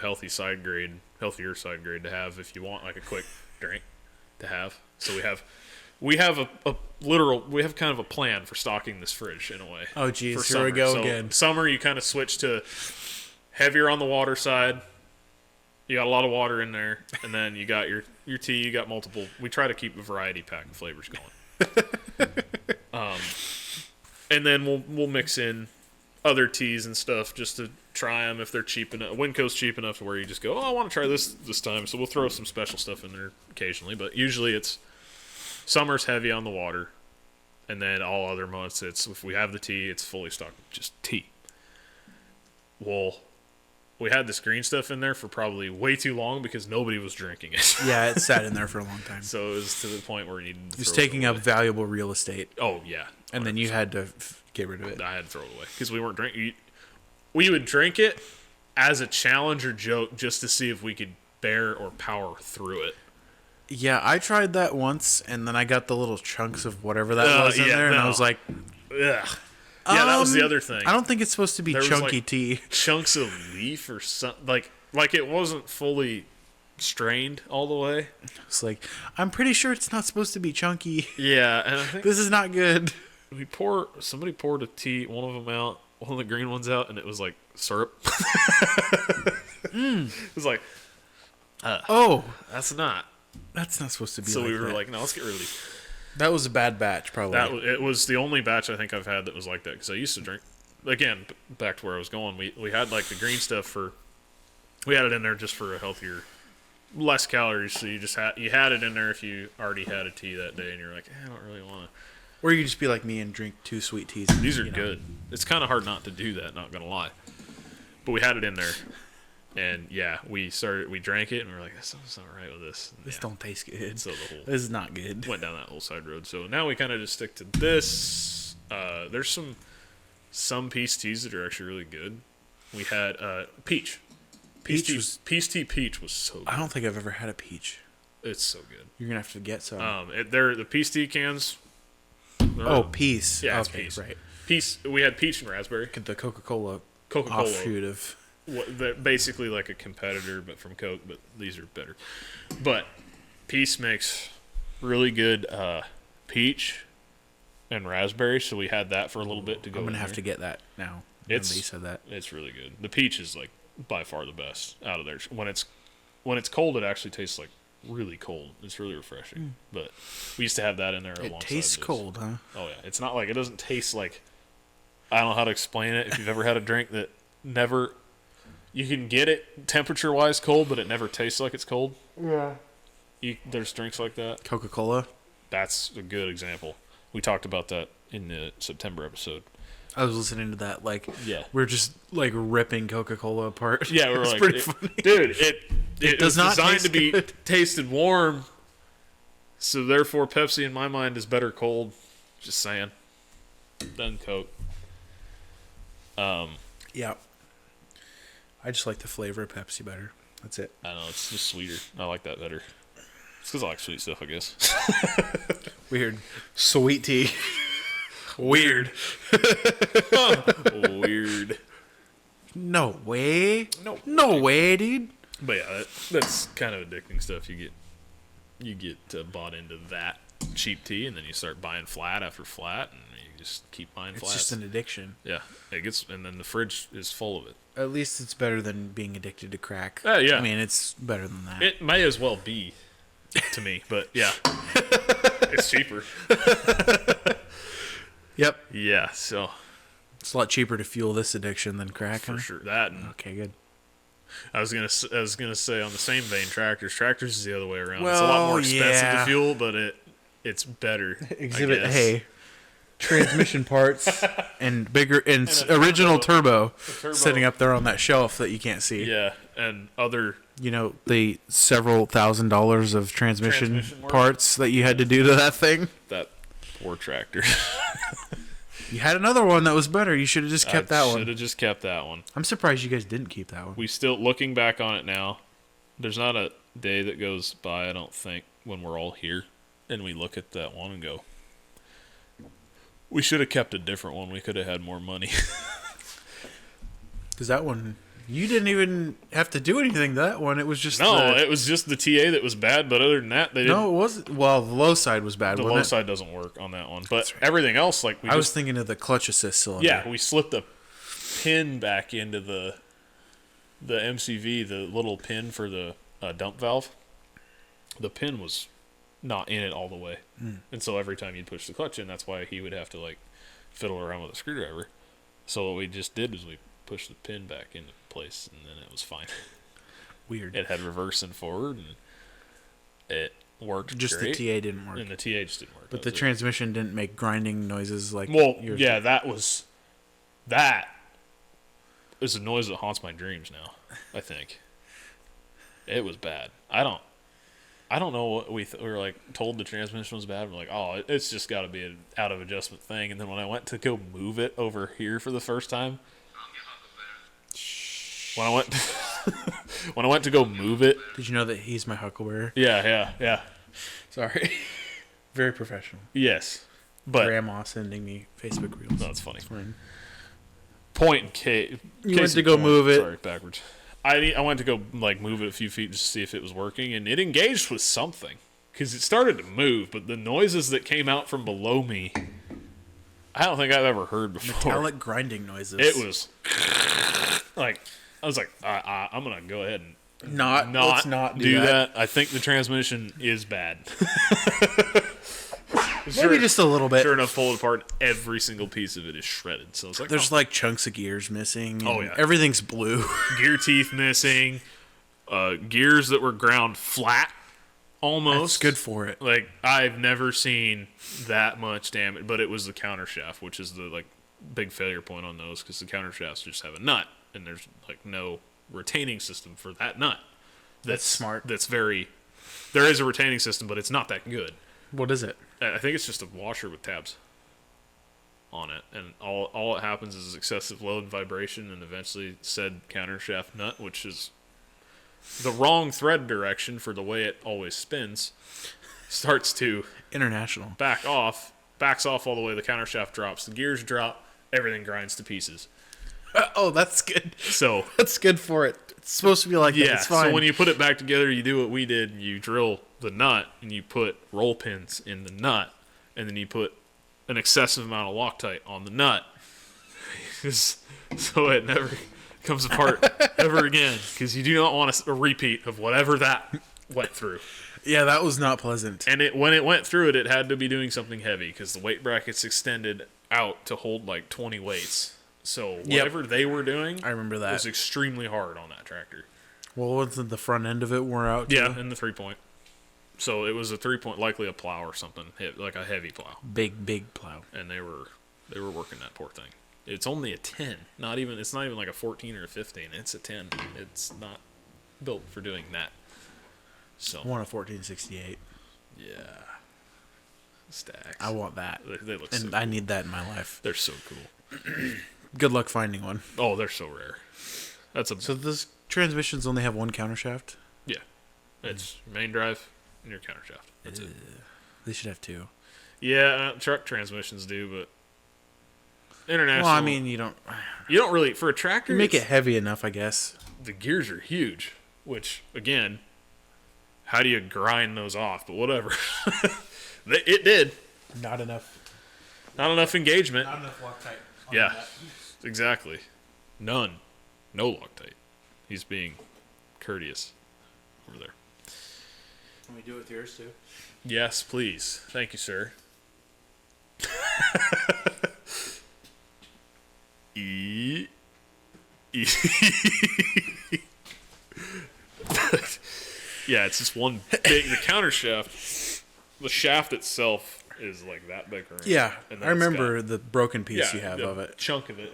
healthier side grade to have if you want like a quick drink to have. So we have kind of a plan for stocking this fridge in a way. Oh, geez, for here we summer. go So again. Summer, you kind of switch to heavier on the water side. You got a lot of water in there, and then you got your tea. You got multiple. We try to keep a variety pack of flavors going. And then we'll mix in other teas and stuff just to try them if they're cheap enough. Winco's cheap enough to where you just go, oh, I want to try this time. So we'll throw some special stuff in there occasionally, but usually it's summer's heavy on the water, and then all other months it's if we have the tea, it's fully stocked with just tea. Well, we had this green stuff in there for probably way too long because nobody was drinking it. Yeah, it sat in there for a long time. So it was to the point where we needed to It's throw it taking up away. valuable real estate, Oh yeah, and then you 100%. had to get rid of it. I had to throw it away because we weren't drinking. We would drink it as a challenge or joke just to see if we could bear or power through it. Yeah, I tried that once, and then I got the little chunks of whatever that was in yeah, there, and I no. was like, Ugh. Yeah, that was the other thing. I don't think it's supposed to be There was, chunky like, tea. Chunks of leaf or something like it wasn't fully strained all the way. It's like, I'm pretty sure it's not supposed to be chunky. Yeah, and I think This is not good. somebody poured a tea, one of them out, one of the green ones out, and it was like syrup. It was like, Oh, that's not. that's not supposed to be So like we were that. like, no, let's get rid of these. That was a bad batch, probably. It was the only batch I think I've had that was like that because I used to drink. Again, back to where I was going. We had like the green stuff we had it in there just for a healthier, less calories. So you had it in there if you already had a tea that day and you're like, I don't really want to. Or you could just be like me and drink 2 sweet teas. These are you know. good. It's kind of hard not to do that. Not gonna lie, but we had it in there, and yeah, we drank it and we were like, something's not right with this. And This yeah, don't taste good. so the whole This is not good. went down that whole side road. So now we kind of just stick to this. There's some peace teas that are actually really good. We had peach. Peach Peace tea peach was so good. I don't think I've ever had a peach. It's so good. You're going to have to get some. They're the peace tea cans. oh, peace. Yeah, it's okay, peace. right. Peace. We had peach and raspberry. The Coca-Cola Coca-Cola. offshoot of... They're basically like a competitor, but from Coke. But these are better. But Peace makes really good peach and raspberry. So we had that for a little bit to go. I'm going to in have there. to get that now. It's- Now that you said that. It's really good. The peach is like by far the best out of there. When it's cold, it actually tastes like really cold. It's really refreshing. But we used to have that in there. It alongside tastes this. cold, huh? Oh yeah, it's not like it doesn't taste like. I don't know how to explain it. If you've ever had a drink that never, you can get it temperature wise cold, but it never tastes like it's cold. Yeah. There's drinks like that. Coca-Cola? That's a good example. We talked about that in the September episode. I was listening to that, like, Yeah. we're just, like, ripping Coca-Cola apart. Yeah, we were It's like, pretty funny. dude, it does was not designed taste to be good. tasted warm, so therefore Pepsi in my mind is better cold. Just saying. Than Coke. Yeah. I just like the flavor of Pepsi better. That's it. I know it's just sweeter. I like that better. It's because I like sweet stuff, I guess. Weird. Sweet tea. Weird. Weird. No way. No. No way, dude. But yeah, that's kind of addicting stuff. You get bought into that cheap tea, and then you start buying flat after flat, and you just keep buying It's flats. just an addiction. Yeah, and then the fridge is full of it. At least it's better than being addicted to crack. Yeah. I mean, it's better than that. It may as well be to me, but yeah, it's cheaper. Yep. Yeah, so It's a lot cheaper to fuel this addiction than crack. for huh? sure that. And Okay, good. I was gonna say on the same vein, tractors is the other way around. It's a lot more Well, expensive yeah. to fuel, but it's better. Exhibit I guess. A. Transmission parts and bigger and original turbo sitting up there on that shelf that you can't see. Yeah, and other You know, the several $1,000s of transmission Transmission work? parts that you had to do to that thing. that poor tractor. You had another one that was better. You should have just kept that Should one. have just kept that one. I'm surprised you guys didn't keep that one. We still looking back on it now. There's not a day that goes by, I don't think, when we're all here and we look at that one and go, we should have kept a different one. We could have had more money. Because that one, you didn't even have to do anything to that one. It was just No, it was just the TA that was bad, but other than that, they didn't. No, it wasn't. Well, the low side was bad, The wasn't low it? side doesn't work on that one, but everything else, like I was thinking of the clutch assist cylinder. yeah, we slipped the pin back into the MCV, the little pin for the dump valve. The pin was not in it all the way, and so every time you'd push the clutch in, that's why he would have to like fiddle around with a screwdriver. So what we just did was we pushed the pin back into place, and then it was fine. Weird. It had reverse and forward, and it worked Just great. the TA didn't work. And the TA just didn't work. But That the was it. transmission didn't make grinding noises like Well, yours yeah, did. that is a noise that haunts my dreams now. I think it was bad. I don't know what we were like told the transmission was bad. We're like, oh, it's just got to be an out of adjustment thing. And then when I went to go move it over here for the first time, when I went to go move it, Did you know that he's my huckleberry? yeah, Sorry. Very professional. yes, but Grandma sending me Facebook reels. that's funny. Fine. Point in case You went to go move it. Sorry, backwards. I went to go like move it a few feet just to see if it was working, and it engaged with something because it started to move, but the noises that came out from below me, I don't think I've ever heard before. Metallic grinding noises. It was like I was like, I'm gonna go ahead and let's not do that. I think the transmission is bad. Maybe just a little bit. Sure enough, pulled apart. Every single piece of it is shredded. So it's like There's like chunks of gears missing. And Oh, yeah. everything's blue. gear teeth missing, gears that were ground flat, almost. It's good for it. Like I've never seen that much damage, but it was the counter shaft, which is the like big failure point on those because the counter shafts just have a nut, and there's like no retaining system for that nut. That's smart. That's very. There is a retaining system, but it's not that good. What is it? I think it's just a washer with tabs on it, and all it happens is excessive load and vibration, and eventually said counter shaft nut, which is the wrong thread direction for the way it always spins, starts to International. backs off all the way. The counter shaft drops, the gears drop, everything grinds to pieces. Oh, that's good. So That's good for it. It's supposed to be like that. yeah, It's fine. so when you put it back together, you do what we did. You drill the nut, and you put roll pins in the nut, and then you put an excessive amount of Loctite on the nut. So it never comes apart ever again, because you do not want a repeat of whatever that went through. Yeah, that was not pleasant. And when it went through it had to be doing something heavy, because the weight brackets extended out to hold like 20 weights. So whatever they were doing I remember that. was extremely hard on that tractor. Well, wasn't the front end of it wore out? Too? Yeah, and the 3-point. So it was a 3-point, likely a plow or something, like a heavy plow. Big plow. And they were working that poor thing. It's only a 10. It's not even like a 14 or a 15. It's a 10. It's not built for doing that. So I want a 1468. yeah, stacks. I want that. They look And so. I need that in my life. They're so cool. Good luck finding one. Oh, they're so rare. That's a So those transmissions only have one counter shaft? yeah. It's your main drive and your counter shaft. That's it. They should have two. Yeah, truck transmissions do, but international. Well, I mean, you don't you don't really for a tractor. make it it's- heavy enough, I guess. The gears are huge, which again, how do you grind those off? But whatever. It did. Not enough. Not enough engagement. enough Loctite. Yeah, exactly. None. No Loctite. He's being courteous over there. Can we do it with yours too? Yes, please. Thank you, sir. e. Yeah, it's just one big. The counter shaft, the shaft itself is like that big. Around. Yeah, And then I it's remember got- the broken piece yeah, you have the of it. chunk of it.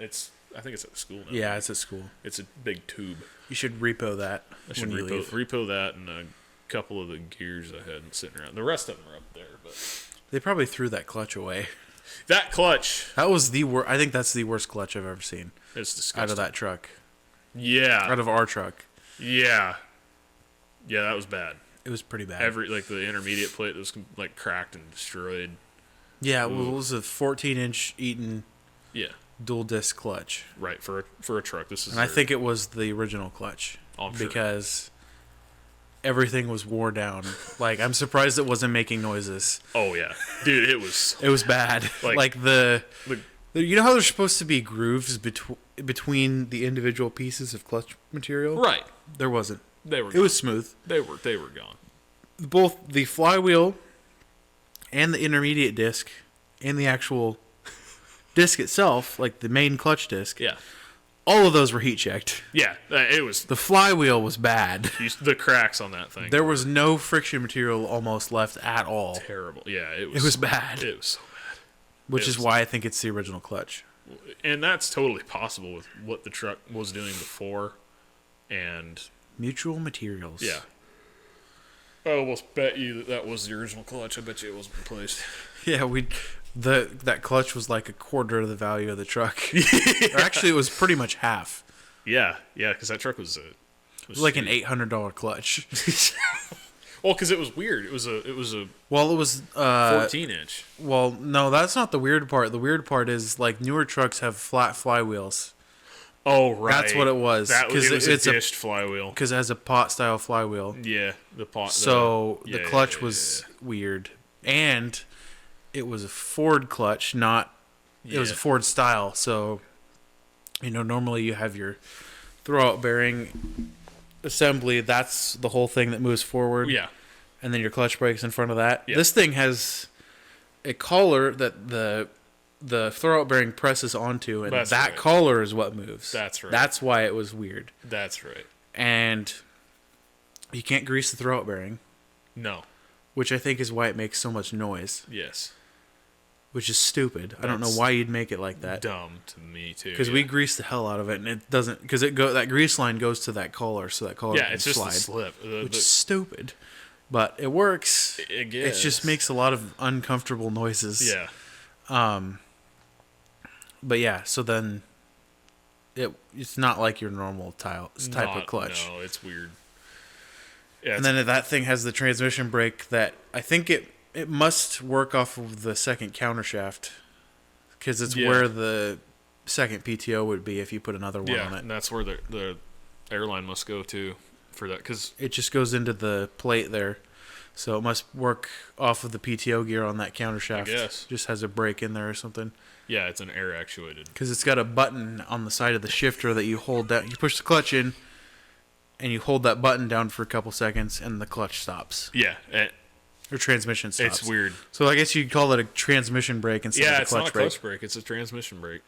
I think it's at the school now. Yeah, it's at school. It's a big tube. You should repo that I should when you leave. repo that and a couple of the gears I had sitting around. The rest of them are up there, but They probably threw that clutch away. that clutch That was the worst. I think that's the worst clutch I've ever seen is disgusting. out of that truck, Yeah, out of our truck. yeah, that was bad. It was pretty bad. Like the intermediate plate was like cracked and destroyed. Yeah, it was a 14-inch Eaton Yeah, dual disc clutch, right for a truck. This is and I their- think it was the original clutch I'm sure. because everything was wore down. Like, I'm surprised it wasn't making noises. Oh yeah, dude, it was It was bad. Like- Like the the- you know how there's supposed to be grooves between the individual pieces of clutch material? right. There wasn't. They were. It was smooth. They were gone. Both the flywheel and the intermediate disc and the actual disc itself, like the main clutch disc, Yeah, all of those were heat checked. yeah. It was The flywheel was bad. the cracks on that thing. There was no friction material almost left at all, terrible. Yeah, It was bad. It was so which it is was- why I think it's the original clutch. bad, and that's totally possible with what the truck was doing before, and Mutual Materials. yeah. I almost bet you that was the original clutch. I bet you it wasn't replaced. Yeah, that clutch was like a quarter of the value of the truck. Or actually, it was pretty much half. Yeah, because that truck was It was like an sweet. $800 clutch. Well, because it was weird. It was a Well, it was 14-inch. Well, no, that's not the weird part. The weird part is like newer trucks have flat flywheels Oh, right. That's what it was, That 'cause it was it's a a- dished flywheel. because it has a pot style flywheel. Yeah, the pot. So the yeah, clutch yeah, was weird, and it was a Ford clutch, not it was a Yeah. Ford style. So normally you have your throwout bearing assembly. That's the whole thing that moves forward. Yeah, And then your clutch brakes in front of that. Yeah. This thing has a collar that the throwout bearing presses onto, and That's that right. collar is what moves. That's right. That's why it was weird. that's right. And you can't grease the throwout bearing, No. which I think is why it makes so much noise, Yes. which is stupid. I don't know That's why you'd make it like that. Dumb to me too. Because we grease the hell out of it, and it doesn't. Because that grease line goes to that collar, so that collar yeah, can it's just slide, a slip. which is stupid. But it works. I It guess. just makes a lot of uncomfortable noises. Yeah. But yeah, so then it's not like your normal type of clutch. No, it's weird. Yeah, And then that thing has the transmission brake that I think it must work off of the second countershaft, because it's Yeah. where the second PTO would be if you put another one on it. and that's where the airline must go to for that. Because It just goes into the plate there, so it must work off of the PTO gear on that countershaft. guess. Just has a brake in there or something, yeah, it's an air actuated. because it's got a button on the side of the shifter that you hold down. You push the clutch in, and you hold that button down for a couple seconds, and the clutch stops. Yeah, Or transmission stops. it's weird. So I guess you'd call it a transmission brake instead of Yeah, a it's clutch not a brake. clutch brake; it's a transmission brake.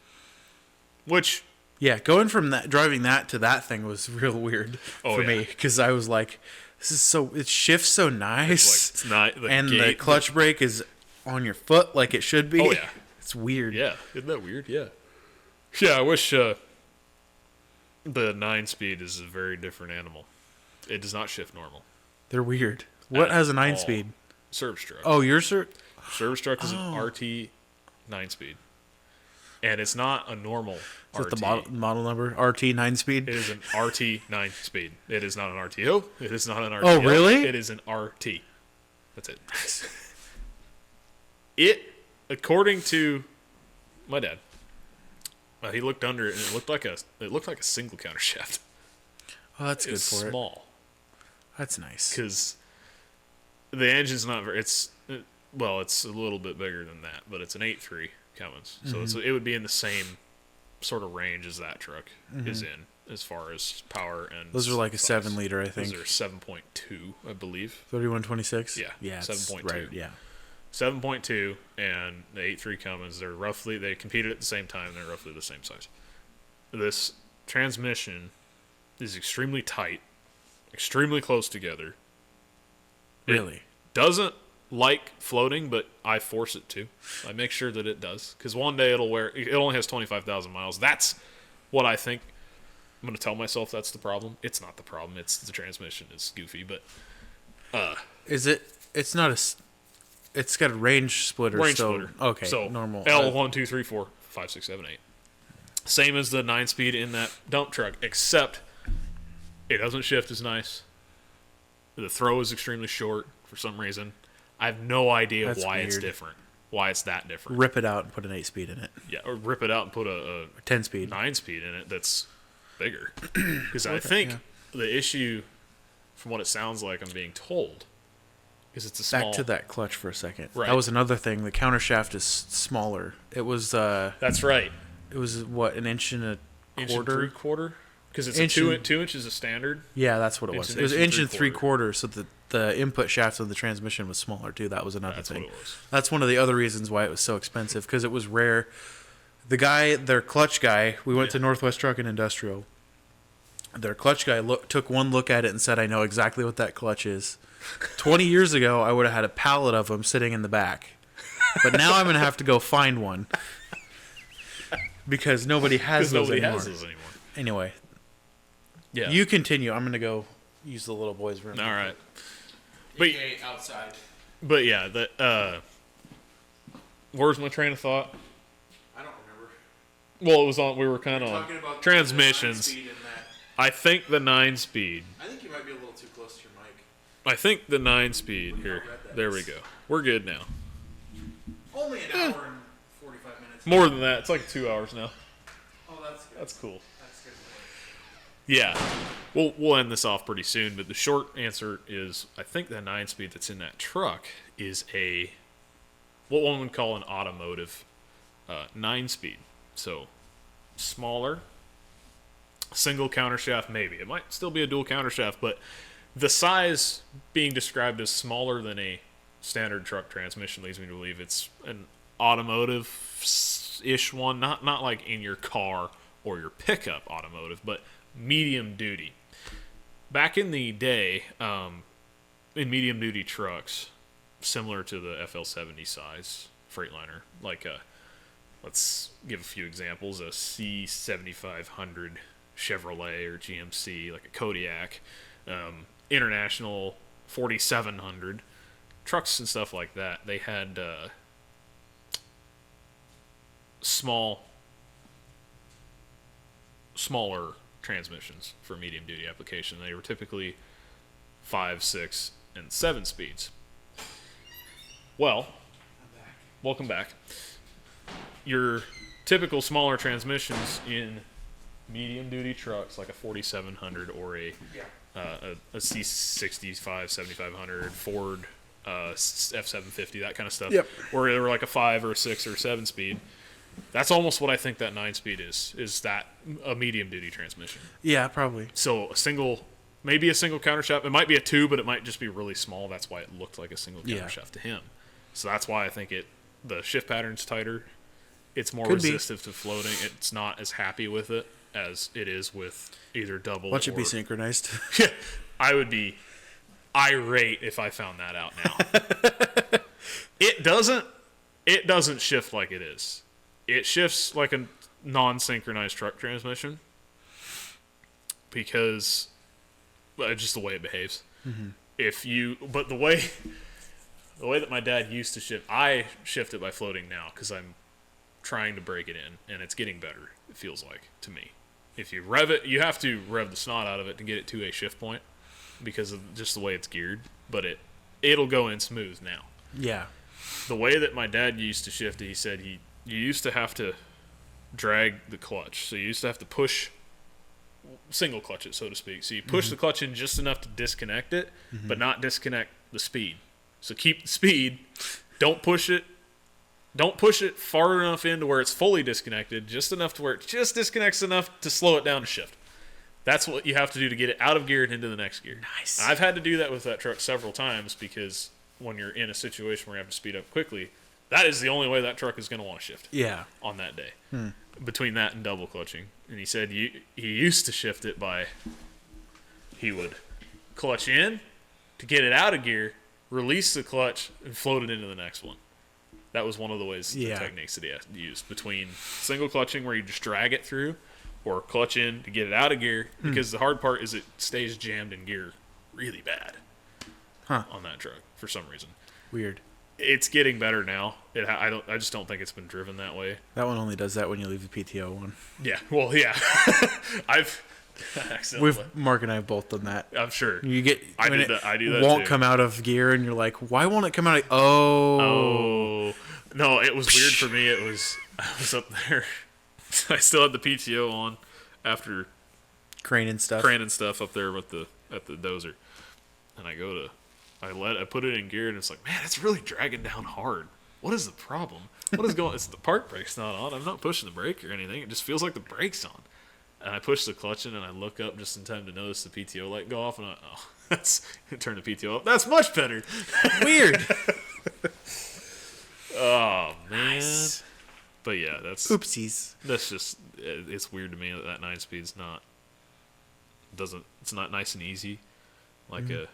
Which Yeah, going from driving that to that thing was real weird Oh, for yeah. me, because I was like, it shifts so nice, it's not the and the gate- clutch brake is on your foot like it should be. Oh, yeah. It's weird. Yeah, isn't that weird? Yeah. Yeah, I wish the 9-speed is a very different animal. It does not shift normal. They're weird. What At has a all. 9-speed? Service truck. Oh, yours are. Service truck is Oh. an RT 9-speed. And it's not a normal Is RT. that the model number? RT 9-speed? It is an RT 9-speed. It is not an RTO. It is not an RTO. Oh, really? It is an RT. That's it. It, according to my dad, he looked under it and it looked like a single counter shaft. Oh, that's good It's for it. small That's nice. because the engine's not very. It's a little bit bigger than that, but it's an 8.3 Cummins, so it would be in the same sort of range as that truck is in as far as power and. Those are like a size. 7-liter, I think. Those are 7.2, I believe. 3126? Yeah, Yeah, it's 7.2. Right, yeah. 7.2 and the 8.3 Cummins, they competed at the same time. They're roughly the same size. This transmission is extremely tight, extremely close together, Really? Doesn't like floating, but I force it to. I make sure that it does, because one day it'll wear. It only has 25,000 miles. That's what I think. I'm gonna tell myself that's the problem. It's not the problem. It's the transmission is goofy, but Is it? It's not a. It's got a range splitter. range so, splitter. Okay. So normal. L 1 2 3 4 5 6 7 8. Same as the 9-speed in that dump truck, except it doesn't shift as nice. The throw is extremely short for some reason. I have no idea That's why it's weird. different. Why it's that different. Rip it out and put an 8-speed in it. Yeah, or rip it out and put a 10-speed. 9-speed in it that's bigger. Because I think the issue, from what it sounds like, I'm being told, is it's a small. Back to that clutch for a second. Right. That was another thing. The counter shaft is smaller. It was. That's right. It was what, an inch and a Inch and quarter. 3/4. Because it's Inch a and- 2 inches a standard. Yeah, that's what it Inch was. and It was inch an and inch and 3/4. 3/4. So the input shaft of the transmission was smaller too. That was another That's thing. what it was. That's one of the other reasons why it was so expensive, because it was rare. The guy, their clutch guy, we went to Northwest Truck and Industrial. Their clutch guy took one look at it and said, "I know exactly what that clutch is." 20 years ago, I would have had a pallet of them sitting in the back, but now I'm gonna have to go find one because nobody has Because those nobody anymore. has those anymore. Anyway, Yeah. you continue. I'm gonna go use the little boy's room. All right. But outside. But yeah, where's my train of thought? I don't remember. Well, it was on. We were kind of Talking about transmissions. the 9-speed and that. I think the 9-speed. I think you might be a little too close to your mic. I think the 9-speed here. There we go. We're good now. Only an hour and 45 minutes. More than that. It's like 2 hours now. Oh, that's good. That's cool. That's good. Yeah. We'll end this off pretty soon, but the short answer is I think the 9-speed that's in that truck is what one would call an automotive 9-speed. So smaller, single countershaft maybe. It might still be a dual countershaft, but the size being described as smaller than a standard truck transmission leads me to believe it's an automotive-ish one, not like in your car or your pickup automotive, but medium duty. Back in the day, in medium duty trucks, similar to the FL70 size Freightliner, like let's give a few examples: a C7500 Chevrolet or GMC, like a Kodiak, International 4700 trucks and stuff like that. They had smaller transmissions for medium duty application. They were typically 5, 6, and 7 speeds. Well, welcome back. Your typical smaller transmissions in medium duty trucks like a 4700 or a C65, 7500, Ford F750, that kind of stuff. Yep. Where they were like a 5 or a 6 or 7 speed. That's almost what I think that 9-speed is that a medium duty transmission. Yeah, probably. So maybe a single countershaft. It might be a 2, but it might just be really small. That's why it looked like a single Yeah. countershaft to him. So that's why I think the shift pattern's tighter. It's more Could be. resistive to floating. It's not as happy with it as it is with either double Watch it be or... synchronized. I would be irate if I found that out now. It doesn't shift like it is. It shifts like a non-synchronized truck transmission because just the way it behaves. Mm-hmm. But the way that my dad used to shift, I shift it by floating now because I'm trying to break it in, and it's getting better. It feels like to me. If you rev it, you have to rev the snot out of it to get it to a shift point because of just the way it's geared. But it'll go in smooth now. Yeah. The way that my dad used to shift it, he said you used to have to drag the clutch. So you used to have to push, single clutch it, so to speak. So you push the clutch in just enough to disconnect it, but not disconnect the speed. So keep the speed. Don't push it far enough in to where it's fully disconnected, just enough to where it just disconnects enough to slow it down to shift. That's what you have to do to get it out of gear and into the next gear. Nice. I've had to do that with that truck several times because when you're in a situation where you have to speed up quickly, that is the only way that truck is going to want to shift. Yeah. On that day. Between that and double clutching. And he said he used to shift it by, he would clutch in to get it out of gear, release the clutch, and float it into the next one. That was one of the ways, the Yeah. techniques that he used between single clutching where you just drag it through, or clutch in to get it out of gear. Because the hard part is it stays jammed in gear really bad on that truck for some reason. Weird. It's getting better now. I just don't think it's been driven that way. That one only does that when you leave the PTO one. Yeah. Well, yeah. I've accidentally. Mark and I have both done that. I'm sure. You get I when do it that. I do that won't too. come out of gear, and you're like, why won't it come out? Oh, No, it was weird for me. I was up there. I still had the PTO on after crane and stuff. crane and stuff up there at the dozer, and I put it in gear, and it's like, man, it's really dragging down hard. What is the problem? What is going? It's the park brake's not on. I'm not pushing the brake or anything. It just feels like the brake's on. And I push the clutch in, and I look up just in time to notice the PTO light go off, and turn the PTO up. That's much better. Weird. Oh man. Nice. But yeah, that's Oopsies. just it's weird to me that 9-speed's it's not nice and easy like a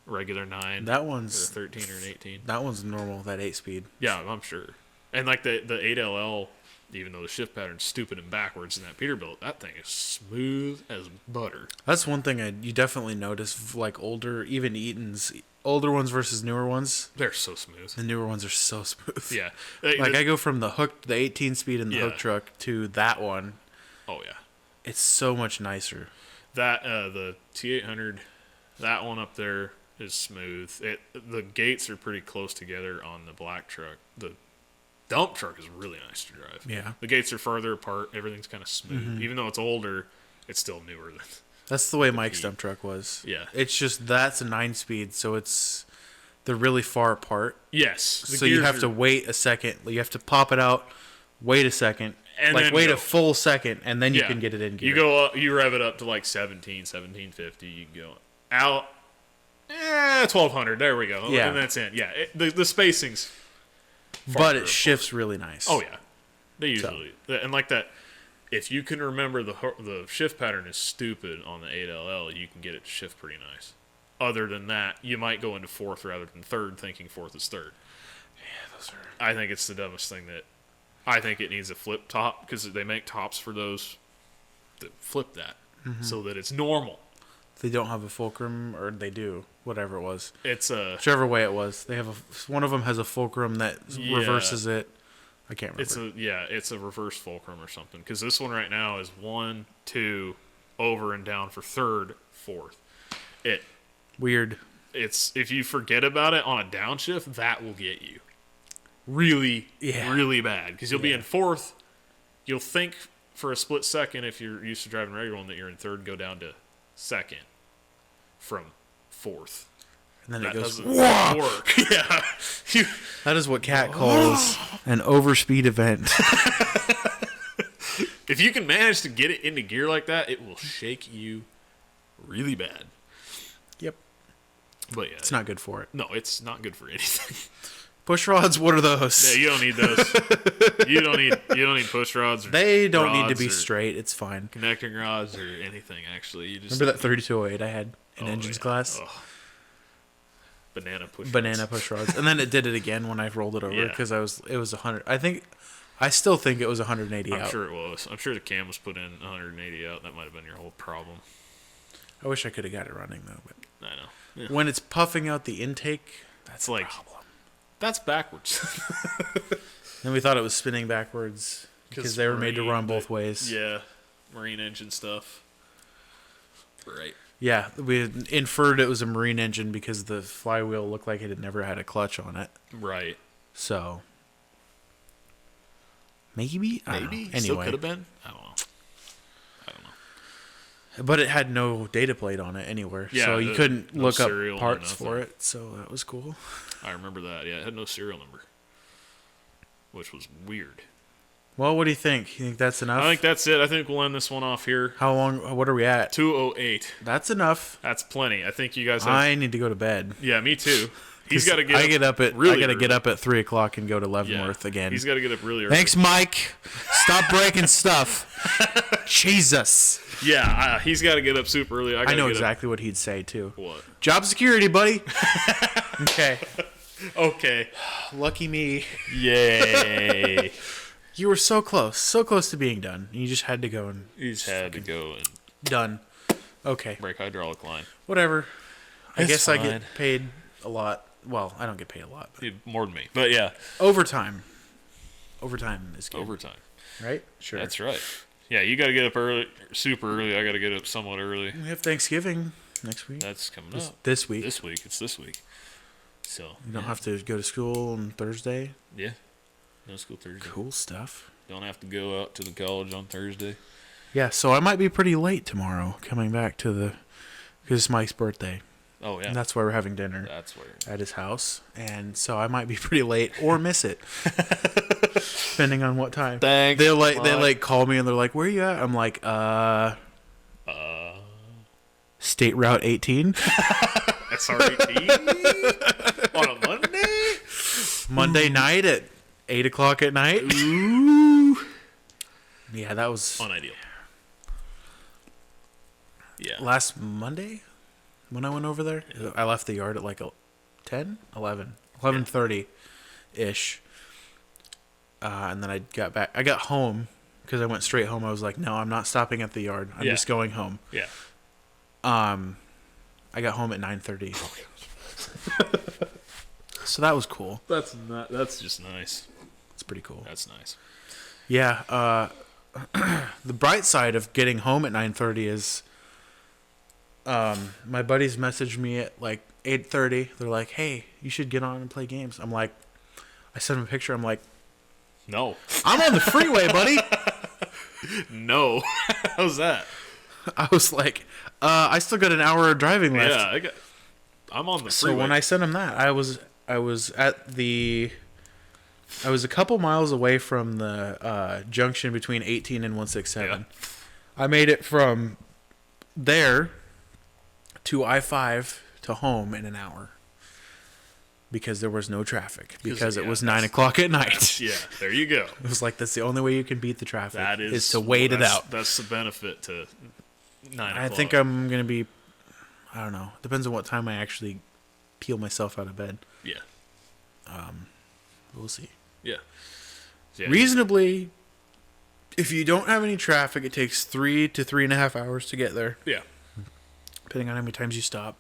regular 9 That or a one's 13 or an 18. that one's normal. That 8-speed. Yeah, I'm sure. And like the 8LL, even though the shift pattern's stupid and backwards in that Peterbilt, that thing is smooth as butter. That's one thing you definitely notice. Like even Eaton's older ones versus newer ones. They're so smooth. The newer ones are so smooth. Yeah. Like I go from the 18-speed in the Yeah. hook truck to that one. Oh yeah. It's so much nicer. That the T800, that one up there is smooth. The gates are pretty close together on the black truck. The dump truck is really nice to drive. Yeah. The gates are farther apart. Everything's kind of smooth. Mm-hmm. Even though it's older, it's still newer than. That's the way Mike's Heat. dump truck was. Yeah. It's just that's a 9-speed, so they're really far apart. Yes. the So you gears have are- to wait a second. You have to pop it out, wait a second, And like then wait go. a full second, and then you Yeah. can get it in gear. You go up, you rev it up to like 1750. You can go out. 1200. There we go. Yeah. And that's in. Yeah. The spacing's. but it farther shifts really nice. Oh yeah, they usually and like that. If you can remember the shift pattern is stupid on the 8LL, you can get it to shift pretty nice. Other than that, you might go into fourth rather than third, thinking fourth is third. Yeah, those are. I think it's the dumbest thing that. I think it needs a flip top because they make tops for those that flip that so that it's normal. They don't have a fulcrum, or they do, whatever it was. It's a Whichever way it was, they have one of them has a fulcrum that Yeah. reverses it. I can't remember. it's a reverse fulcrum or something because this one right now is 1, 2, over and down for third, fourth. Weird. It's if you forget about it on a downshift, that will get you really, Yeah. really bad because you'll be Yeah. in fourth. You'll think for a split second if you're used to driving a regular one that you're in third, go down to second from fourth. And then That it goes. doesn't work. Yeah. That is what Cat calls an overspeed event. If you can manage to get it into gear like that, it will shake you really bad. Yep. But yeah, It's not good for it. no, it's not good for anything. Push rods, what are those? Yeah, you don't need those. you don't need push rods. Or They don't need to rods be or straight. It's fine. connecting rods or anything. Actually, you just Remember that 3208 I had in engines yeah. class? Oh. Banana Banana push rods. And then it did it again when I rolled it over Yeah. because it was 100. I still think it was 180 I'm out. sure it was. I'm sure the cam was put in 180 out. That might have been your whole problem. I wish I could have got it running though. But I know. Yeah. when it's puffing out the intake, that's like- a problem. That's backwards. Then we thought it was spinning backwards because they were made to run both ways. Yeah, marine engine stuff. Right. Yeah, we had inferred it was a marine engine because the flywheel looked like it had never had a clutch on it. Right. So maybe I don't Maybe. know. Still Anyway, could have been. I don't know. but it had no data plate on it anywhere, Yeah, so you the- couldn't no look up serial, no parts for nothing. it. So that was cool. I remember that. Yeah, it had no serial number, which was weird. Well, what do you think? You think that's enough? I think that's it. I think we'll end this one off here. How long? What are we at? 2:08. That's enough. That's plenty. I think you guys have. I need to go to bed. Yeah, me too. He's got to get. I get up at. really I got to get early. up at 3:00 and go to Yeah. Leavenworth again. He's got to get up really early. Thanks, Mike. Stop breaking stuff. Jesus. Yeah, he's got to get up super early. I gotta know get exactly what he'd say too. Up, what? Job security, buddy. Okay. Okay. Lucky me. Yay. You were so close to being done. You just had to go and You just had to go and done. Okay. break hydraulic line. Whatever. I It's guess I fine. get paid a lot. Well, I don't get paid a lot. But Dude, more than me. But yeah, overtime. Overtime is good. overtime. Right? Sure. That's right. Yeah, you got to get up early, super early. I got to get up somewhat early. We have Thanksgiving next week. That's coming This, up. this week. This week. It's this week. So, You don't have to go to school on Thursday. yeah. No school Thursday. Cool stuff. Don't have to go out to the college on Thursday. Yeah, so I might be pretty late tomorrow coming back to the... Because it's Mike's birthday. Oh, yeah. And that's why we're having dinner That's where. at his house. And so I might be pretty late or miss it. Depending on what time. Thanks, They Mike. call me and they're like, "Where you at?" I'm like, State Route 18. SR18 on a Monday? Monday night at 8 o'clock at night. Ooh. Yeah, that was Unideal. Yeah. last Monday when I went over there. I left the yard at like 10, 11, 11:30-ish. And then I got back. I got home because I went straight home. I was like, no, I'm not stopping at the yard. I'm Yeah. just going home. Yeah. I got home at 9:30. So that was cool. That's just nice. It's pretty cool. That's nice. Yeah. The bright side of getting home at 9:30 is my buddies messaged me at like 8:30. They're like, hey, you should get on and play games. I'm like, I sent them a picture. I'm like, No. I'm on the freeway, buddy. No. How's that? I was like, I still got an hour of driving left. Yeah, I'm on the So freeway. when I sent him that, I was a couple miles away from the junction between 18 and 167. I made it from there to I-5 to home in an hour because there was no traffic because it yeah, was 9 o'clock at night. Yeah, there you go. It was like that's the only way you can beat the traffic That is to wait it out. That's the benefit to 9 I o'clock. think I'm gonna be. I don't know. Depends on what time I actually peel myself out of bed. Yeah. We'll see. Yeah. Yeah. Reasonably, if you don't have any traffic, it takes 3 to 3.5 hours to get there, Yeah. depending on how many times you stop.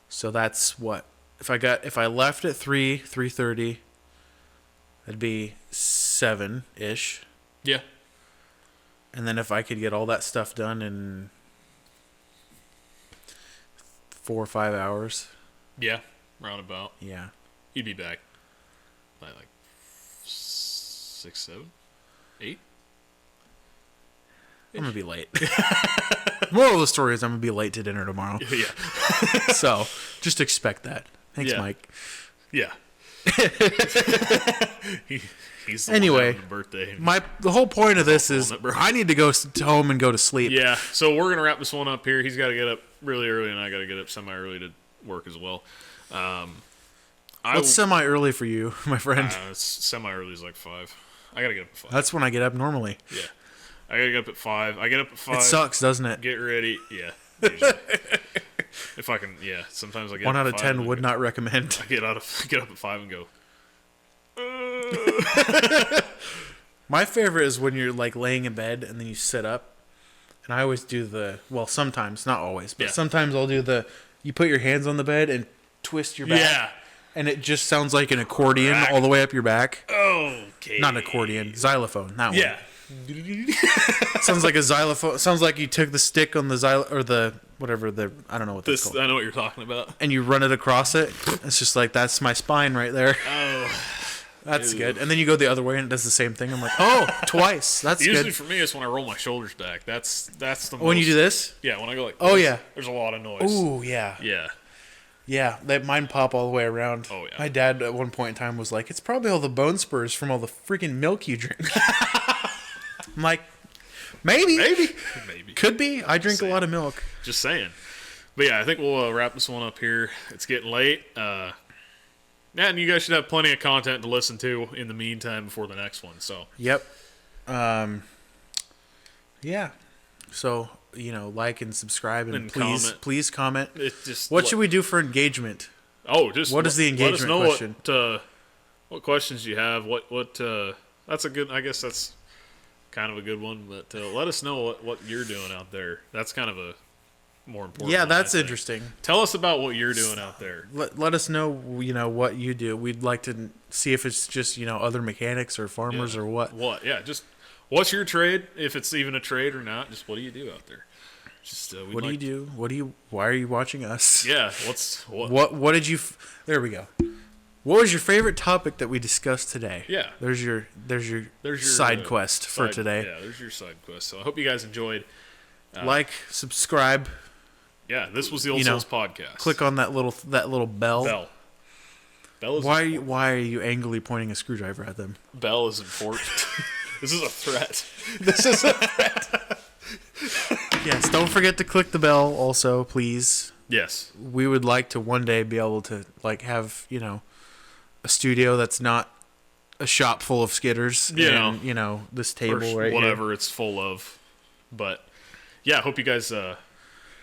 So that's what if I left at 3:30, that'd be 7-ish, Yeah. and then if I could get all that stuff done in 4 or 5 hours, Yeah. Roundabout. yeah, You'd be back by like 6, 7, 8. I'm gonna be late. Moral of the story is I'm gonna be late to dinner tomorrow. Yeah. So just expect that. Thanks, Yeah. Mike. Yeah. He's the Anyway, one having the birthday. The whole point of this Pulling is it, bro. I need to go to home and go to sleep. Yeah, so we're gonna wrap this one up here. He's got to get up really early, and I got to get up semi-early to work as well. What's semi early for you, my friend? It's semi-early is like 5. I gotta get up at 5. That's when I get up normally. Yeah, I gotta get up at 5. I get up at 5. It sucks, doesn't it? Get ready. Yeah. Usually. If I can, yeah. Sometimes I get 1 up out at of 5 10 and would I not recommend. get up at 5 and go. My favorite is when you're like laying in bed and then you sit up. And I always do sometimes, not always, but Yeah. sometimes I'll do you put your hands on the bed and twist your back. Yeah. And it just sounds like an accordion Crack. all the way up your back. Okay. Not an accordion, xylophone, that one. Yeah. Sounds like a xylophone. Sounds like you took the stick on the or the whatever I don't know what that's This called. I know what you're talking about. And you run it across it. It's just like that's my spine right there. Oh. That's Ew. good. And then you go the other way and it does the same thing. I'm like, oh, twice. That's Usually good. for me, it's when I roll my shoulders back. That's the When you do this? Yeah, when I go like. Oh, this, yeah. There's a lot of noise. Ooh, yeah. Yeah. Yeah, that mine pop all the way around. Oh, yeah. My dad at one point in time was like, it's probably all the bone spurs from all the freaking milk you drink. I'm like, maybe. Maybe. Could be. I drink a lot of milk. Just saying. But yeah, I think we'll wrap this one up here. It's getting late. Yeah, and you guys should have plenty of content to listen to in the meantime before the next one. So Yep. Yeah. So, like and subscribe and And please comment. please comment. it's just What should we do for engagement? Oh, just What is the let us engagement know question? What questions you have. What that's a good. I guess that's kind of a good one. But let us know what you're doing out there. That's kind of a more important. Yeah, one, I that's think. interesting. Tell us about what you're doing out there. Let us know, you know, what you do. We'd like to see if it's just, you know, other mechanics or farmers Yeah. or what. What? Yeah, just what's your trade? If it's even a trade or not, just what do you do out there? Just What do you do? Why are you watching us? Yeah. What did you? There we go. What was your favorite topic that we discussed today? Yeah. There's your There's your side quest for side- today. Yeah, there's your side quest. So I hope you guys enjoyed. Like, subscribe, Yeah, this was the Old You know, Souls podcast. click on that little bell. Bell. Bell is Why are you angrily pointing a screwdriver at them? Bell is important. This is a threat. Yes, don't forget to click the bell also, please. Yes. We would like to one day be able to, like, have, you know, a studio that's not a shop full of skidders Yeah. and, you know, this Or table right whatever here. it's full of. But yeah, I hope you guys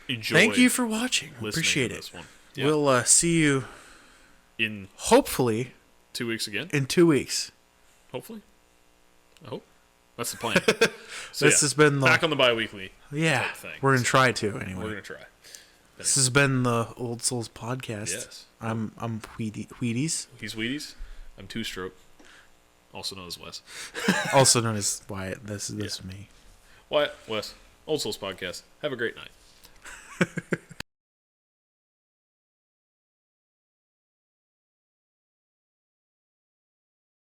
enjoy. Thank you for watching. listening Appreciate to it. this one. Yeah. We'll see you In hopefully 2 weeks again. in 2 weeks. Hopefully. I hope. That's the plan. So This has been the back on the bi-weekly. yeah. type thing. We're gonna try to anyway. We're gonna try. This has been the Old Souls podcast. Yes. I'm Wheaties, He's Wheaties. I'm Two Stroke, also known as Wes. also known as Wyatt. This is me. Wyatt, Wes, Old Souls podcast. Have a great night.